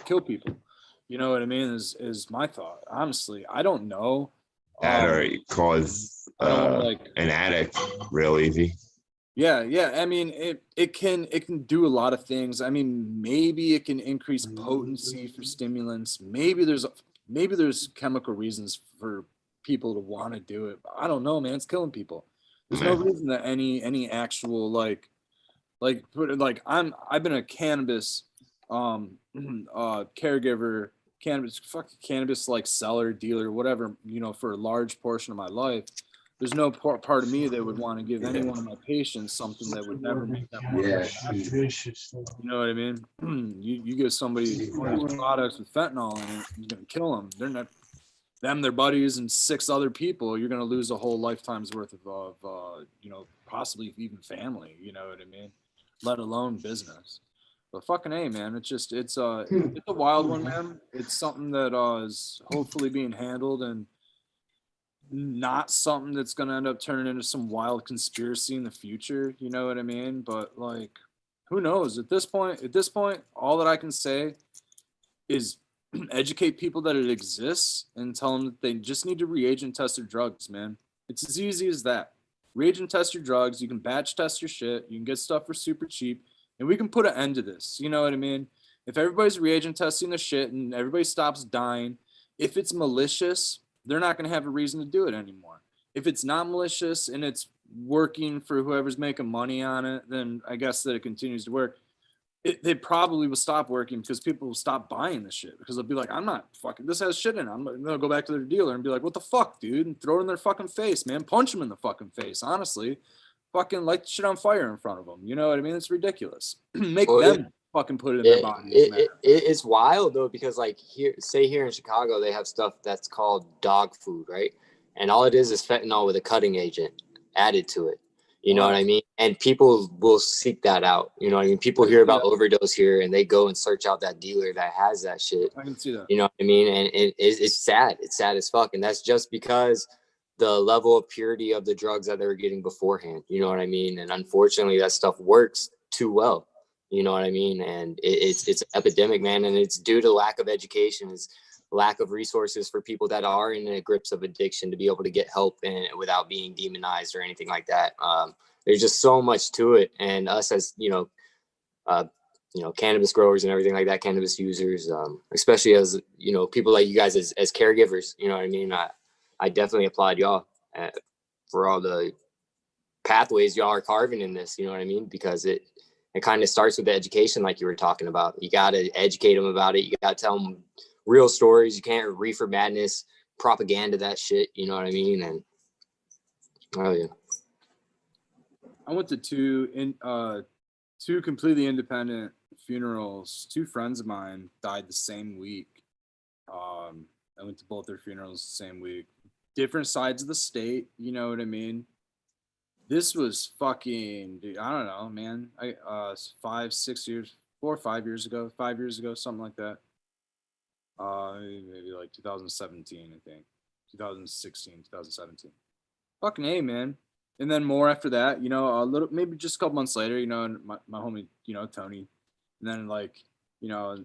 kill people. You know what I mean? Is my thought. Honestly, I don't know. That or cause an addict real easy. Yeah. I mean, it can do a lot of things. I mean, maybe it can increase potency for stimulants. Maybe there's chemical reasons for people to want to do it. I don't know, man. It's killing people. There's no reason that any actual I've been a cannabis caregiver, cannabis like seller, dealer, whatever, for a large portion of my life, there's no part of me that would want to give any one of my patients something that would never make them want to. You know what I mean? You give somebody one of these products with fentanyl in it, you're gonna kill them. They're not them, their buddies, and 6 other people. You're gonna lose a whole lifetime's worth of possibly even family. You know what I mean? Let alone business. But fucking A, man, it's a wild one, man. It's something that is hopefully being handled and not something that's gonna end up turning into some wild conspiracy in the future. You know what I mean? But like, who knows? At this point, all that I can say is educate people that it exists and tell them that they just need to reagent test their drugs, man. It's as easy as that. Reagent test your drugs. You can batch test your shit. You can get stuff for super cheap, and we can put an end to this. You know what I mean? If everybody's reagent testing the shit and everybody stops dying, if it's malicious, they're not going to have a reason to do it anymore. If it's not malicious and it's working for whoever's making money on it, then I guess that it continues to work. They probably will stop working because people will stop buying the shit because they'll be like, I'm not fucking, this has shit in it. I'm going to go back to their dealer and be like, what the fuck, dude? And throw it in their fucking face, man. Punch them in the fucking face, honestly. Fucking light the shit on fire in front of them. You know what I mean? It's ridiculous. Make them fucking put it in their bodies. It's wild though, because like here in Chicago, they have stuff that's called dog food, right? And all it is fentanyl with a cutting agent added to it. You know what I mean? And people will seek that out. You know what I mean? People hear about overdose here and they go and search out that dealer that has that shit. I can see that. You know what I mean? And it's sad. It's sad as fuck. And that's just because the level of purity of the drugs that they were getting beforehand. You know what I mean? And unfortunately, that stuff works too well. You know what I mean? And it's an epidemic, man. And it's due to lack of education. It's lack of resources for people that are in the grips of addiction to be able to get help and without being demonized or anything like that. There's just so much to it. And us as, cannabis growers and everything like that, cannabis users, especially as, people like you guys as caregivers, you know what I mean? I definitely applaud y'all for all the pathways y'all are carving in this, you know what I mean? Because it kind of starts with the education, like you were talking about. You got to educate them about it. You got to tell them real stories. You can't reefer madness, propaganda that shit. You know what I mean? And oh yeah, I went to two completely independent funerals. 2 friends of mine died the same week. I went to both their funerals the same week. Different sides of the state. You know what I mean? This was fucking, dude, I don't know, man. 4 or 5 years ago, something like that. Maybe like 2017, I think. 2016, 2017. Fucking A, man. And then more after that, a little, maybe just a couple months later, and my homie, Tony. And then like, I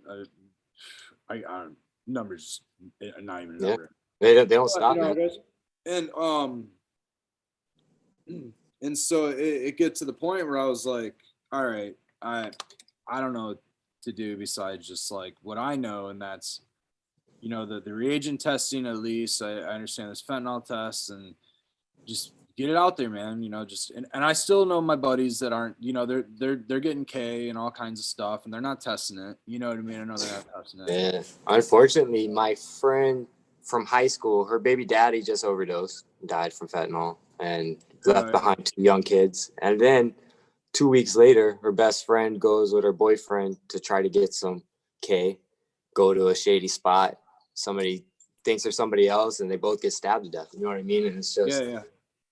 don't, numbers, not even a number. They don't stop, man. And so it gets to the point where I was like, all right, I don't know what to do besides just like what I know, and that's, the reagent testing. At least I understand this fentanyl test, and just get it out there, man. And I still know my buddies that aren't, they're getting K and all kinds of stuff, and they're not testing it. You know what I mean? I know they're not testing it. Yeah. Unfortunately, my friend from high school, her baby daddy just overdosed, died from fentanyl, and left behind 2 young kids. And then 2 weeks later, her best friend goes with her boyfriend to try to get some K, go to a shady spot. Somebody thinks they're somebody else, and they both get stabbed to death. You know what I mean? And it's just,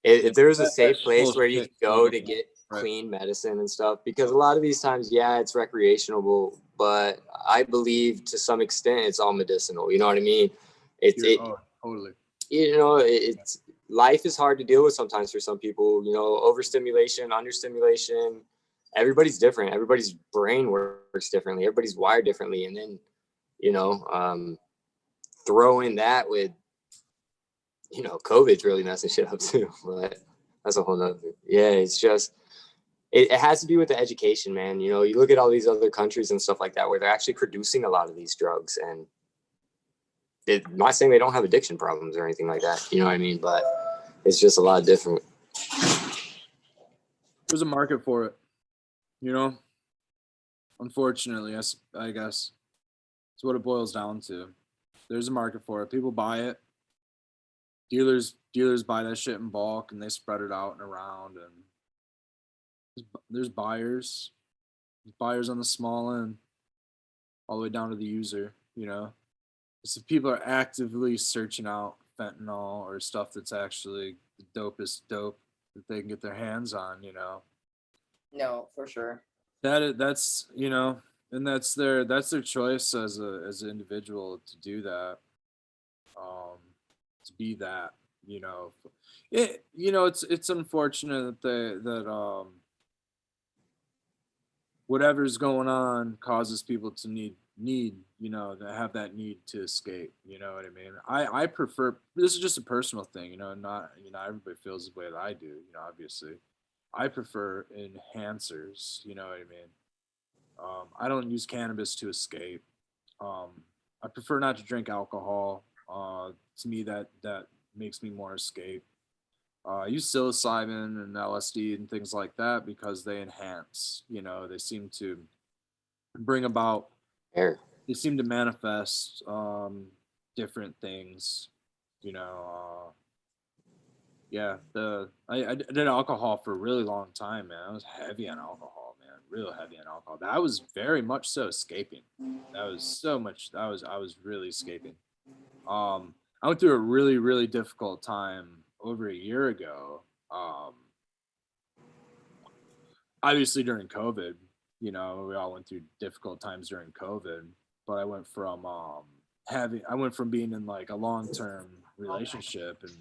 if there's a safe place where you can go to get clean medicine and stuff, because a lot of these times, it's recreational, but I believe to some extent it's all medicinal. You know what I mean? Totally. It's life is hard to deal with sometimes for some people. Overstimulation, understimulation. Everybody's different. Everybody's brain works differently. Everybody's wired differently, and then throw in that with COVID's really messing shit up too. But that's a whole nother thing. Yeah, it's just it has to be with the education, man. You look at all these other countries and stuff like that where they're actually producing a lot of these drugs, and I'm not saying they don't have addiction problems or anything like that. You know what I mean? But it's just a lot different. There's a market for it. Unfortunately, I guess it's what it boils down to. There's a market for it. People buy it. Dealers buy that shit in bulk and they spread it out and around, and there's buyers. Buyers on the small end, all the way down to the user, you know. So people are actively searching out fentanyl or stuff that's actually the dopest dope that they can get their hands on, you know. No, for sure. That's you know, and that's their choice as an individual to do that, to be that, you know. It's unfortunate that whatever's going on causes people to need you know, to have that need to escape, you know what I mean. I prefer, this is just a personal thing, you know, not, you know, everybody feels the way that I do, you know, obviously. I prefer enhancers, you know what I mean. I don't use cannabis to escape. I prefer not to drink alcohol. To me, that makes me more escape. I use psilocybin and LSD and things like that because they enhance, you know, they seem to bring about, they seem to manifest different things, you know. Yeah, I did alcohol for a really long time, man. I was heavy on alcohol, man, real heavy on alcohol. That was very much so escaping. That was so much, I was really escaping. I went through a really, really difficult time over a year ago. Obviously during COVID, you know, we all went through difficult times during COVID, but I went from being in like a long-term relationship and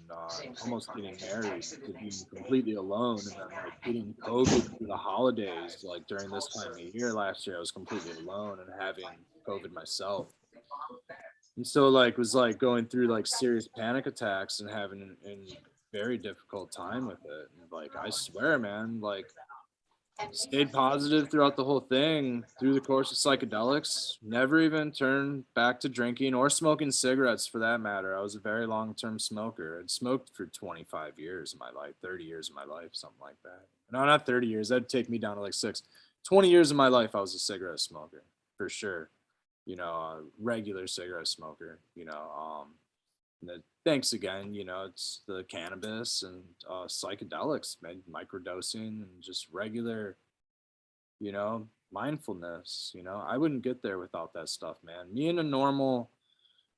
almost getting married to being completely alone, and then like getting COVID through the holidays. Like during this time of year last year, I was completely alone and having COVID myself. And so like was like going through like serious panic attacks and having a very difficult time with it. And like I swear, man, like stayed positive throughout the whole thing through the course of psychedelics. Never even turned back to drinking or smoking cigarettes for that matter. I was a very long-term smoker. I'd smoked for 25 years of my life, 30 years of my life, something like that. No, not 30 years. That'd take me down to like 20 years of my life. I was a cigarette smoker for sure. You know, a regular cigarette smoker, you know. Thanks again, you know, it's the cannabis and psychedelics, man, microdosing and just regular, you know, mindfulness. You know, I wouldn't get there without that stuff, man. Me and a normal,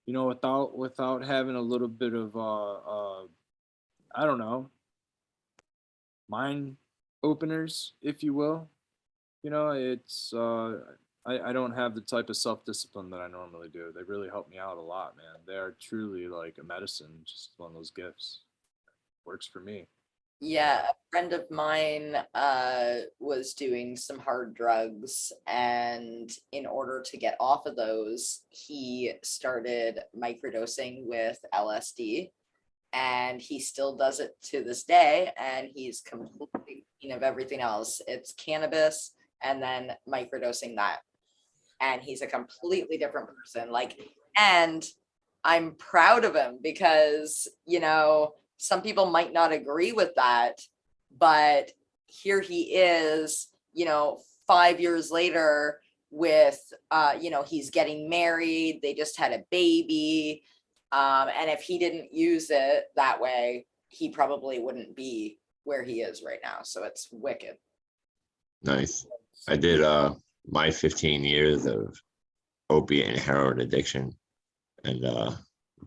you know, without having a little bit of I don't know, mind openers, if you will. You know, it's I don't have the type of self-discipline that I normally do. They really help me out a lot, man. They are truly like a medicine, just one of those gifts. Works for me. Yeah, a friend of mine was doing some hard drugs, and in order to get off of those, he started microdosing with LSD, and he still does it to this day, and he's completely clean of everything else. It's cannabis and then microdosing that. And he's a completely different person. Like, and I'm proud of him because, you know, some people might not agree with that, but here he is, you know, 5 years later with, you know, he's getting married. They just had a baby. And if he didn't use it that way, he probably wouldn't be where he is right now. So it's wicked. Nice. I did my 15 years of opiate and heroin addiction, and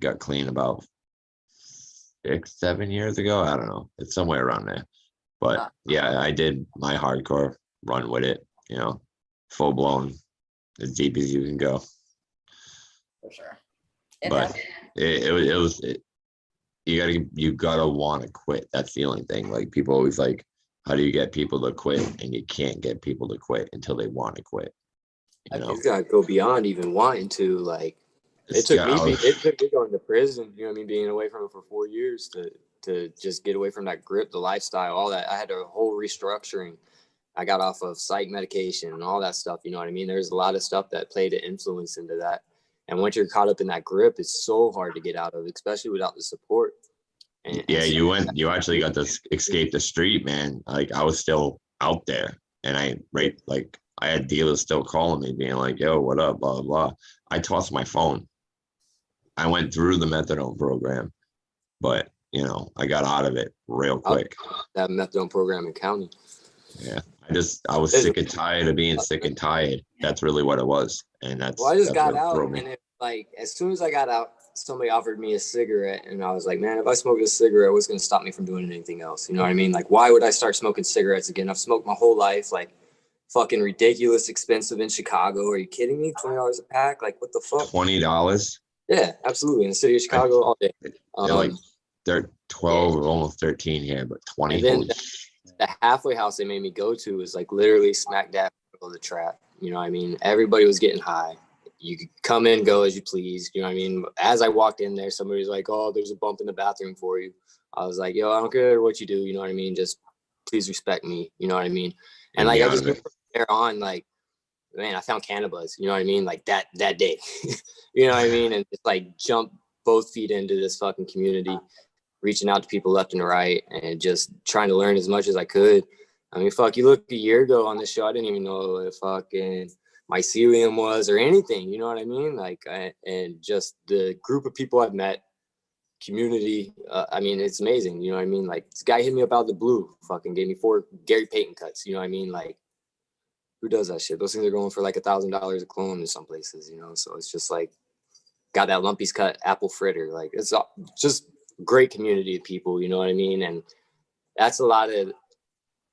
got clean about 6-7 years ago. I don't know, it's somewhere around there, but yeah, I did my hardcore run with it, you know, full blown, as deep as you can go. For sure. But you gotta want to quit. That's the only thing. Like people always like, how do you get people to quit? And you can't get people to quit until they want to quit. You know, you gotta go beyond even wanting to. Like it took me going to prison, you know what I mean, being away from it for 4 years to just get away from that grip, the lifestyle, all that. I had a whole restructuring. I got off of psych medication and all that stuff, you know what I mean? There's a lot of stuff that played an influence into that. And once you're caught up in that grip, it's so hard to get out of, especially without the support. Yeah, you actually got to escape the street, man. Like I was still out there, and I I had dealers still calling me, being like, "Yo, what up?" Blah blah blah. I tossed my phone. I went through the methadone program, but I got out of it real quick. That methadone program in county. Yeah, I was sick and tired of being sick and tired. That's really what it was, and that's. Well, I just that's got what out, threw me. and it, like as soon as I got out, somebody offered me a cigarette, and I was like, man, if I smoke a cigarette, what's gonna stop me from doing anything else? You know what I mean? Like, why would I start smoking cigarettes again? I've smoked my whole life, like fucking ridiculous expensive in Chicago. Are you kidding me? $20 a pack? Like, what the fuck? $20. Yeah, absolutely. In the city of Chicago all day. They're 12 or almost 13 here, but 20. And then holy the halfway house they made me go to was like literally smack dab in the middle of the trap. You know what I mean? Everybody was getting high. You could come and go as you please. You know what I mean? As I walked in there, somebody was like, "Oh, there's a bump in the bathroom for you." I was like, "Yo, I don't care what you do. You know what I mean? Just please respect me." You know what I mean? And like I just knew from there on, like, man, I found cannabis. You know what I mean? Like that day. You know what I mean? And just like jump both feet into this fucking community, reaching out to people left and right, and just trying to learn as much as I could. I mean, fuck, you look a year ago on this show, I didn't even know what fucking mycelium was or anything. You know what I mean? Like, and just the group of people I've met, community. I mean, it's amazing. You know what I mean? Like, this guy hit me up out of the blue, fucking gave me 4 Gary Payton cuts. You know what I mean? Like, who does that shit? Those things are going for like $1,000 a clone in some places, you know? So it's just like, got that Lumpy's cut apple fritter. Like, it's just great community of people, you know what I mean? And that's a lot of,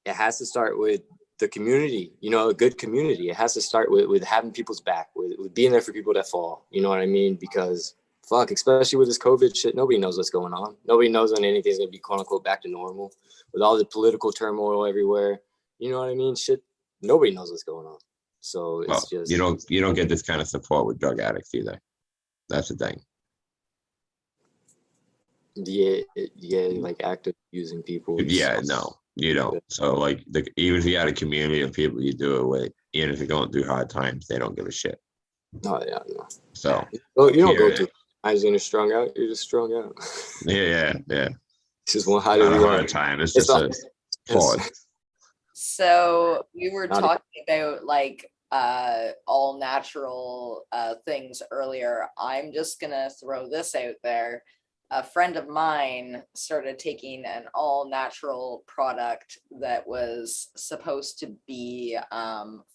it has to start with the community, you know, a good community. It has to start with having people's back, with being there for people that fall, you know what I mean? Because fuck, especially with this COVID shit, nobody knows what's going on. Nobody knows when anything's gonna be quote unquote back to normal with all the political turmoil everywhere. You know what I mean? Shit, nobody knows what's going on. So it's just, you don't get this kind of support with drug addicts either. That's the thing. Yeah, like active using people. Yeah, no, you don't. So like, even if you had a community of people you do it with, even if you're going through hard times, they don't give a shit. Oh yeah, no. So you don't go through times when you're strung out. You're just strung out. Yeah. It's just one not a hard time. It's just a pause. So we were Not a- talking about like all natural things earlier. I'm just gonna throw this out there. A friend of mine started taking an all natural product that was supposed to be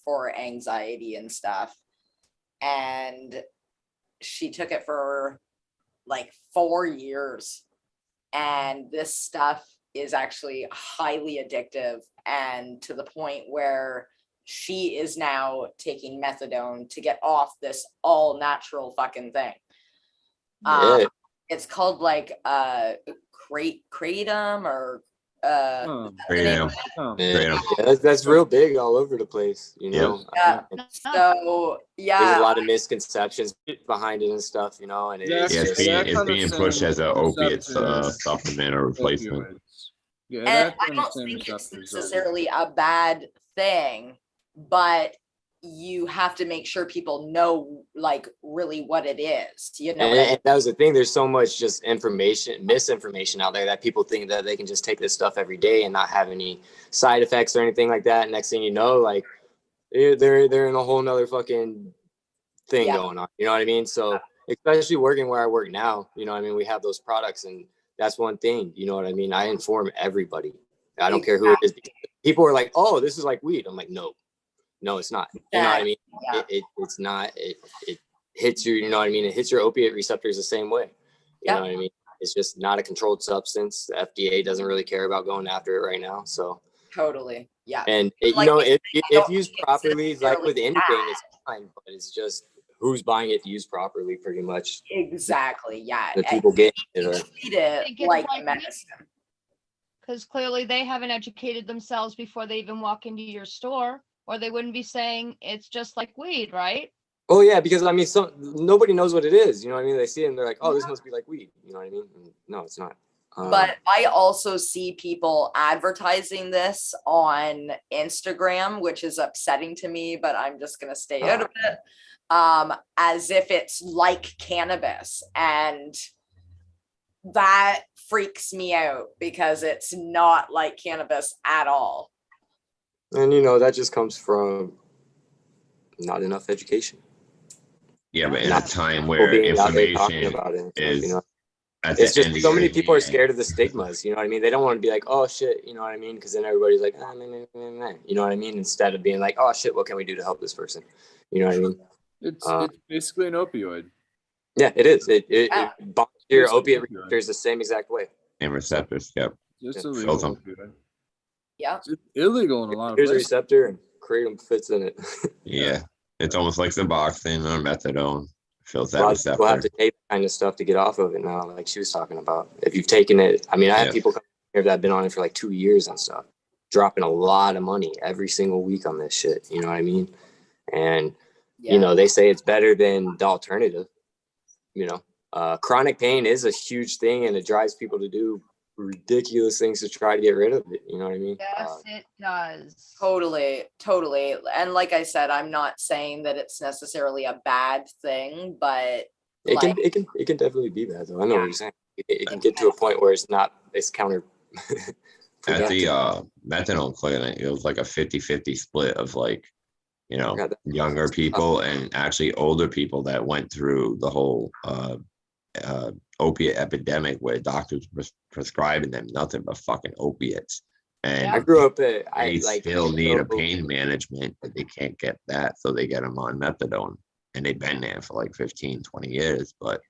for anxiety and stuff, and she took it for like 4 years, and this stuff is actually highly addictive, and to the point where she is now taking methadone to get off this all natural fucking thing. Yeah. It's called like kratom or Kratom. Yeah, that's real big all over the place, you know. Yeah. So yeah, There's a lot of misconceptions behind it and stuff, you know. And Yeah, it's being pushed as an opiate supplement or replacement. Yeah, and I don't think it's necessarily a bad thing, but you have to make sure people know like really what it is, you know. And that was the thing. There's so much just misinformation out there that people think that they can just take this stuff every day and not have any side effects or anything like that. Next thing you know, like they're in a whole nother fucking thing going on. You know what I mean? So especially working where I work now, you know what I mean? We have those products, and that's one thing, you know what I mean? I inform everybody. I don't care who it is. People are like, "Oh, this is like weed." I'm like, no, it's not. You know what I mean? It's not. It hits your, you know what I mean? It hits your opiate receptors the same way. You know what I mean? It's just not a controlled substance. The FDA doesn't really care about going after it right now. So Totally. Yeah. and it, Like, you know, if don't used think it's properly, like with necessarily anything, it's fine. But it's just who's buying it used properly, pretty much. Exactly. Yeah. The people getting it. Or, Treat it Think it's like like medicine. Because clearly they haven't educated themselves before they even walk into your store, or they wouldn't be saying it's just like weed, right? oh yeah, because I mean, nobody knows what it is. You know what I mean? They see it and they're like, "Oh, this must be like weed." You know what I mean? And no, it's not. But I also see people advertising this on Instagram, which is upsetting to me, but I'm just going to stay out of it, as if it's like cannabis. And that freaks me out because it's not like cannabis at all. And you know, that just comes from not enough education. Yeah, but in a Not time people where being out there talking information about it and stuff, is you know. at It's the just end of so your many people are hand, scared of the stigmas. You know what I mean? They don't want to be like, oh shit, you know what I mean? Because then everybody's like, ah, meh, meh, meh, meh. You know what I mean? Instead of being like, oh shit, what can we do to help this person? You know what I mean? It's basically an opioid. Yeah, it is. It bonds your It's an opiate opioid. receptors the same exact way. and receptors. Yep. Just Yeah. illegal. Fills 'em. opioid. Yeah. It's illegal in a lot of Here's a places. receptor and kratom fits in it. Yeah. It's almost like Suboxone or methadone. Fills A that lot of people have receptor. to take that kind of stuff to get off of it now, like she was talking about. If you've taken it, I mean, I have Yeah. people come here that have been on it for like 2 years and stuff, dropping a lot of money every single week on this shit. You know what I mean? And you know, they say it's better than the alternative. You know, chronic pain is a huge thing, and it drives people to do ridiculous things to try to get rid of it. You know what I mean? Yes, it does. Totally, totally. And like I said, I'm not saying that it's necessarily a bad thing, but It like, can definitely be bad though. I know what you're saying. It can get to a point where it's counter. At the methadone clinic, it was like a 50-50 split of like, you know, younger people and actually older people that went through the whole opiate epidemic where doctors were prescribing them nothing but fucking opiates. And I grew up at they still need a pain management, but they can't get that, so they get them on methadone. And they've been there for like 15, 20 years, but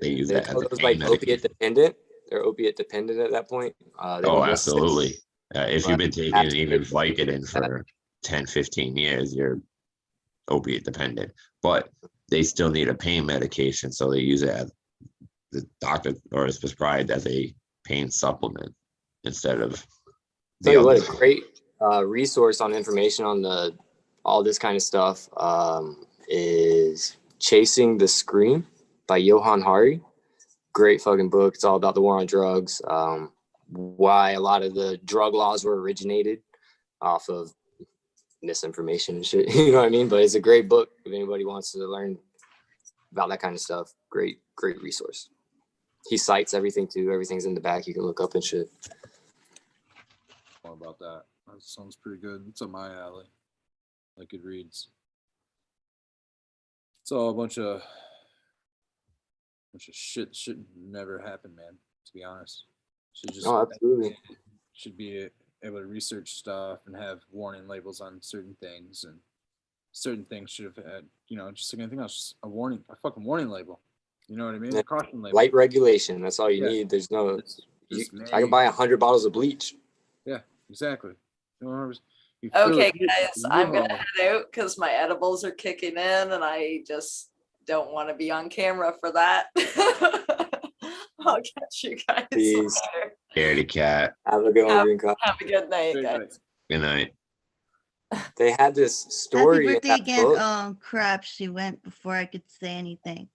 they use that as a those pain like opiate medication. dependent. They're opiate dependent at that point. They Oh, don't want to absolutely. If you've been taking Absolutely. even Vicodin for 10, 15 years, you're opiate dependent. But they still need a pain medication, so they use it as the doctor or is prescribed as a pain supplement instead of Tell the you what, other. a great resource on information on all this kind of stuff is Chasing the Scream by Johan Hari. Great fucking book. It's all about the war on drugs, why a lot of the drug laws were originated off of misinformation and shit. You know what I mean? But it's a great book if anybody wants to learn about that kind of stuff. Great resource. He cites everything too. Everything's in the back. You can look up and shit. More about that. That sounds pretty good. It's on my alley. Like it reads. It's all a bunch of shit should never happen, man. To be honest, should just absolutely should be able to research stuff and have warning labels on certain things, and certain things should have had, you know, just like anything else, just a fucking warning label. You know what I mean? A caution label. Light regulation. That's all you need. There's no. I can buy 100 bottles of bleach. Yeah, exactly. okay, guys, I'm gonna head out because my edibles are kicking in, and I just don't want to be on camera for that. I'll catch you guys Peace. later. Scaredy cat. Have a good one, Green Cup. Have a good night, guys. Good night. They had this story. Happy in birthday that again. book. Oh crap, she went before I could say anything.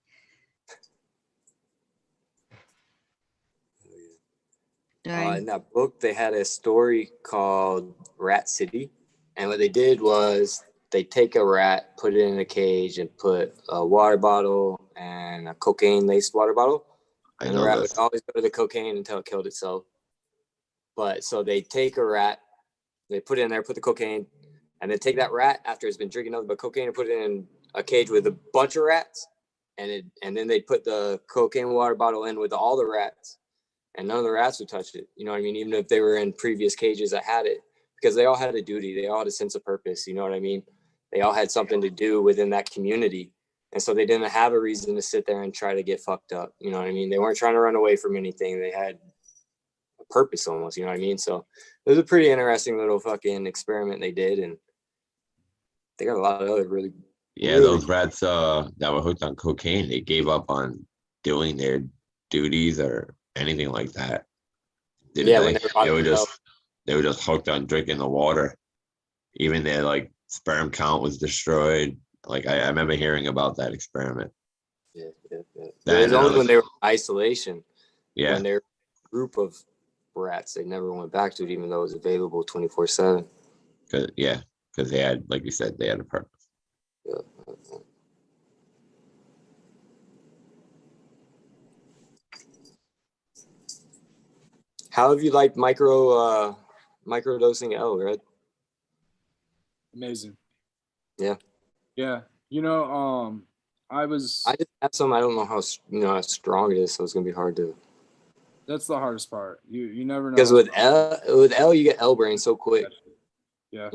In that book, they had a story called Rat City. And what they did was they take a rat, put it in a cage, and put a water bottle and a cocaine-laced water bottle. And the rat would always go to the cocaine until it killed itself. But so they take a rat, they put it in there, put the cocaine, and then take that rat after it's been drinking nothing but cocaine and put it in a cage with a bunch of rats. And then they put the cocaine water bottle in with all the rats. And none of the rats would touch it. You know what I mean? Even if they were in previous cages that had it, because they all had a duty. They all had a sense of purpose. You know what I mean? They all had something to do within that community. And so they didn't have a reason to sit there and try to get fucked up. You know what I mean? They weren't trying to run away from anything. They had a purpose almost, you know what I mean? So it was a pretty interesting little fucking experiment they did. And they got a lot of other really. Yeah, those rats that were hooked on cocaine, they gave up on doing their duties or anything like that. Didn't they? They were just hooked on drinking the water. Even their like sperm count was destroyed. Like I remember hearing about that experiment. Yeah. It was only when they were in isolation. Yeah. When they were a group of rats, they never went back to it, even though it was available 24/7. Because they had, like you said, they had a purpose. Yeah. How have you liked microdosing L, Red? Amazing. Yeah. Yeah. I just have some. I don't know how strong it is, so it's gonna be hard to. That's the hardest part. You never know. Because with L, you get L brain so quick. Yeah.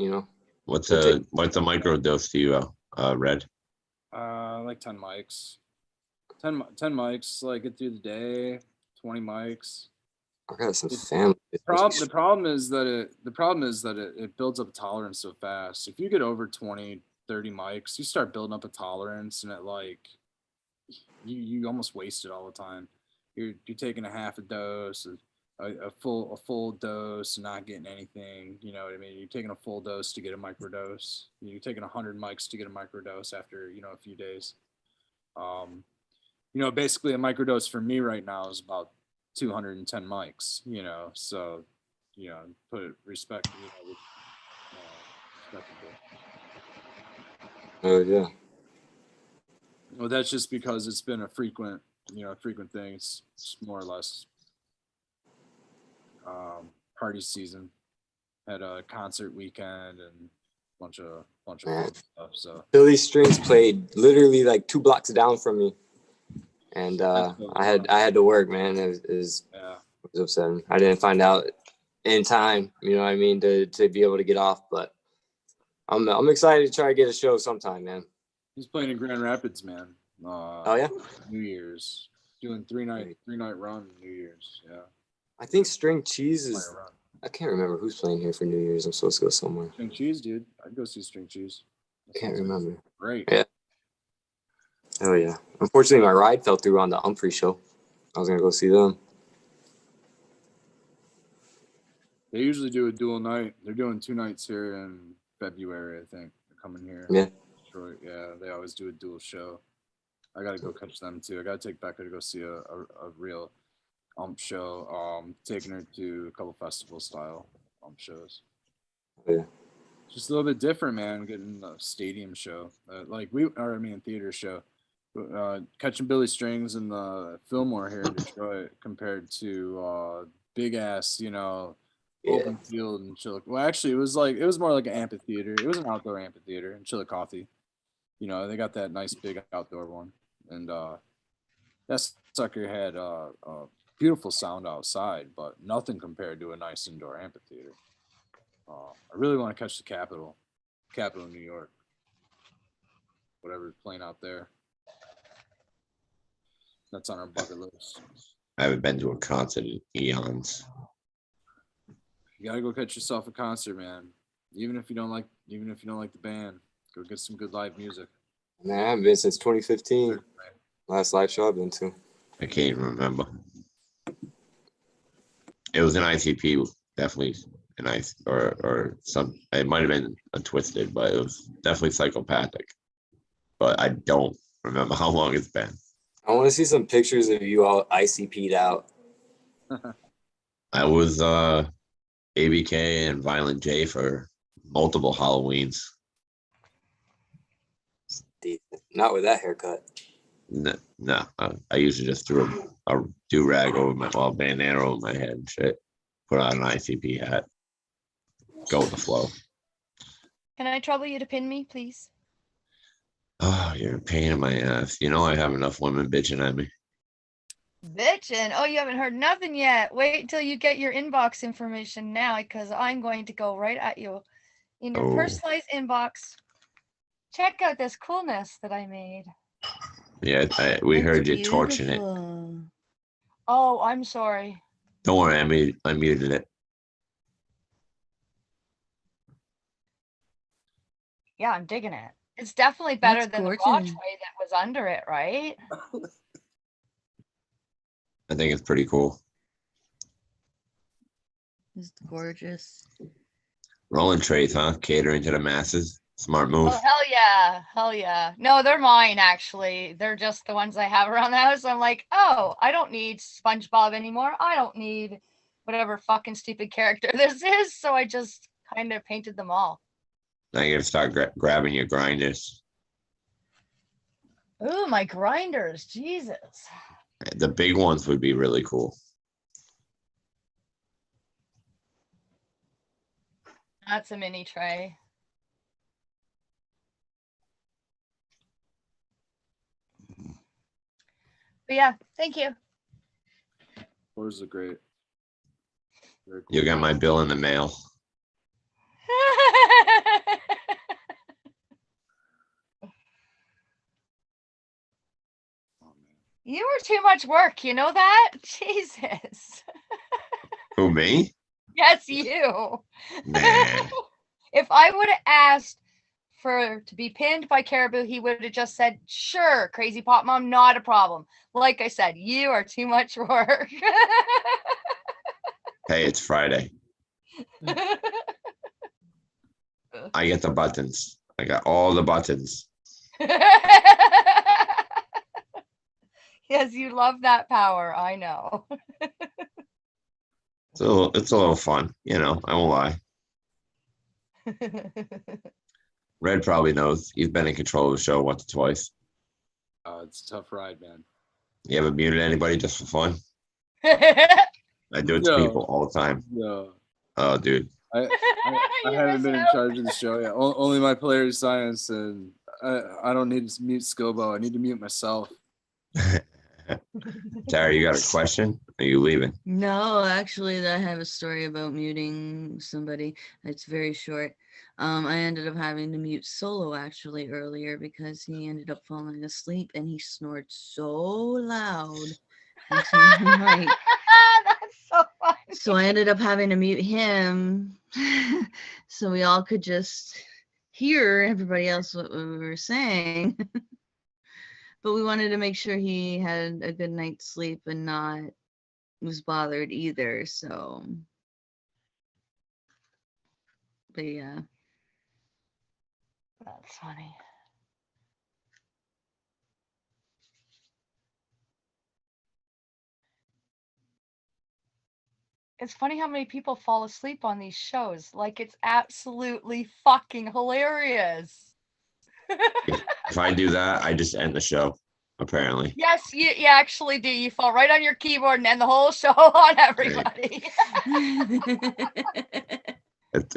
What's a micro dose to you, Red? Like 10 mics. 10 mics, like get through the day. 20 mics. I got some family. The problem is that it builds up a tolerance so fast. If you get over 20, 30 mics, you start building up a tolerance, and it like you almost waste it all the time. You're taking a half a dose, a full dose, and not getting anything. You know what I mean? You're taking a full dose to get a microdose. You're taking 100 mics to get a microdose after a few days. Basically a microdose for me right now is about 210 mics. So put it respect. Oh yeah. Well, that's just because it's been a frequent thing. It's more or less party season. Had a concert weekend and bunch of fun stuff. So Billy Strings played literally like 2 blocks down from me, and I had to work, man. It was upsetting. I didn't find out in time, you know what I mean, to be able to get off. But I'm excited to try to get a show sometime, man. He's playing in Grand Rapids, man. Oh yeah, New Year's, doing three night run New Year's. Yeah, I think String Cheese is. I can't remember who's playing here for New Year's. I'm supposed to go somewhere. String Cheese, dude. I'd go see String Cheese. Can't remember. Great. Yeah. Oh yeah. Unfortunately, my ride fell through on the Humphrey show. I was gonna go see them. They usually do a dual night. They're doing 2 nights here in February, I think. They're coming here. Yeah. Detroit. Yeah, they always do a dual show. I gotta go catch them too. I gotta take Becca to go see a real show. Taking her to a couple festival style shows. Yeah. Just a little bit different, man. Getting a stadium show, theater show. Catching Billy Strings in the Fillmore here in Detroit compared to big ass, open field and Chillicothe. Well, actually, it was more like an amphitheater. It was an outdoor amphitheater in Chillicothe. They got that nice big outdoor one, and that sucker had a beautiful sound outside, but nothing compared to a nice indoor amphitheater. I really want to catch the Capitol of New York, whatever's playing out there. That's on our bucket list. I haven't been to a concert in eons. You gotta go catch yourself a concert, man. Even if you don't like the band, go get some good live music. Man, I haven't been since 2015. Last live show I've been to. I can't even remember. It was an ICP, definitely an ice or some. It might have been a Twisted, but it was definitely Psychopathic. But I don't remember how long it's been. I want to see some pictures of you all ICP'd out. I was ABK and Violent J for multiple Halloweens. Not with that haircut. No, I usually just threw a do-rag over my bandana over my head and shit. Put on an ICP hat. Go with the flow. Can I trouble you to pin me, please? Oh, you're a pain in my ass. I have enough women bitching at me. Bitchin'. Oh, you haven't heard nothing yet. Wait till you get your inbox information now, because I'm going to go right at you in your personalized inbox. Check out this coolness that I made. Yeah, we heard you torching it. Oh, I'm sorry. Don't worry, I muted it. Yeah, I'm digging it. It's definitely better That's than the gorgeous. Rotway that was under it, right? I think it's pretty cool. It's gorgeous. Rolling trays, huh? Catering to the masses. Smart move. Oh, hell yeah. Hell yeah. No, they're mine, actually. They're just the ones I have around the house. I'm like, oh, I don't need SpongeBob anymore. I don't need whatever fucking stupid character this is. So I just kind of painted them all. Now you gotta start grabbing your grinders. Ooh, my grinders. Jesus. The big ones would be really cool. That's a mini tray. But yeah, thank you. Coors are great. Very cool. You got my bill in the mail. You were too much work, you know that? Jesus. Who, me? Yes, you. Nah. If I would have asked to be pinned by Caribou, he would have just said, sure, Crazy Pop Mom, not a problem. Like I said, you are too much work. Hey, it's Friday. I get the buttons. I got all the buttons. Yes, you love that power. I know. It's a little fun, you know. I won't lie. Red probably knows. He's been in control of the show once or twice. It's a tough ride, man. You ever muted anybody just for fun? I do it to No. people all the time. No. Oh, dude. I haven't been in charge of the show yet. Only my player science, and I don't need to mute Skilbo. I need to mute myself. Tara, you got a question? Are you leaving? No, actually, I have a story about muting somebody. It's very short. I ended up having to mute Solo actually earlier because he ended up falling asleep and he snored so loud into the mic. That's so funny. So I ended up having to mute him so we all could just hear everybody else what we were saying. But we wanted to make sure he had a good night's sleep and not was bothered either. So, but yeah. That's funny. It's funny how many people fall asleep on these shows. Like, it's absolutely fucking hilarious. If I do that, I just end the show, apparently. Yes, you actually do. You fall right on your keyboard and end the whole show on everybody.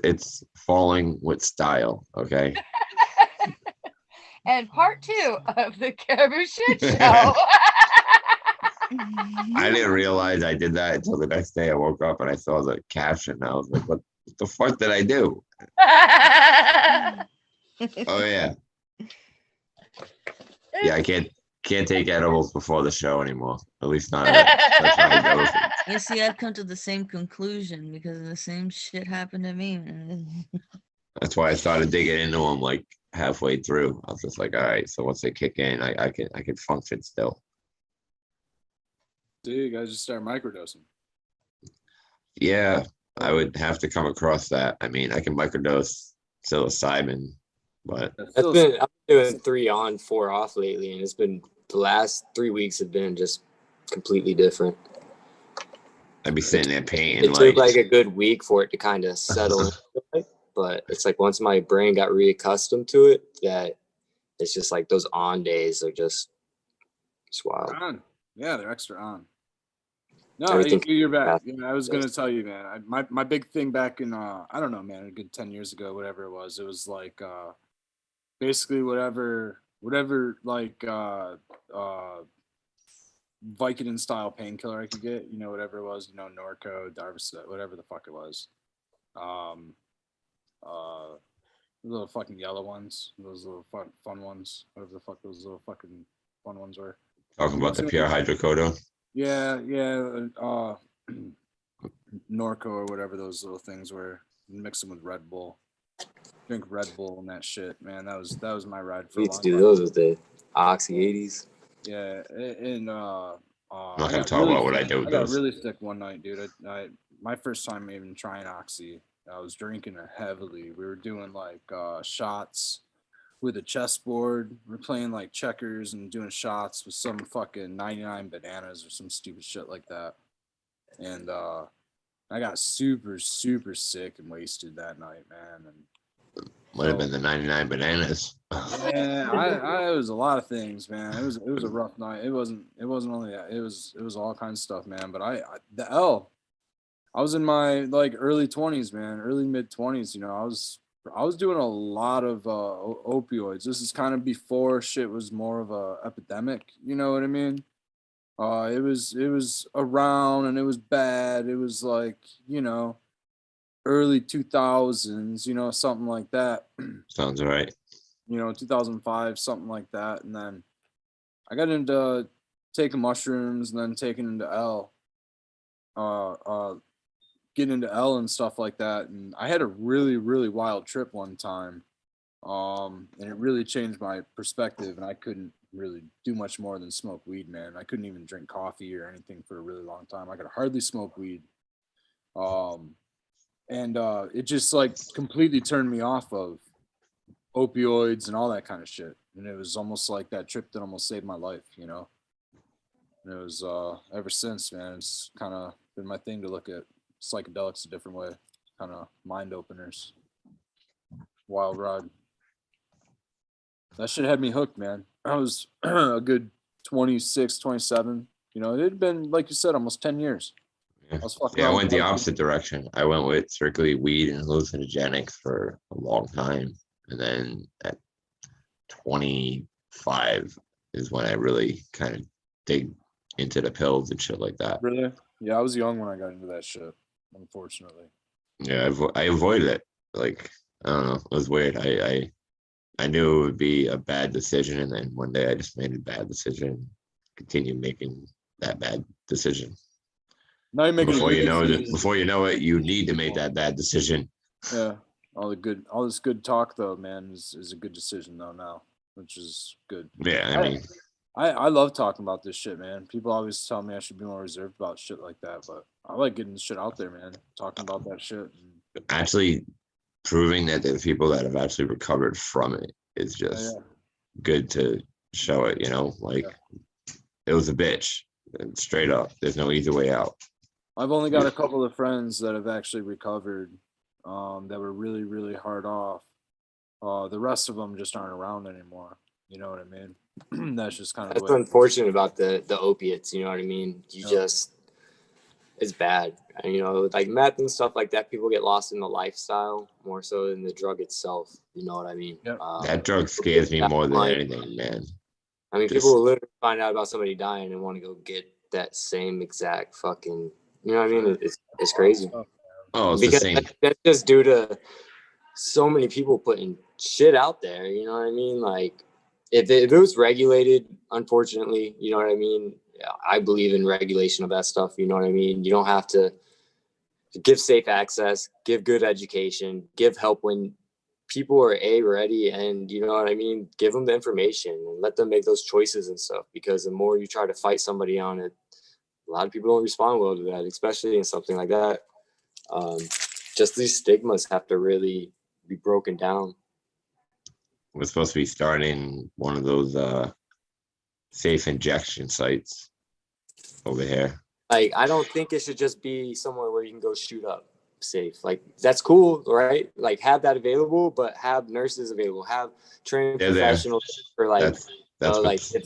It's falling with style, okay? And part 2 of the Caribou Shit Show. I didn't realize I did that until the next day. I woke up and I saw the caption. And I was like, what the fuck did I do? Oh, yeah. Yeah, I can't take edibles before the show anymore. At least not at such high doses. You see, I've come to the same conclusion because the same shit happened to me. That's why I started digging into them like halfway through. I was just like, all right, so once they kick in, I can function still. Dude, you guys just start microdosing. Yeah, I would have to come across that. I mean, I can microdose psilocybin, but I've been doing 3 on, 4 off lately, and it's been the last 3 weeks have been just completely different. I'd be sitting there painting It took like a good week for it to kind of settle in, but it's like once my brain got reaccustomed to it, that it's just like those on days are just wild. They're on. Yeah, they're extra on. No, Everything- you're back. You know, I was gonna tell you, man. My big thing back in I don't know, man, a good 10 years ago, whatever it was like basically whatever like Vicodin style painkiller I could get, you know, whatever it was, you know, Norco, Darvocet, whatever the fuck it was. The little fucking yellow ones, those little fun ones, whatever the fuck those little fucking fun ones were. talking about the pure hydrocodone. Yeah, Norco or whatever those little things were. Mix them with Red Bull. Drink Red Bull and that shit, man. That was my ride for We a used long to do time. those with the Oxy 80s. Yeah, and I'm not gonna talk about what I do with I got those. really sick one night, dude. I my first time even trying Oxy, I was drinking it heavily. We were doing like shots with a chessboard. We're playing like checkers and doing shots with some fucking 99 bananas or some stupid shit like that. And I got super sick and wasted that night, man. And Might have been the 99 bananas. yeah, I was a lot of things, man. It was a rough night. It wasn't only that. It was all kinds of stuff, man. But I was in my like early 20s, man, early mid 20s. You know, I was doing a lot of opioids. This is kind of before shit was more of a epidemic. You know what I mean? It was around and it was bad. It was like, early 2000s, something like that. Sounds right. 2005, something like that. And then I got into taking mushrooms and then taking into L. Getting into L and stuff like that. And I had a really, really wild trip one time. And it really changed my perspective, and I couldn't really do much more than smoke weed, man. I couldn't even drink coffee or anything for a really long time. I could hardly smoke weed. And it just like completely turned me off of opioids and all that kind of shit. And it was almost like that trip that almost saved my life, And it was ever since, man, it's kind of been my thing to look at psychedelics a different way, kind of mind openers. Wild ride. That shit had me hooked, man. I was a good 26, 27. It had been, like you said, almost 10 years. Yeah, I went the opposite direction. I went with strictly weed and hallucinogenics for a long time. And then at 25 is when I really kind of dig into the pills and shit like that. Really? Yeah, I was young when I got into that shit, unfortunately. Yeah, I avoided it. Like, I don't know. It was weird. I knew it would be a bad decision, and then one day I just made a bad decision, continued making that bad decision. Now you're making before you know it, you need to make that bad decision. Yeah, all this good talk though, man, is a good decision though now, which is good. Yeah, I mean, I love talking about this shit, man. People always tell me I should be more reserved about shit like that, but I like getting the shit out there, man. Talking about that shit. Actually proving that there are people that have actually recovered from it is just good to show it, like it was a bitch, straight up. There's no easy way out. I've only got a couple of friends that have actually recovered, that were really, really hard off. The rest of them just aren't around anymore. You know what I mean? That's just kind of that's unfortunate about the opiates. You know what I mean? It's bad. And, like meth and stuff like that, people get lost in the lifestyle more so than the drug itself. You know what I mean? That drug scares me more than anything, man. I mean, people will literally find out about somebody dying and want to go get that same exact fucking, you know what I mean? It's crazy. Oh, it's because the same. that's just due to so many people putting shit out there. You know what I mean? Like, if it was regulated, unfortunately, you know what I mean? I believe in regulation of that stuff. You know what I mean? You don't have to give safe access, give good education, give help when people are ready, and you know what I mean? Give them the information and let them make those choices and stuff, because the more you try to fight somebody on it, a lot of people don't respond well to that, especially in something like that. Just these stigmas have to really be broken down. We're supposed to be starting one of those safe injection sites over here. Like, I don't think it should just be somewhere where you can go shoot up safe. Like, that's cool, right? Like, have that available, but have nurses available, have trained professionals for like, like if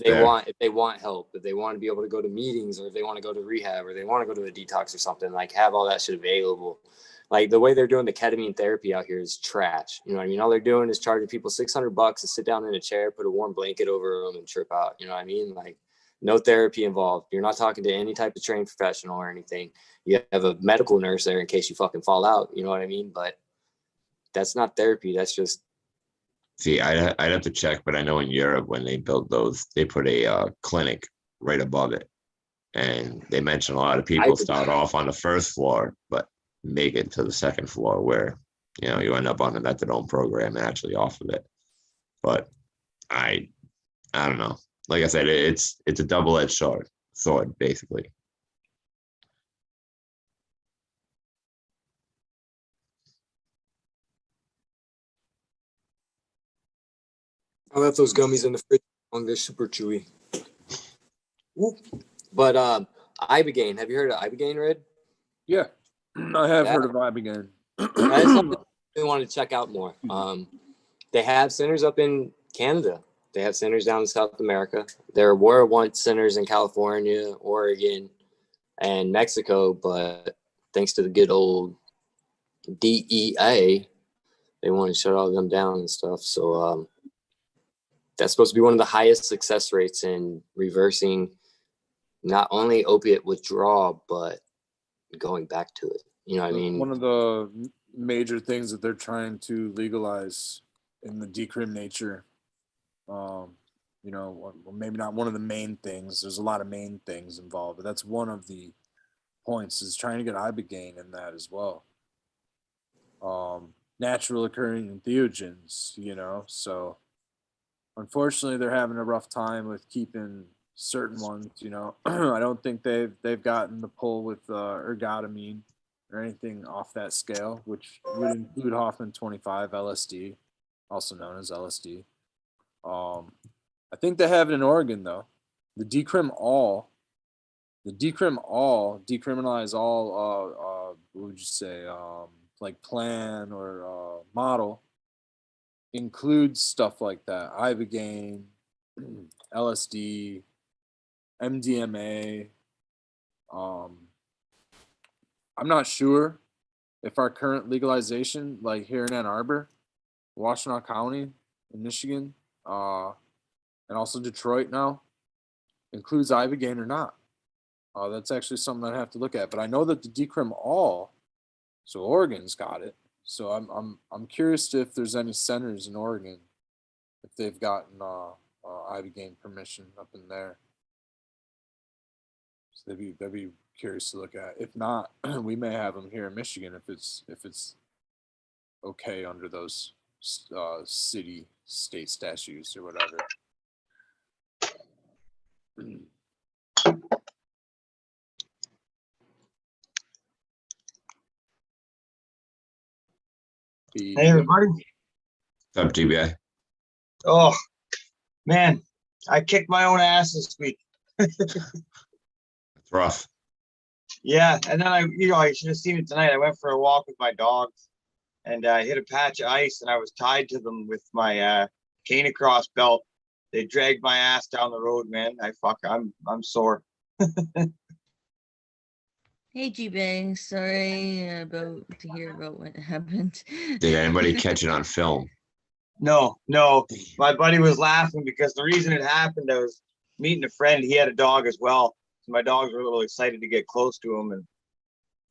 they want help, if they want to be able to go to meetings, or if they want to go to rehab, or they want to go to a detox or something, like have all that shit available. Like the way they're doing the ketamine therapy out here is trash. You know what I mean? All they're doing is charging people $600 to sit down in a chair, put a warm blanket over them and trip out. You know what I mean? Like, no therapy involved. You're not talking to any type of trained professional or anything. You have a medical nurse there in case you fucking fall out. You know what I mean? But that's not therapy. That's just. See, I'd have to check, but I know in Europe when they built those, they put a clinic right above it. And they mentioned a lot of people start off on the first floor, but make it to the second floor where, you end up on the methadone program and actually off of it. But I don't know. Like I said, it's a double-edged sword, basically. I left those gummies in the fridge. They're super chewy. Woo. But Ibogaine, have you heard of Ibogaine, Red? Yeah, I have heard of Ibogaine. That's something we want to check out more. They have centers up in Canada. They have centers down in South America. There were once centers in California, Oregon, and Mexico, but thanks to the good old DEA, they want to shut all of them down and stuff. So that's supposed to be one of the highest success rates in reversing not only opiate withdrawal, but going back to it. You know what I mean? One of the major things that they're trying to legalize in the decrim nature, you know, well, maybe not one of the main things. There's a lot of main things involved, but that's one of the points is trying to get ibogaine in that as well. Natural occurring entheogens, you know, so unfortunately they're having a rough time with keeping certain ones, you know. I don't think they've gotten the pull with ergotamine or anything off that scale, which would include Hoffman 25 LSD, also known as LSD. I think they have it in Oregon though. The decriminalize all what would you say, like plan or model includes stuff like that: ibogaine, LSD, MDMA. I'm not sure if our current legalization, like here in Ann Arbor, Washtenaw County in Michigan, and also Detroit now, includes ibogaine or not. That's actually something I'd have to look at. But I know that the decrim all, so Oregon's got it. So I'm curious to if there's any centers in Oregon, if they've gotten ibogaine permission up in there. So they'd be curious to look at. If not, we may have them here in Michigan if it's okay under those city state statutes or whatever. Hey everybody. What's up, GBI? Oh man, I kicked my own ass this week. It's rough. Yeah, and then I should have seen it tonight. I went for a walk with my dogs, and I hit a patch of ice, and I was tied to them with my Canicross belt. They dragged my ass down the road, man. I'm sore. Hey, G-Bang, sorry to hear about what happened. Did anybody catch it on film? No. My buddy was laughing because the reason it happened, I was meeting a friend. He had a dog as well. So my dogs were a little excited to get close to him, and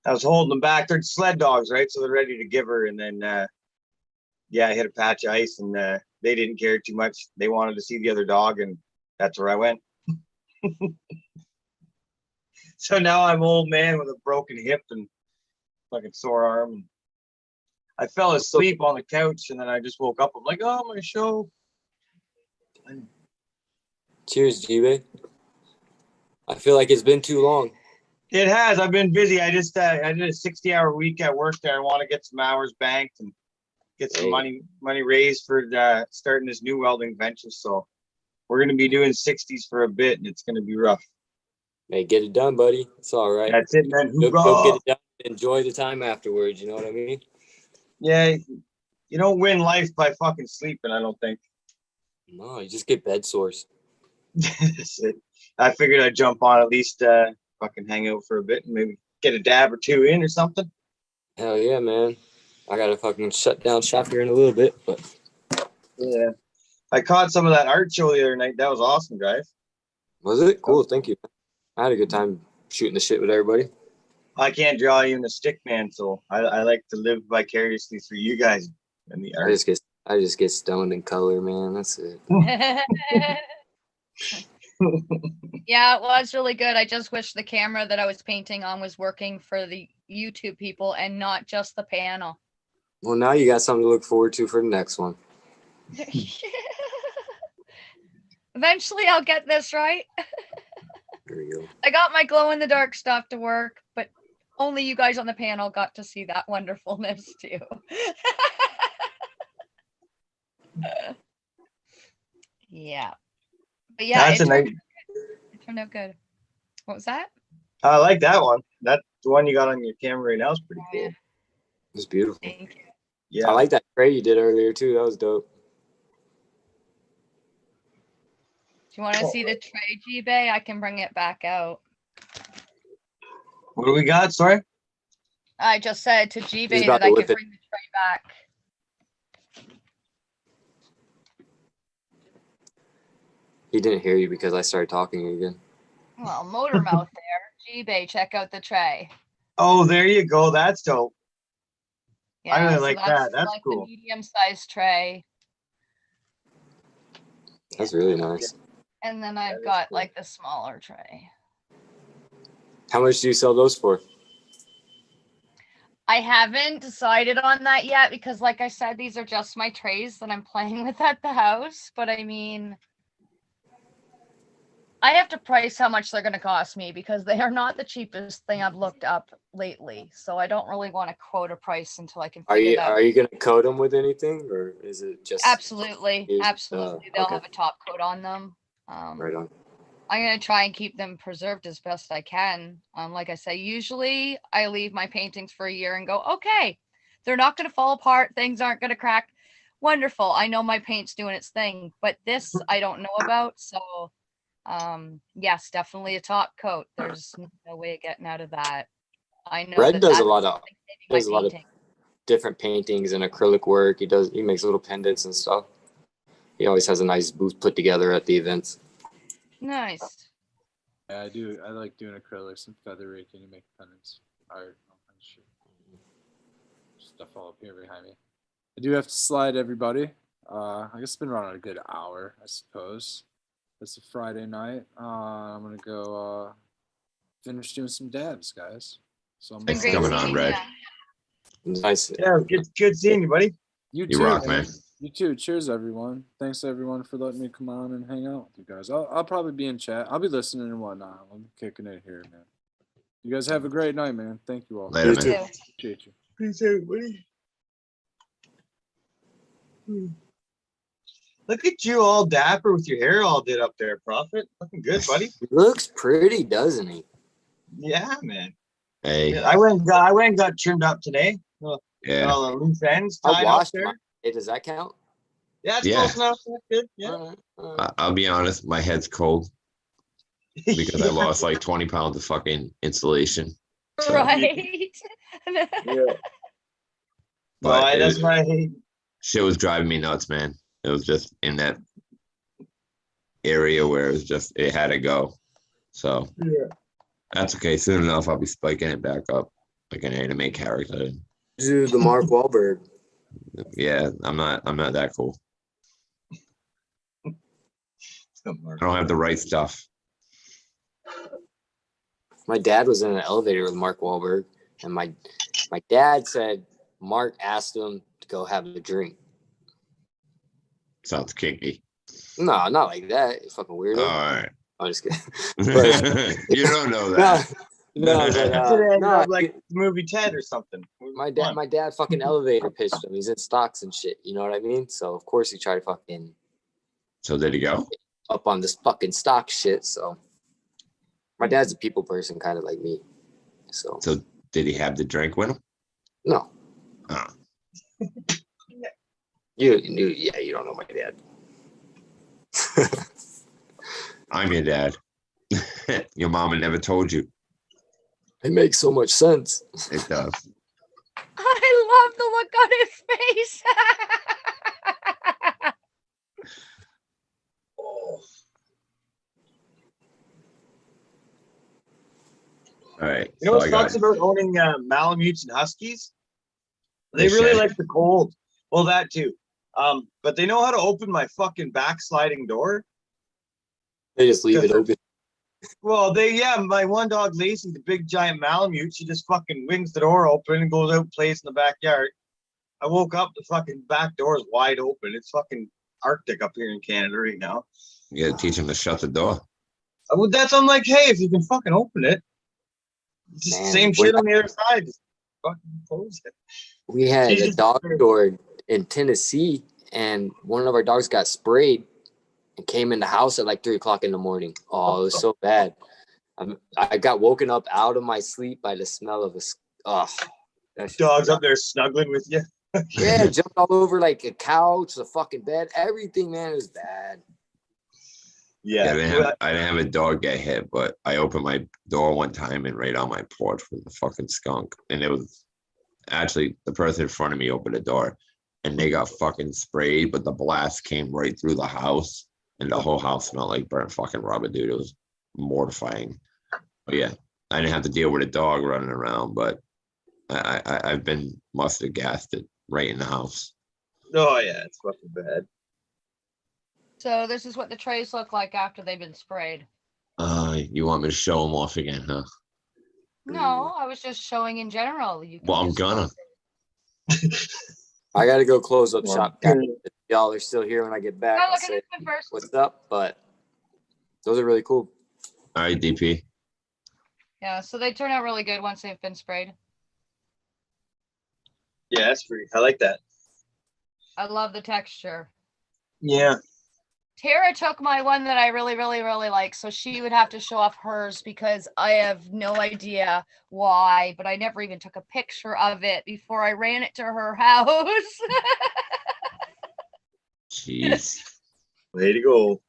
I was holding them back. They're sled dogs, right? So they're ready to give her. And then, I hit a patch of ice, and they didn't care too much. They wanted to see the other dog, and that's where I went. So now I'm old man with a broken hip and fucking sore arm. And I fell asleep on the couch, and then I just woke up. I'm like, oh, my show. Cheers, G-Bay. I feel like it's been too long. It has. I've been busy. I did a 60-hour week at work there. I want to get some hours banked and get some money raised for starting this new welding venture. So we're going to be doing 60s for a bit, and it's going to be rough. Hey, get it done, buddy. It's all right. That's it, man. Go get it done. Enjoy the time afterwards. You know what I mean? Yeah. You don't win life by fucking sleeping, I don't think. No, you just get bed sores. That's it. I figured I'd jump on at least fucking hang out for a bit and maybe get a dab or two in or something. Hell yeah, man. I gotta fucking shut down shop here in a little bit, but yeah. I caught some of that art show the other night. That was awesome, guys. Was it? Cool, thank you. I had a good time shooting the shit with everybody. I can't draw even a stick man, so I like to live vicariously through you guys and the art. I just get stoned in color, man. That's it. Yeah, it was really good. I just wish the camera that I was painting on was working for the YouTube people and not just the panel. Well, now you got something to look forward to for the next one. Eventually I'll get this right. There you go. I got my glow in the dark stuff to work, but only you guys on the panel got to see that wonderfulness too. Yeah. But yeah, That's it turned out good. What was that? I like that one. That the one you got on your camera right now is pretty cool. It's beautiful. Thank you. Yeah. I like that tray you did earlier too. That was dope. Do you want to see the tray, G-Bay? I can bring it back out. What do we got? Sorry? I just said to G-Bay He's about that to I whip could it. bring the tray back. He didn't hear you because I started talking again. Well, motor mouth there. G-Bay, check out the tray. Oh, there you go. That's dope. I really so like that. That's like cool. the medium-sized tray. That's really nice. And then I've got like the smaller tray. How much do you sell those for? I haven't decided on that yet because, like I said, these are just my trays that I'm playing with at the house. But I mean, I have to price how much they're going to cost me because they are not the cheapest thing I've looked up lately. So I don't really want to quote a price until I can figure that out. Are you gonna coat them with anything, or is it just Absolutely. Absolutely. They'll okay. have a top coat on them. Right on. I'm going to try and keep them preserved as best I can. Like I say, usually I leave my paintings for a year and go, okay, they're not going to fall apart. Things aren't going to crack. Wonderful. I know my paint's doing its thing, but this I don't know about. So yes, definitely a top coat. There's no way of getting out of that. I know Red that does that's a lot of saving my painting. different paintings and acrylic work. He makes little pendants and stuff. He always has a nice booth put together at the events. Nice. Yeah, I do. I like doing acrylics and feather raking and make pendants, art, all kinds of shit. Stuff all up here behind me. I do have to slide everybody. I guess it's been around a good hour, I suppose. It's a Friday night. I'm gonna go finish doing some dabs, guys. So I'm Thanks for coming on, Red. Nice. Yeah, good seeing you, buddy. You You too, rock, man. You too. Cheers, everyone. Thanks everyone for letting me come on and hang out with you guys. I'll probably be in chat. I'll be listening and whatnot. I'm kicking it here, man. You guys have a great night, man. Thank you all. Later, You man. too. Appreciate you. Appreciate it, buddy. Look at you all dapper with your hair all did up there, Prophet. Looking good, buddy. He looks pretty, doesn't he? Yeah, man. Hey, I went and got trimmed up today. yeah. All the loose ends I tied up washed there. mine. Hey, does that count? Yeah, it's Yeah. close enough. That's good. Yeah. All right. I'll be honest, my head's cold because I lost like 20 pounds of fucking insulation. So, Right. Yeah. but Why? it That's was- why I hate. shit was driving me nuts, man. It was just in that area where it was just, it had to go. So Yeah. that's okay. Soon enough, I'll be spiking it back up like an anime character. Do the Mark Wahlberg. Yeah, I'm not that cool. I don't have the right stuff. My dad was in an elevator with Mark Wahlberg, and my dad said Mark asked him to go have a drink. Sounds kinky. No, not like that. You fucking weirdo. All right. I'm just kidding. But- You don't know that. No, but, no, like the movie Ted or something. my dad fucking elevator pitched him. He's in stocks and shit. You know what I mean? So of course he tried to fucking So there you go. up on this fucking stock shit. So my dad's a people person, kind of like me. So Did he have the drink with him? no, Oh. you don't know my dad. I'm your dad. Your mama never told you. It makes so much sense. It does. I love the look on his face. All right. You know so what I got- sucks about owning Malamutes and Huskies? They They really shed. like the cold. Well, that too. But they know how to open my fucking backsliding door. They just leave it open. Well, my one dog Lacey, the big giant Malamute, she just fucking wings the door open and goes out and plays in the backyard. I woke up, the fucking back door is wide open. It's fucking Arctic up here in Canada right now. You gotta teach him to shut the door. I'm like, hey, if you can fucking open it, it's just the Man, same shit on the other side. Just fucking close it. We had She's a just- dog door in Tennessee, and one of our dogs got sprayed and came in the house at like 3 o'clock in the morning. Oh, it was so bad. I got woken up out of my sleep by the smell of Dogs up there snuggling with you. Yeah, jumped all over like a couch, the fucking bed, everything, man. It was bad. Yeah. I didn't have a dog get hit, but I opened my door one time and right on my porch was a fucking skunk. And it was actually the person in front of me opened the door and they got fucking sprayed, but the blast came right through the house and the whole house smelled like burnt fucking rubber, dude. It was mortifying. But yeah, I didn't have to deal with a dog running around, but I've been mustard gassed it right in the house. Oh yeah, it's fucking bad. So this is what the trays look like after they've been sprayed. You want me to show them off again, huh? No, I was just showing in general. You can Well, I'm just- gonna. I gotta go close up Well, shop. Guys. If y'all are still here when I get back, Oh, I'll look at say this one first. what's up. But those are really cool. All right, DP. Yeah, so they turn out really good once they've been sprayed. Yeah, that's pretty. I like that. I love the texture. Yeah. Tara took my one that I really, really, really like, so she would have to show off hers because I have no idea why, but I never even took a picture of it before I ran it to her house. Jeez. Way to go.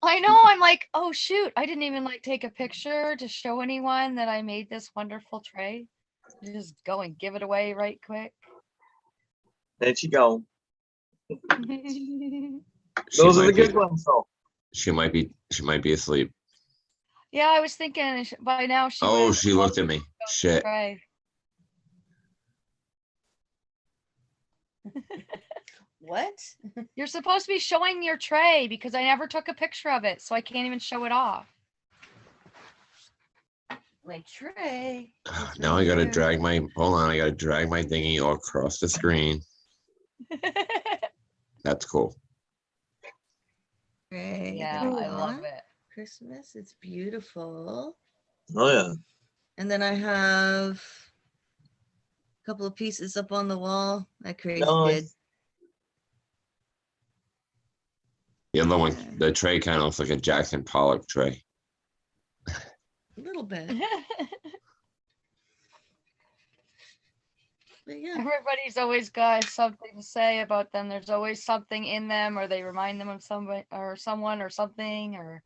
I know, I'm like, oh shoot, I didn't even like take a picture to show anyone that I made this wonderful tray. Just go and give it away right quick. There you go. She Those are might the good be- ones, though. She might be asleep. Yeah, I was thinking by now she Oh, would she looked at me. Shit. tray. What? You're supposed to be showing your tray because I never took a picture of it, so I can't even show it off. My tray. Now I gotta drag my, hold on, I gotta drag my thingy all across the screen. That's cool. Tray. Yeah, I love it. Christmas. It's beautiful. Oh yeah. And then I have a couple of pieces up on the wall. That crazy Nice. kid. The other one, the tray kind of looks like a Jackson Pollock tray. A little bit. But yeah. Everybody's always got something to say about them. There's always something in them, or they remind them of somebody or someone or something, or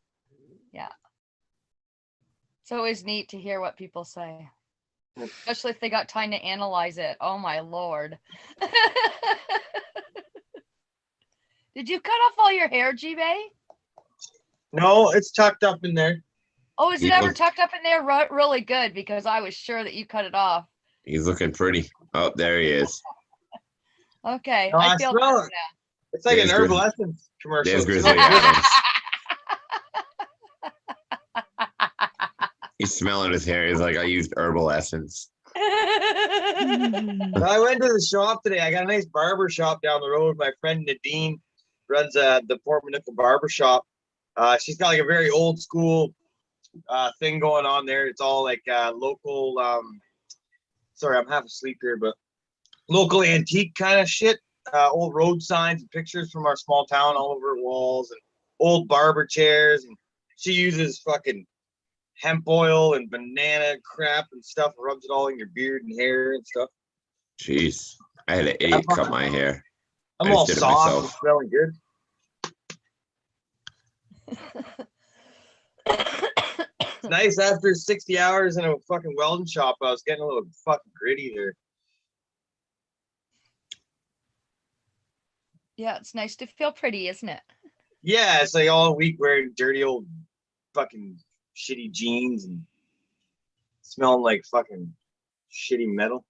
yeah. It's always neat to hear what people say, especially if they got time to analyze it. Oh my lord. Did you cut off all your hair, G-Bay? No, it's tucked up in there. Oh, is it You ever look- tucked up in there really good? Because I was sure that you cut it off. He's looking pretty. Oh, there he is. Okay, No, I I feel smell better it. now. It's like There's an Grizzly. Herbal Essence commercial. There's It Grizzly smells good. Adams. He's smelling his hair. He's like, I used herbal essence. I went to the shop today. I got a nice barber shop down the road. My friend Nadine runs the Port Manuka barber shop. She's got like a very old school thing going on there. It's all like local. Sorry, I'm half asleep here, but local antique kind of shit. Old road signs and pictures from our small town all over her walls, and old barber chairs. And she uses fucking hemp oil and banana crap and stuff, rubs it all in your beard and hair and stuff. Jeez. I had an idiot cut my hair. I'm I just all did it soft and myself. smelling good. It's nice after 60 hours in a fucking welding shop. I was getting a little fucking gritty there. Yeah, it's nice to feel pretty, isn't it? Yeah, it's like all week wearing dirty old fucking shitty jeans and smelling like fucking shitty metal.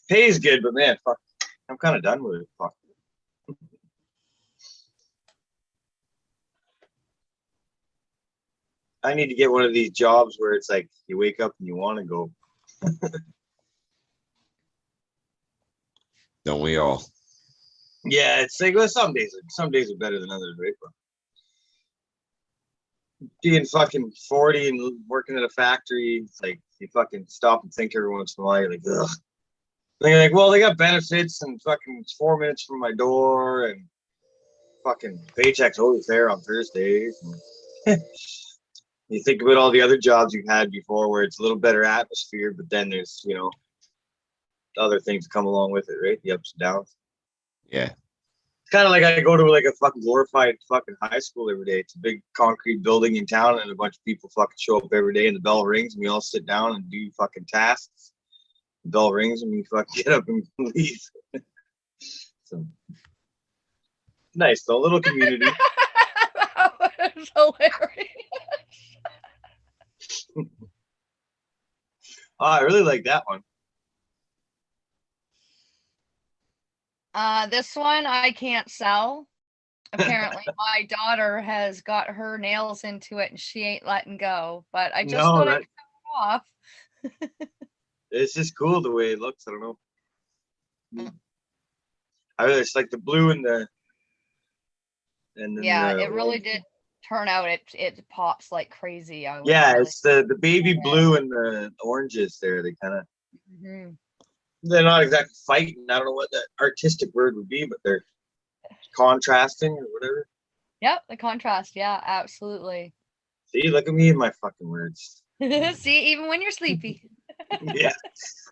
Pays good, but man, fuck, I'm kind of done with it. Fuck. I need to get one of these jobs where it's like you wake up and you want to go. Don't we all? Yeah, it's like, well, some days are better than others, right? But being fucking 40 and working at a factory, it's like you fucking stop and think every once in a while. You're like, ugh. And you're like, well, they got benefits and fucking it's 4 minutes from my door and fucking paycheck's always there on Thursdays. And you think about all the other jobs you've had before where it's a little better atmosphere, but then there's, you know, other things that come along with it, right? The ups and downs. Yeah. It's kind of like I go to like a fucking glorified fucking high school every day. It's a big concrete building in town, and a bunch of people fucking show up every day, and the bell rings, and we all sit down and do fucking tasks. The bell rings, and we fucking get up and leave. So nice, though, little community. That was hilarious. Oh, I really like that one. This one I can't sell. Apparently, my daughter has got her nails into it and she ain't letting go. But I just No, thought I'd that show off. it's just cool the way it looks. I don't know. I really just like the blue and the and then Yeah, the it really did turn out. It pops like crazy. I was yeah, really. it's the baby blue and the oranges there. They kind of Mhm. they're not exactly fighting. I don't know what that artistic word would be, but they're contrasting or whatever. Yep, the contrast. Yeah, absolutely. See, look at me and my fucking words. See, even when you're sleepy. Yeah,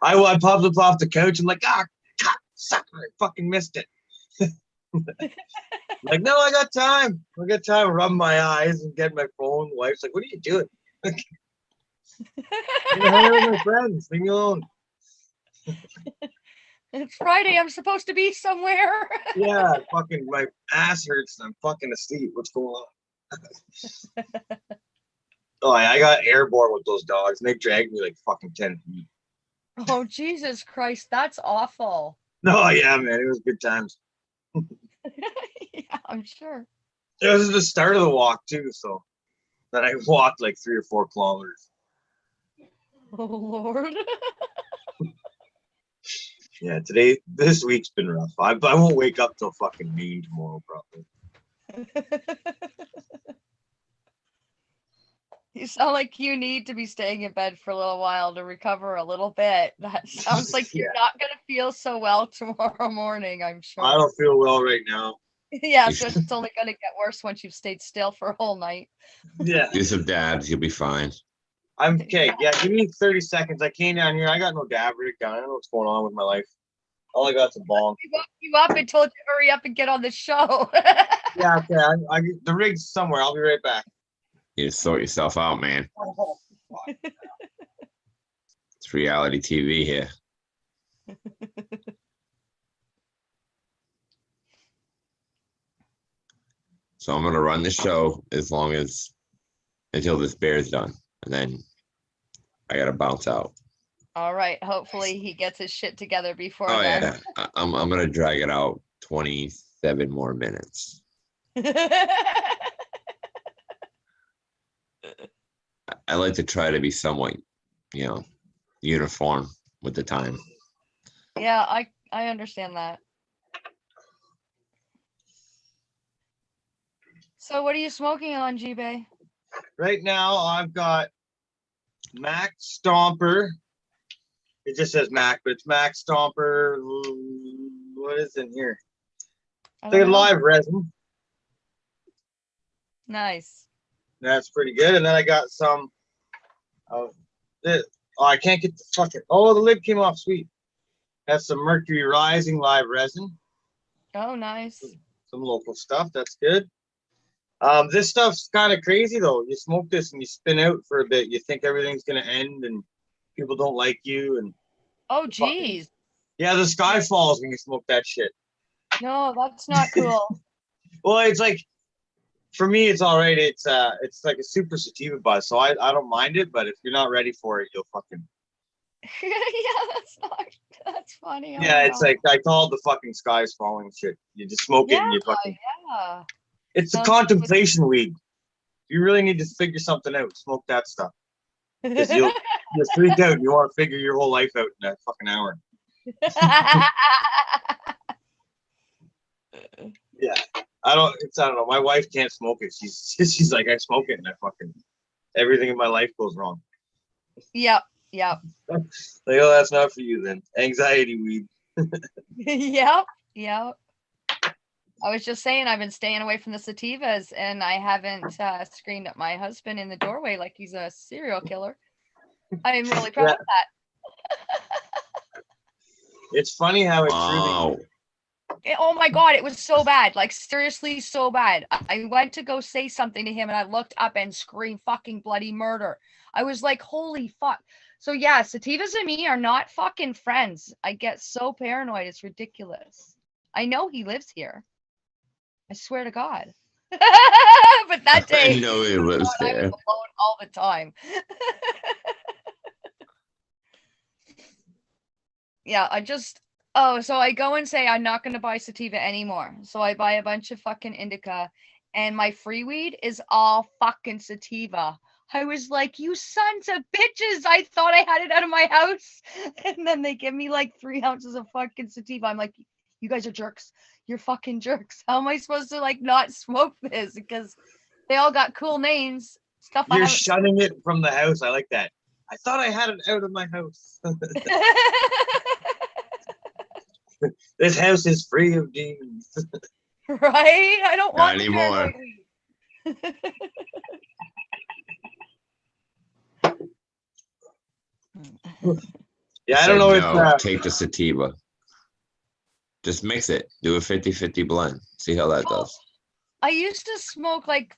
I popped up off the couch. I'm like, ah, sucker, I fucking missed it. Like, no, I got time. I got time. Rub my eyes and get my phone. Wife's like, what are you doing? I'm hanging out with my friends. Leave me alone. It's Friday. I'm supposed to be somewhere. Yeah, fucking my ass hurts and I'm fucking asleep. What's going on? Oh, I got airborne with those dogs and they dragged me like fucking 10 feet. Oh, Jesus Christ. That's awful. No, yeah, man. It was good times. Yeah, I'm sure. It was the start of the walk too, so then I walked like 3 or 4 kilometers. Oh, Lord. Yeah, this week's been rough. I won't wake up till fucking noon tomorrow, probably. You sound like you need to be staying in bed for a little while to recover a little bit. That sounds like you're not going to feel so well tomorrow morning, I'm sure. I don't feel well right now. Yeah, so it's only going to get worse once you've stayed still for a whole night. Yeah. Do some dabs, you'll be fine. I'm okay. Yeah, give me 30 seconds. I came down here. I got no dab rig gun. I don't know what's going on with my life. All I got's a bong. We woke you up and told you to hurry up and get on the show. Yeah, okay. The rig's somewhere. I'll be right back. You just sort yourself out, man. It's reality TV here. So I'm gonna run the show until this bear's done, and then I gotta bounce out. All right. Hopefully he gets his shit together before Oh then. yeah, I'm gonna drag it out 27 more minutes. I like to try to be somewhat, uniform with the time. Yeah, I understand that. So what are you smoking on, G-Bay? Right now, I've got Mac Stomper. It just says Mac, but it's Mac Stomper. What is in here? I It's like a don't know. live resin. Nice. That's pretty good. And then I got some of this. Oh, I can't get the fucking. Oh, the lid came off. Sweet. That's some Mercury Rising live resin. Oh, nice. Some local stuff. That's good. This stuff's kind of crazy though. You smoke this and you spin out for a bit. You think everything's gonna end and people don't like you and. Oh, geez. Yeah, the sky falls when you smoke that shit. No, that's not cool. Well, it's like, for me, it's all right. It's like a super sativa buzz, so I don't mind it. But if you're not ready for it, you'll fucking. Yeah, that's funny. Yeah, it's like I call it the fucking sky's falling shit. You just smoke it and you fucking. Yeah. It's the Sounds contemplation weed. If you really need to figure something out, smoke that stuff. 'Cause you'll freak out. You want to figure your whole life out in a fucking hour. Yeah, I don't know. My wife can't smoke it. She's like, I smoke it and I fucking everything in my life goes wrong. Yep. Like, oh, that's not for you then. Anxiety weed. Yep. I was just saying I've been staying away from the sativas and I haven't screamed at my husband in the doorway like he's a serial killer. I'm really proud of that. It's funny how it truly. Oh my God, it was so bad. Like seriously, so bad. I went to go say something to him and I looked up and screamed fucking bloody murder. I was like, holy fuck. So yeah, sativas and me are not fucking friends. I get so paranoid. It's ridiculous. I know he lives here. I swear to God. But that day, I know he lives I was there. alone all the time. Yeah, so I go and say I'm not gonna buy sativa anymore. So I buy a bunch of fucking indica, and my free weed is all fucking sativa. I was like, you sons of bitches, I thought I had it out of my house. And then they give me like 3 ounces of fucking sativa. I'm like, you guys are jerks. You're fucking jerks. How am I supposed to like not smoke this? Because they all got cool names. Stuff I You're haven't shunning it from the house. I like that. I thought I had it out of my house. This house is free of demons. right? I don't Not want the anymore. paranoid weed. Yeah, I Said don't know if no, take the sativa. Just mix it. Do a 50-50 blend. See how that does. I used to smoke like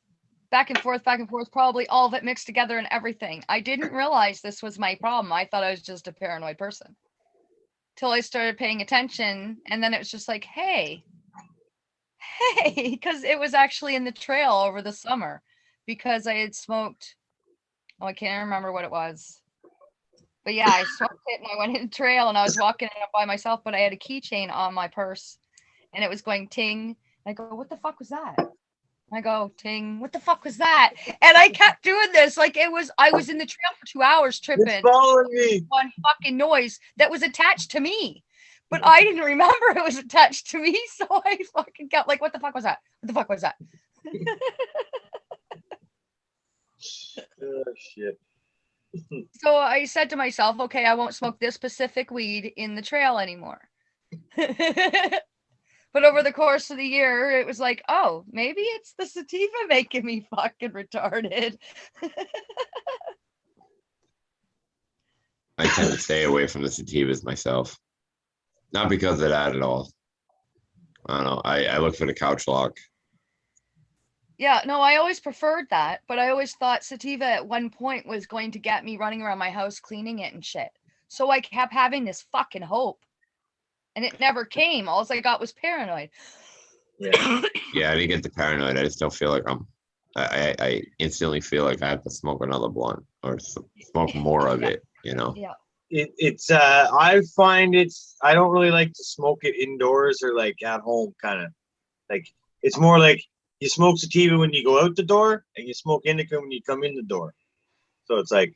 back and forth, probably all of it mixed together and everything. I didn't realize this was my problem. I thought I was just a paranoid person. Till I started paying attention, and then it was just like, hey, because it was actually in the trail over the summer because I had smoked, oh, I can't remember what it was. But yeah, I smoked it and I went in the trail and I was walking it up by myself, but I had a keychain on my purse and it was going ting. I go, what the fuck was that? I go, ting, what the fuck was that? And I kept doing this. Like I was in the trail for 2 hours tripping. It's following me. One fucking noise that was attached to me. But I didn't remember it was attached to me. So I fucking got like, what the fuck was that? What the fuck was that? Oh, shit. So I said to myself, okay, I won't smoke this specific weed in the trail anymore. But over the course of the year, it was like, oh, maybe it's the sativa making me fucking retarded. I tend to stay away from the sativas myself. Not because of that at all. I don't know. I look for the couch lock. Yeah, no, I always preferred that, but I always thought sativa at one point was going to get me running around my house cleaning it and shit. So I kept having this fucking hope. And it never came. All I got was paranoid. Yeah. Yeah, I didn't get the paranoid. I just don't feel like I instantly feel like I have to smoke another blunt or smoke more of it, you know? Yeah. It's I find I don't really like to smoke it indoors or like at home kind of. Like it's more like you smoke sativa when you go out the door and you smoke indica when you come in the door. So it's like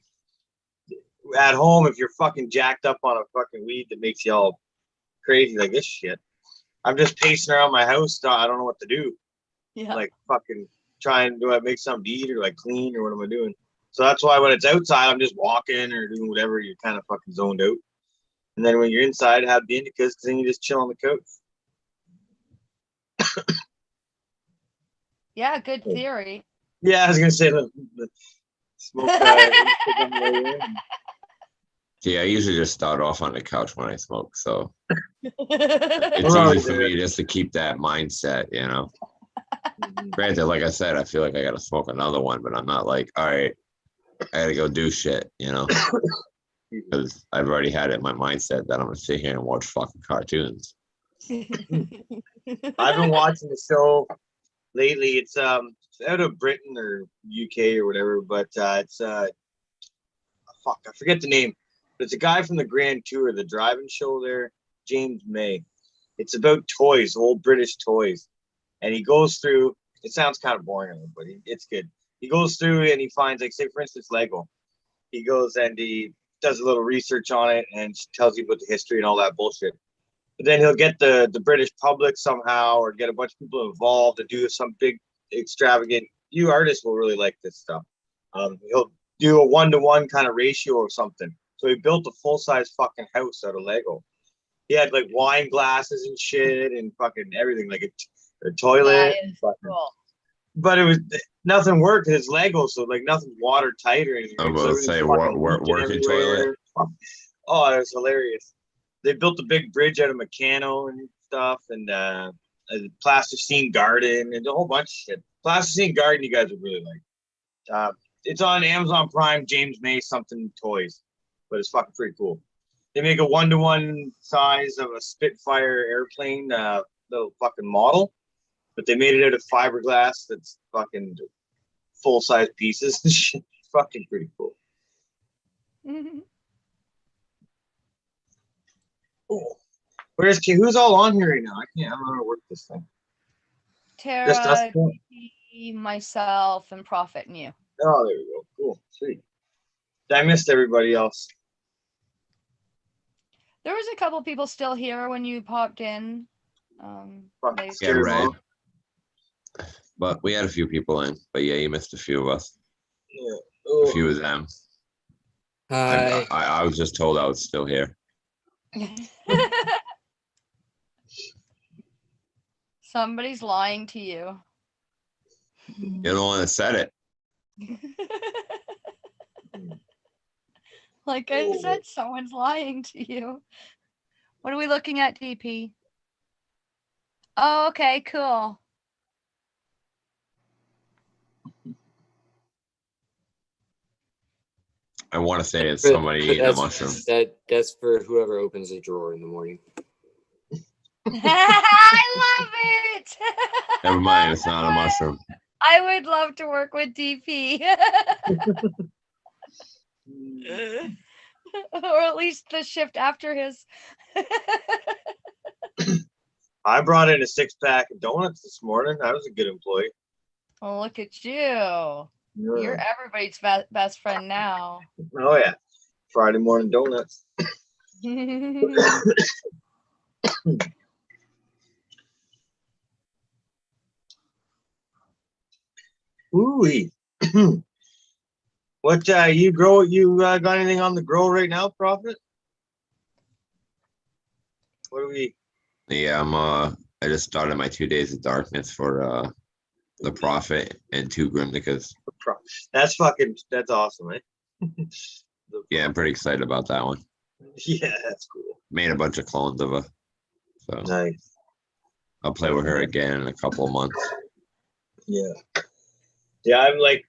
at home, if you're fucking jacked up on a fucking weed that makes you all crazy like this shit, I'm just pacing around my house. I don't know what to do. Yeah. Like fucking trying, do I make something to eat or like clean or what am I doing? So that's why when it's outside, I'm just walking or doing whatever. You're kind of fucking zoned out. And then when you're inside, have the indicas, then you just chill on the couch. Yeah, good theory. Yeah, I was gonna say the smoke. See, I usually just start off on the couch when I smoke, so it's easy for me just to keep that mindset, you know. Granted, like I said, I feel like I gotta smoke another one, but I'm not like, all right, I gotta go do shit, you know, because I've already had it in my mindset that I'm gonna sit here and watch fucking cartoons. I've been watching the show lately. It's out of Britain or UK or whatever, but it's fuck, I forget the name. But it's a guy from the Grand Tour, the driving show there, James May. It's about toys, old British toys. And he goes through, it sounds kind of boring, but it's good. He goes through and he finds, like, say, for instance, Lego. He goes and he does a little research on it and tells you about the history and all that bullshit. But then he'll get the British public somehow or get a bunch of people involved to do some big, extravagant, you artists will really like this stuff. He'll do a 1-to-1 kind of ratio or something. So he built a full-size fucking house out of Lego. He had like wine glasses and shit and fucking everything, like a toilet. Cool. But it was nothing worked. It's Lego, so like nothing's watertight or anything. I'm So gonna say working toilet. Oh, it was hilarious. They built a big bridge out of Meccano and stuff, and a plasticine garden and a whole bunch of shit. Plasticine garden, you guys would really like. It's on Amazon Prime. James May something toys, but it's fucking pretty cool. They make a 1-to-1 size of a Spitfire airplane, little fucking model, but they made it out of fiberglass. That's fucking full size pieces. It's fucking pretty cool. Cool. Who's all on here right now? I don't know how to work this thing. Just us Tara, four? myself, and Prophet and you. Oh, there we go. Cool. Sweet. I missed everybody else. There was a couple people still here when you popped in. They- Yeah, right. But we had a few people in. But yeah, you missed a few of us. Yeah. A few of them. I was just told I was still here. Somebody's lying to you. You're the one that said it. Like I said, someone's lying to you. What are we looking at, DP? Oh, okay, cool. I want to say it's somebody eating a That's- mushroom. That's for whoever opens the drawer in the morning. I love it. Never mind, it's not a mushroom. I would love to work with DP. Or at least the shift after his. I brought in a 6-pack of donuts this morning. I was a good employee. Oh, look at you. You're everybody's best friend now. Oh yeah, Friday morning donuts. Ooh. What you grow? You got anything on the grow right now, Prophet? What do we? Yeah, I just started my 2 days of darkness for the Prophet and 2 Grimnicas. That's awesome, eh? Yeah, I'm pretty excited about that one. Yeah, that's cool. Made a bunch of clones of her. So nice. I'll play with her again in a couple of months. Yeah. Yeah, I'm like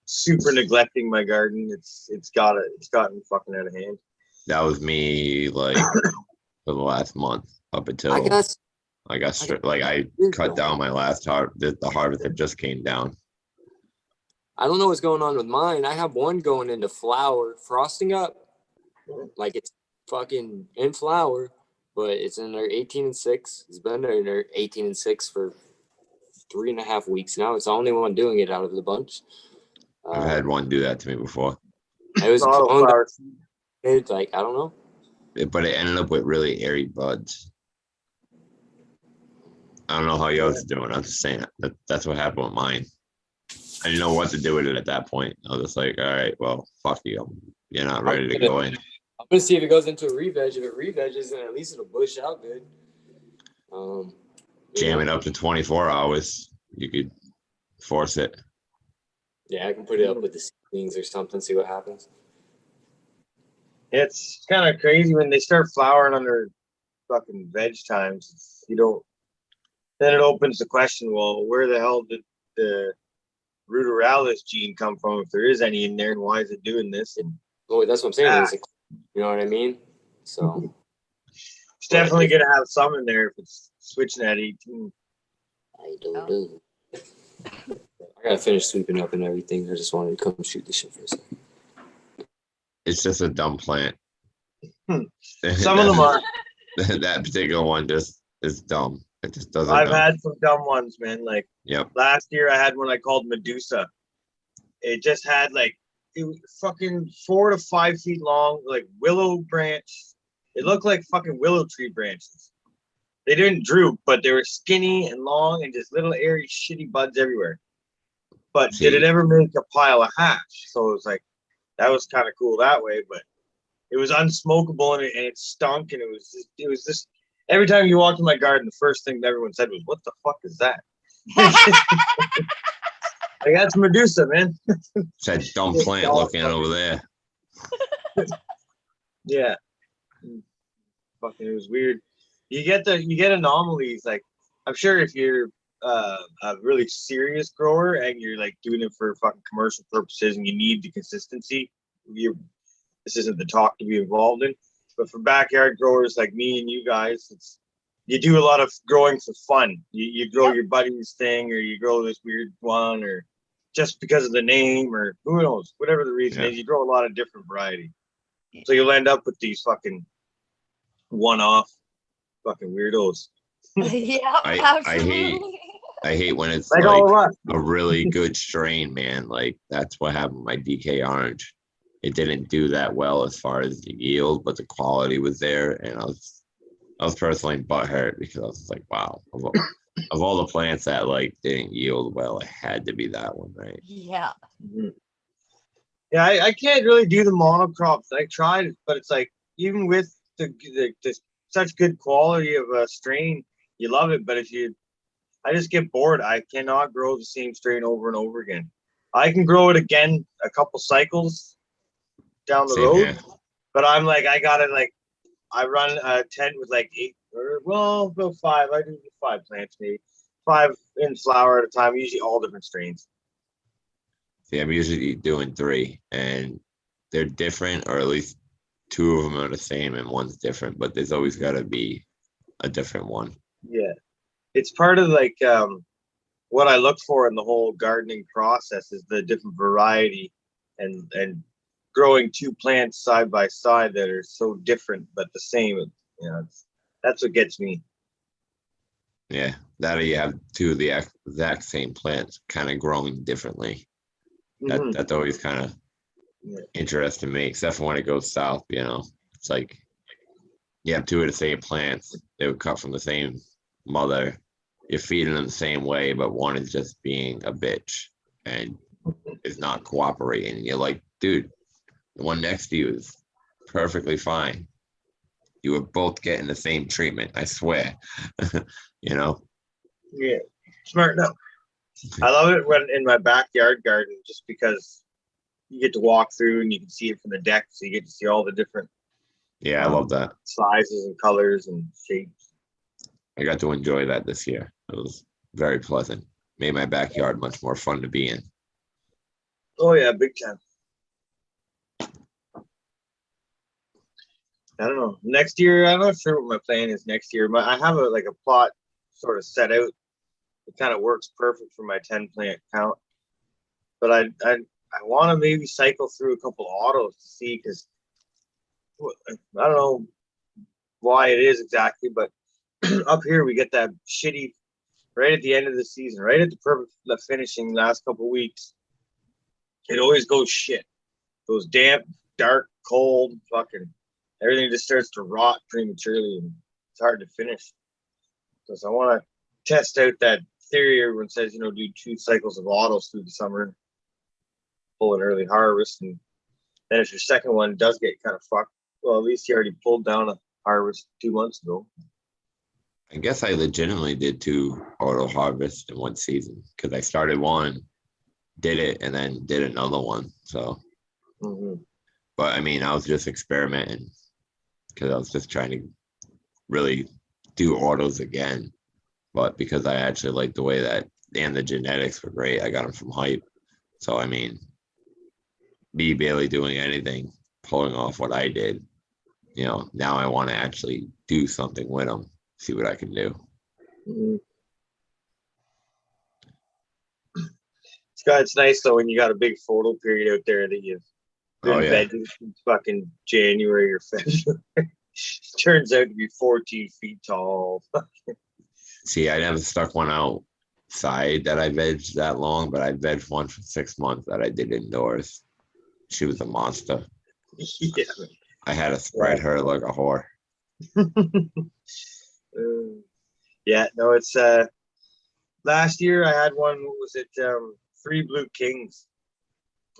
super neglecting my garden. It's gotten fucking out of hand. That was me like for the last month up until I cut down my last harvest. The harvest that just came down. I don't know what's going on with mine. I have one going into flower, frosting up. Like it's fucking in flower, but it's in there 18 and 6. It's been in there 18 and 6 for 3.5 weeks now. It's the only one doing it out of the bunch. I've had one do that to me before. It was cloned. It's like, I don't know. But it ended up with really airy buds. I don't know how yours is doing. I'm just saying that's what happened with mine. I didn't know what to do with it at that point. I was just like, all right, well, fuck you. You're not ready to go in. I'm gonna see if it goes into a re-veg. If it re-veges, then at least it'll bush out good. Jam it up to 24 hours. You could force it. Yeah, I can put it up with the seedlings or something, see what happens. It's kind of crazy when they start flowering under fucking veg times. Then it opens the question, well, where the hell did the ruderalis gene come from, if there is any in there, and why is it doing this? And that's what I'm saying. You know what I mean? So it's definitely gonna have some in there if it's switching at 18. I don't know. I gotta finish sweeping up and everything. I just wanted to come shoot the shit for a second. It's just a dumb plant. Some of them are. That particular one just is dumb. It just doesn't. I've had some dumb ones, man. Like last year, I had one I called Medusa. It just had it was fucking 4 to 5 feet long, like willow branch. It looked like fucking willow tree branches. They didn't droop, but they were skinny and long and just little airy shitty buds everywhere. But did it ever make a pile of hash? So it was like, that was kind of cool that way, but it was unsmokable and it stunk, and it was just every time you walked in my garden, the first thing that everyone said was, "What the fuck is that?" Like, that's Medusa, man. It's that dumb plant looking over there. Yeah. Fucking, it was weird. You get anomalies. Like, I'm sure if you're a really serious grower and you're like doing it for fucking commercial purposes and you need the consistency, this isn't the talk to be involved in. But for backyard growers like me and you guys, you do a lot of growing for fun. You grow your buddy's thing, or you grow this weird one, or just because of the name, or who knows, whatever the reason is, you grow a lot of different variety. So you'll end up with these fucking one-off fucking weirdos. Yeah, I absolutely. hate when it's Like like all of us. a really good strain, man. Like that's what happened with my DK Orange. It didn't do that well as far as the yield, but the quality was there, and I was personally butthurt because I was like, wow, of all the plants that like didn't yield well, it had to be that one, right? Yeah. Mhm. Yeah, I can't really do the monocrops. I tried, but it's like even with the such good quality of a strain, you love it. But I just get bored. I cannot grow the same strain over and over again. I can grow it again a couple cycles down the Same road, here. but I'm like, I got it. Like, I run a tent with like 8 or well, about 5. I do 5 plants, maybe 5 in flower at a time. Usually all different strains. See, I'm usually doing 3, and they're different, or at least 2 of them are the same and one's different, but there's always got to be a different one. Yeah, it's part of like what I look for in the whole gardening process is the different variety and growing 2 plants side by side that are so different but the same. You know, that's what gets me. Yeah, that or you have 2 of the exact same plants kind of growing differently. Mhm. That's always kind of Yeah. interesting to me, except for when it goes south, you know. It's like you have 2 of the same plants. They were cut from the same mother. You're feeding them the same way, but one is just being a bitch and is not cooperating. And you're like, dude, the one next to you is perfectly fine. You were both getting the same treatment, I swear. You know? Yeah, smart enough. I love it when in my backyard garden, just because you get to walk through and you can see it from the deck, so you get to see all the different Yeah, I love that. sizes and colors and shapes. I got to enjoy that this year. It was very pleasant. Made my backyard much more fun to be in. Oh yeah, big time. I don't know. Next year, I'm not sure what my plan is next year. I have a plot sort of set out. It kind of works perfect for my 10 plant count. But I want to maybe cycle through a couple autos to see, because I don't know why it is exactly, but up here we get that shitty right at the end of the season, right at the finishing last couple weeks. It always goes shit. Goes damp, dark, cold, fucking everything just starts to rot prematurely, and it's hard to finish. So I want to test out that theory everyone says, do 2 cycles of autos through the summer, pull an early harvest, and then if your second one does get kind of fucked, well, at least you already pulled down a harvest 2 months ago. I guess I legitimately did 2 auto harvests in one season, because I started one, did it, and then did another one. So, but I mean, I was just experimenting because I was just trying to really do autos again. But because I actually liked the way that, and the genetics were great, I got them from Hype. So, I mean, me barely doing anything, pulling off what I did, now I want to actually do something with them, see what I can do. It's nice though when you got a big photo period out there that you've been vegging since fucking January or February. Turns out to be 14 feet tall. See, I never stuck one outside that I vegged that long, but I vegged one for 6 months that I did indoors. She was a monster. Yeah. I had to spread her like a whore. Yeah, no, it's last year I had one, what was it, 3 Blue Kings,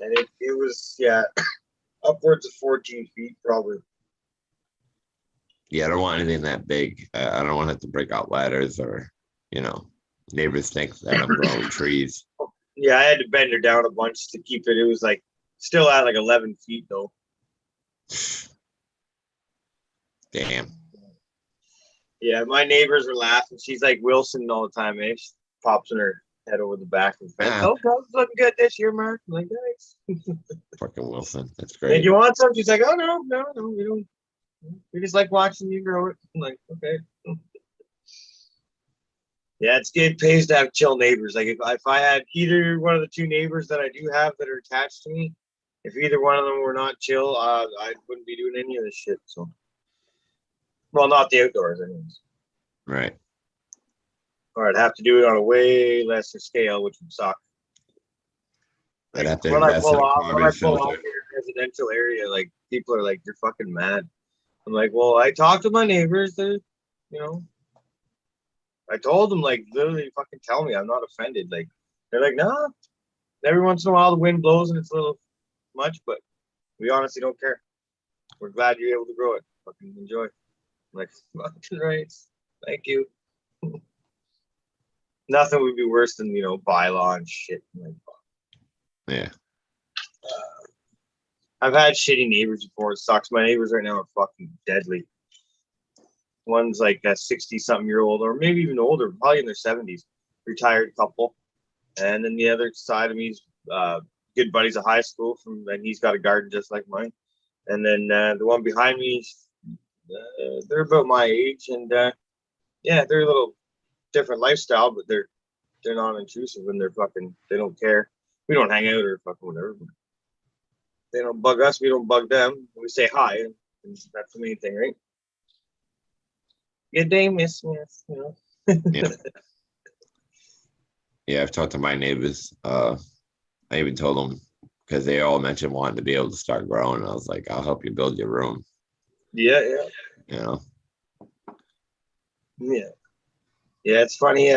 and it was upwards of 14 feet probably. Yeah, I don't want anything that big. I don't want to have to break out ladders or, neighbors think that I'm growing trees. Yeah, I had to bend her down a bunch to keep it. It was like still at like 11 feet though. Damn. Yeah, my neighbors are laughing. She's like Wilson all the time, eh? She pops in her head over the back of the fence. Oh, God's looking good this year, Mark. I'm like, nice. Fucking Wilson. That's Hey, great. do you want some? She's like, oh, no, we don't. We just like watching you grow it. I'm like, okay. Yeah, it pays to have chill neighbors. Like if I had either one of the 2 neighbors that I do have that are attached to me, if either one of them were not chill, I wouldn't be doing any of this shit. So Well, not the outdoors, anyways. Right. Or I'd have to do it on a way lesser scale, which would suck. I'd have to When I invest pull in a off, when I carbon pull off filter. in a residential area, like people are like, "You're fucking mad." I'm like, "Well, I talked to my neighbors. They're, you know, I told them like literally fucking tell me I'm not offended." Like they're like, "Nah." Every once in a while the wind blows and it's a little much, but we honestly don't care. We're glad you're able to grow it. Fucking enjoy. I'm like, fucking right. Thank you. Nothing would be worse than, you know, bylaw and shit. Like, Yeah. I've had shitty neighbors before. It sucks. My neighbors right now are fucking deadly. One's like a 60-something-year-old, or maybe even older, probably in their 70s, retired couple. And then the other side of me is good buddies of high school and he's got a garden just like mine. And then the one behind me, they're about my age, and yeah, they're a little different lifestyle, but they're non-intrusive and they don't care. We don't hang out or fucking whatever. But they don't bug us. We don't bug them. We say hi, and that's the main thing, right? Good day, Miss Smith. You know. Yeah. Yeah, I've talked to my neighbors. I even told them because they all mentioned wanting to be able to start growing. I was like, I'll help you build your room. Yeah. You know. Yeah. Yeah, it's funny.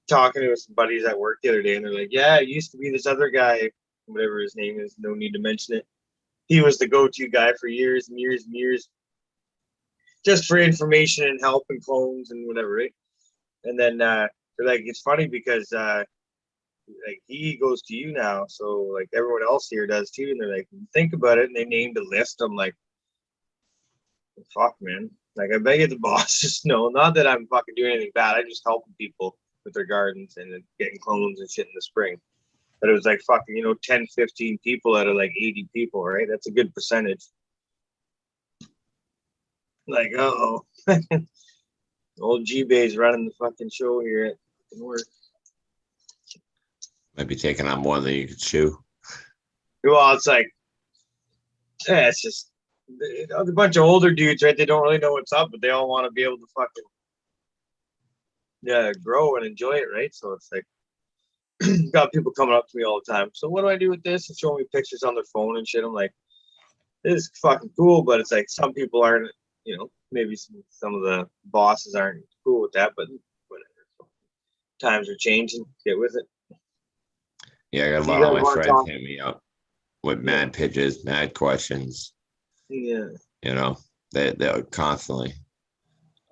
Talking to some buddies at work the other day, and they're like, "Yeah, it used to be this other guy, whatever his name is. No need to mention it. He was the go-to guy for years and years and years, just for information and help and clones and whatever, right?" And then they're like, "It's funny because like he goes to you now, so like everyone else here does too." And they're like, "Think about it," and they named a list. I'm like, "Fuck, man." Like, I bet you the bosses know. Not that I'm fucking doing anything bad. I just helping people with their gardens and getting clones and shit in the spring. But it was like fucking, you know, 10, 15 people out of like 80 people, right? That's a good percentage. Like, uh-oh. Old G-Bay's running the fucking show here at work. Might be taking on more than you could chew. Well, it's like, yeah, it's just a bunch of older dudes, right? They don't really know what's up, but they all want to be able to fucking grow and enjoy it, right? So it's like, got people coming up to me all the time. "So what do I do with this?" And showing me pictures on their phone and shit. I'm like, this is fucking cool, but it's like some people aren't, you know, maybe some of the bosses aren't cool with that, but whatever. Times are changing. Get with it. Yeah, I got a You lot guys of my wanna friends talk- hit me up with mad pitches, mad questions. Yeah. You know, they're constantly.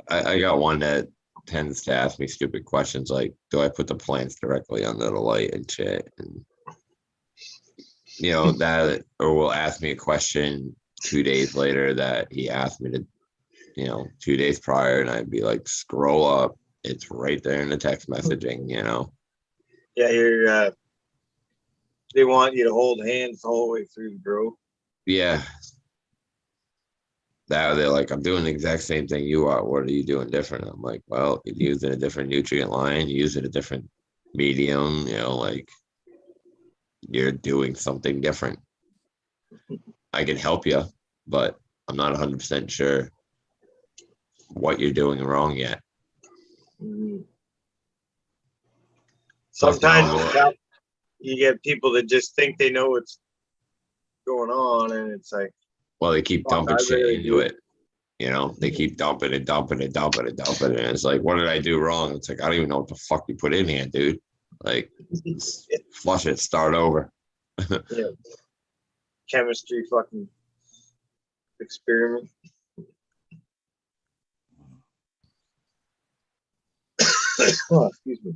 I got one that tends to ask me stupid questions like, "Do I put the plants directly under the light and shit?" And you know that, or will ask me a question 2 days later that he asked me to, you know, 2 days prior, and I'd be like, "Scroll up, it's right there in the text messaging." You know. Yeah, you're. They want you to hold hands the whole way through, bro. Yeah. That they're like, "I'm doing the exact same thing you are. What are you doing different?" I'm like, "Well, you're using a different nutrient line, you're using a different medium, you know, like you're doing something different. I can help you, but I'm not 100% sure what you're doing wrong yet." Sometimes it's tough. You get people that just think they know what's going on, and it's like, Well, they keep fuck, dumping I shit really into do. it. You know, they keep dumping it. And it's like, what did I do wrong? It's like, I don't even know what the fuck you put in here, dude. Like, flush it, start over. Yeah. Chemistry fucking experiment. Oh, excuse me.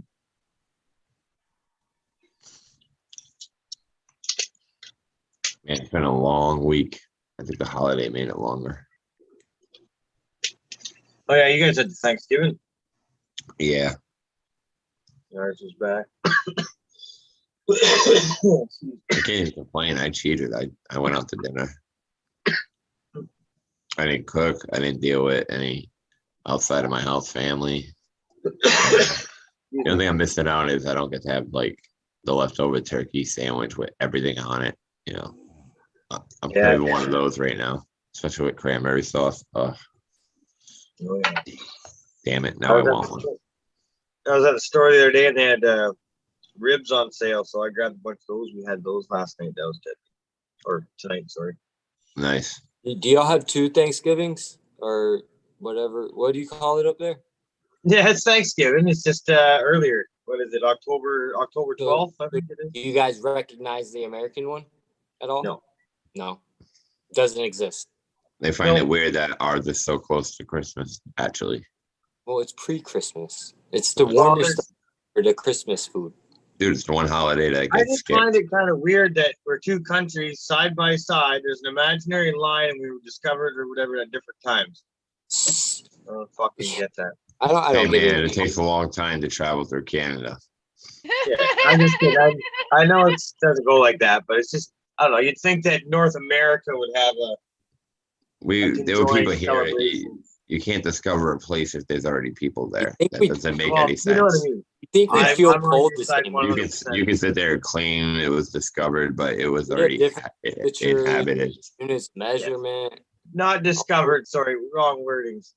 Man, it's been a long week. I think the holiday made it longer. Oh yeah, you guys had Thanksgiving. Yeah. Ours was back. I can't even complain. I cheated. I went out to dinner. I didn't cook. I didn't deal with any outside of my house family. The only thing I'm missing out is I don't get to have like the leftover turkey sandwich with everything on it. You know, I'm craving one of those right now, especially with cranberry sauce. Oh, yeah. Damn it! Now I want one. I was at the store the other day and they had ribs on sale, so I grabbed a bunch of those. We had those last night. That was dead. Or tonight, sorry. Nice. Do y'all have 2 Thanksgivings or whatever? What do you call it up there? Yeah, it's Thanksgiving. It's just earlier. What is it? October 12th, I think it is. Do you guys recognize the American one at all? No. No. Doesn't exist. They find it weird that ours is so close to Christmas. Actually, Well, it's pre-Christmas. It's the Well, warmer there's- stuff for the Christmas food. dude, it's the one holiday that I gets just skipped. find it kind of weird that we're 2 countries side by side. There's an imaginary line, and we were discovered or whatever at different times. I don't fucking get that. I Hey don't get man, it. it takes a long time to travel through Canada. Yeah, I'm just kidding. I know it doesn't go like that, but it's just I don't know. You'd think that North America would have a There were people conjoined here. celebration. You can't discover a place if there's already people there. think That we- doesn't make Well, any you know what I sense. mean. You think we I'm- feel I'm on cold your the side same You way? can you can sit there and claim it was discovered, but it was We have already different temperatures, inhabited. units measurement. Not discovered. Sorry, wrong wordings.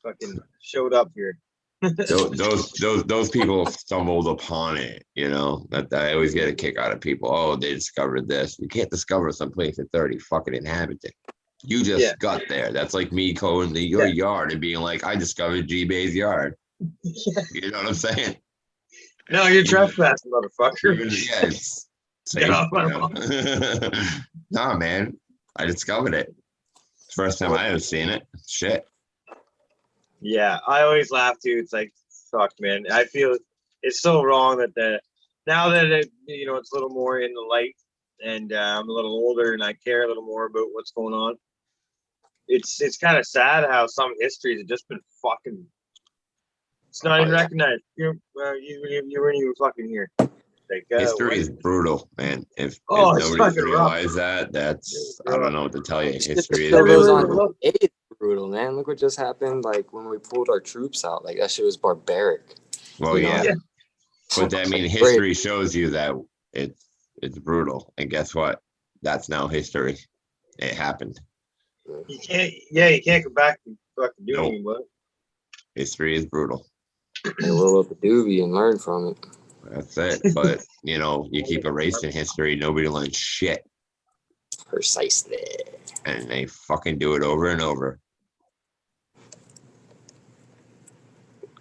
Fucking showed up here. Those people stumbled upon it. You know that I always get a kick out of people. Oh, they discovered this. You can't discover some place that's already fucking inhabited. You just Yeah. got there. That's like me going to your yard and being like, I discovered G-Bay's yard. You know what I'm saying? No, you're trespassing, motherfucker. Yeah, it's safe, Get off my you know? Nah, man. I discovered it. First time I ever seen it. Shit. Yeah, I always laugh too. It's like, fuck, man. I feel it's so wrong that now that it's a little more in the light, and I'm a little older and I care a little more about what's going on. It's kind of sad how some histories have just been fucking. It's not even recognized. You weren't even fucking here. Like, History what? is brutal, man. If Oh, it's nobody's fucking rough. realized that, I don't know what to tell you. History is Still goes on. brutal. It's brutal, man. Look what just happened. Like when we pulled our troops out, like that shit was barbaric. Well, You know? yeah. But I mean, history shows you that it's brutal. And guess what? That's now history. It happened. You can't go back and fucking do Nope. anything, but History is brutal. They roll up a doobie and learn from it. That's it. But you keep erasing history, nobody learns shit. Precisely. And they fucking do it over and over.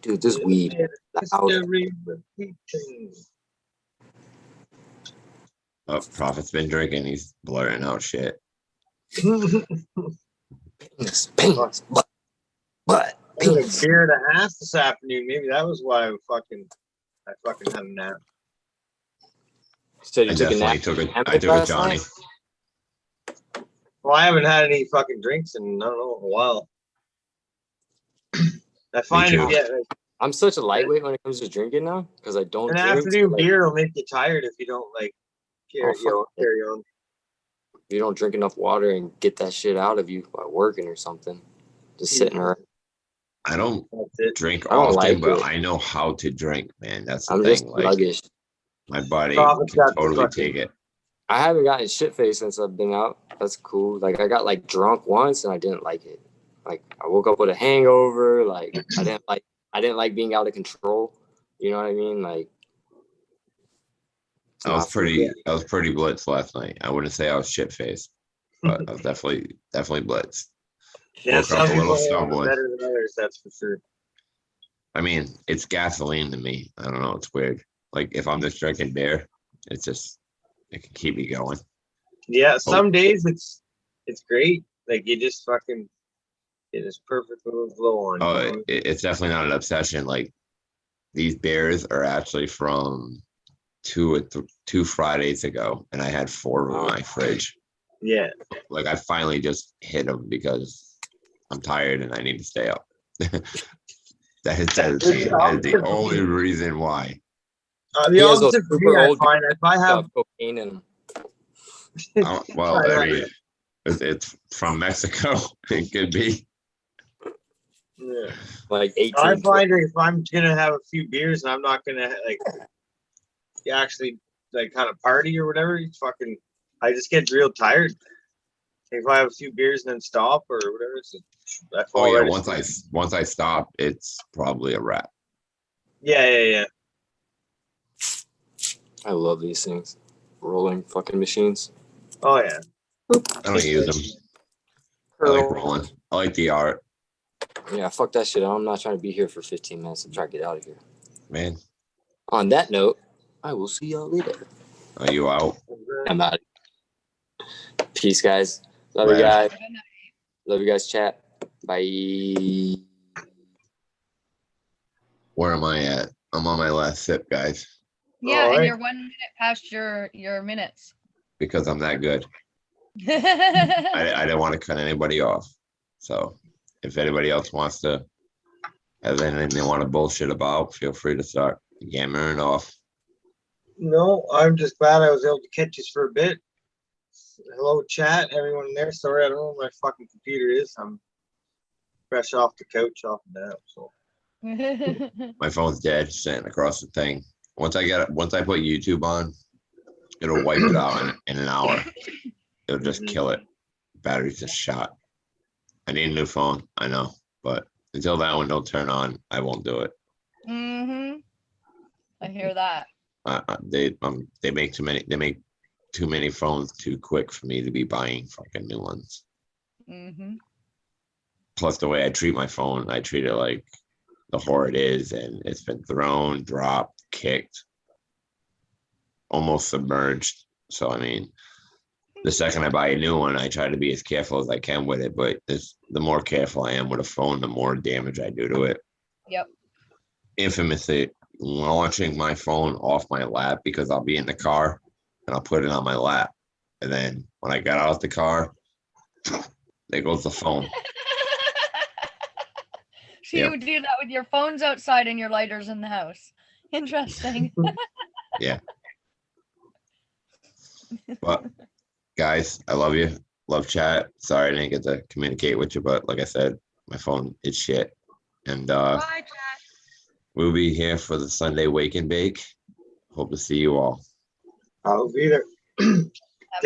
Dude, this weed. history repeating. Oh, Prophet's been drinking. He's blurring out shit. But I had a beer and a half this afternoon. Maybe that was why I fucking had a nap. So I definitely took a Johnny. Well, I haven't had any fucking drinks in I don't know a while. I find too. I'm such a lightweight when it comes to drinking now because I don't an drink. afternoon so, like, beer will make you tired if you don't carry on. if you don't drink enough water and get that shit out of you by working or something, just sitting around. I don't drink I don't often, like but it. I know how to drink, man. That's the I'm thing. just sluggish. My body Prophet's can got the totally fucking- take it. I haven't gotten shit faced since I've been out. That's cool. Like I got drunk once and I didn't like it. Like I woke up with a hangover. Like I didn't like being out of control. You know what I mean? Like I was pretty blitzed last night. I wouldn't say I was shit faced, but I was definitely blitzed. Yeah, Woke some up a people little are stumbling. better than others. That's for sure. I mean, it's gasoline to me. I don't know. It's weird. Like if I'm just drinking beer, it can keep me going. Yeah, some days it's great. Like you just fucking get this perfect little flow on. Oh, you know? it's definitely not an obsession. Like these beers are actually from two Fridays ago, and I had 4 of them in my fridge. Yeah. Like I finally just hit them because I'm tired and I need to stay up. that is the only reason why. The He has those opposite for super me, I old find if I have cocaine in him. Well, I mean, it's from Mexico. It could be. Yeah. Like 18. I find if I'm gonna have a few beers and I'm not gonna actually kind of party or whatever, it's I just get real tired. If I have a few beers and then stop or whatever, That's Oh all yeah, right. once I stop, it's probably a wrap. Yeah. I love these things. Rolling fucking machines. Oh yeah. I don't use them. I like rolling. I like the art. Yeah, fuck that shit. I'm not trying to be here for 15 minutes. I'm trying to get out of here. Man, On that note, I will see y'all later. are you out? I'm out. Peace, guys. Love you Later. guys. Love you guys, chat. Bye. Where am I at? I'm on my last sip, guys, Yeah, All and right. you're 1 minute past your minutes. because I'm that good. I didn't want to cut anybody off. So if anybody else wants to have anything they want to bullshit about, feel free to start yammering off. No, I'm just glad I was able to catch us for a bit. Hello, chat, everyone there. Sorry, I don't know where my fucking computer is. I'm fresh off the couch, off the nap. So My phone's dead, sitting across the thing. Once I put YouTube on, it'll wipe it out in an hour. It'll just kill it. Battery's just shot. I need a new phone, I know, but until that one don't turn on, I won't do it. I hear that. They make too many. They make too many phones too quick for me to be buying fucking new ones. Plus, the way I treat my phone, I treat it like the whore it is, and it's been thrown, dropped, kicked, almost submerged. So, I mean, the second I buy a new one, I try to be as careful as I can with it. But the more careful I am with a phone, the more damage I do to it. Yep. Infamously, launching my phone off my lap because I'll be in the car and I'll put it on my lap. And then when I got out of the car, there goes the phone. So Yep. you would do that with your phones outside and your lighters in the house. Interesting. Yeah. But guys, I love you. Love chat. Sorry I didn't get to communicate with you, but like I said, my phone is shit. And Bye, chat. we'll be here for the Sunday Wake and Bake. Hope to see you all. I'll be there.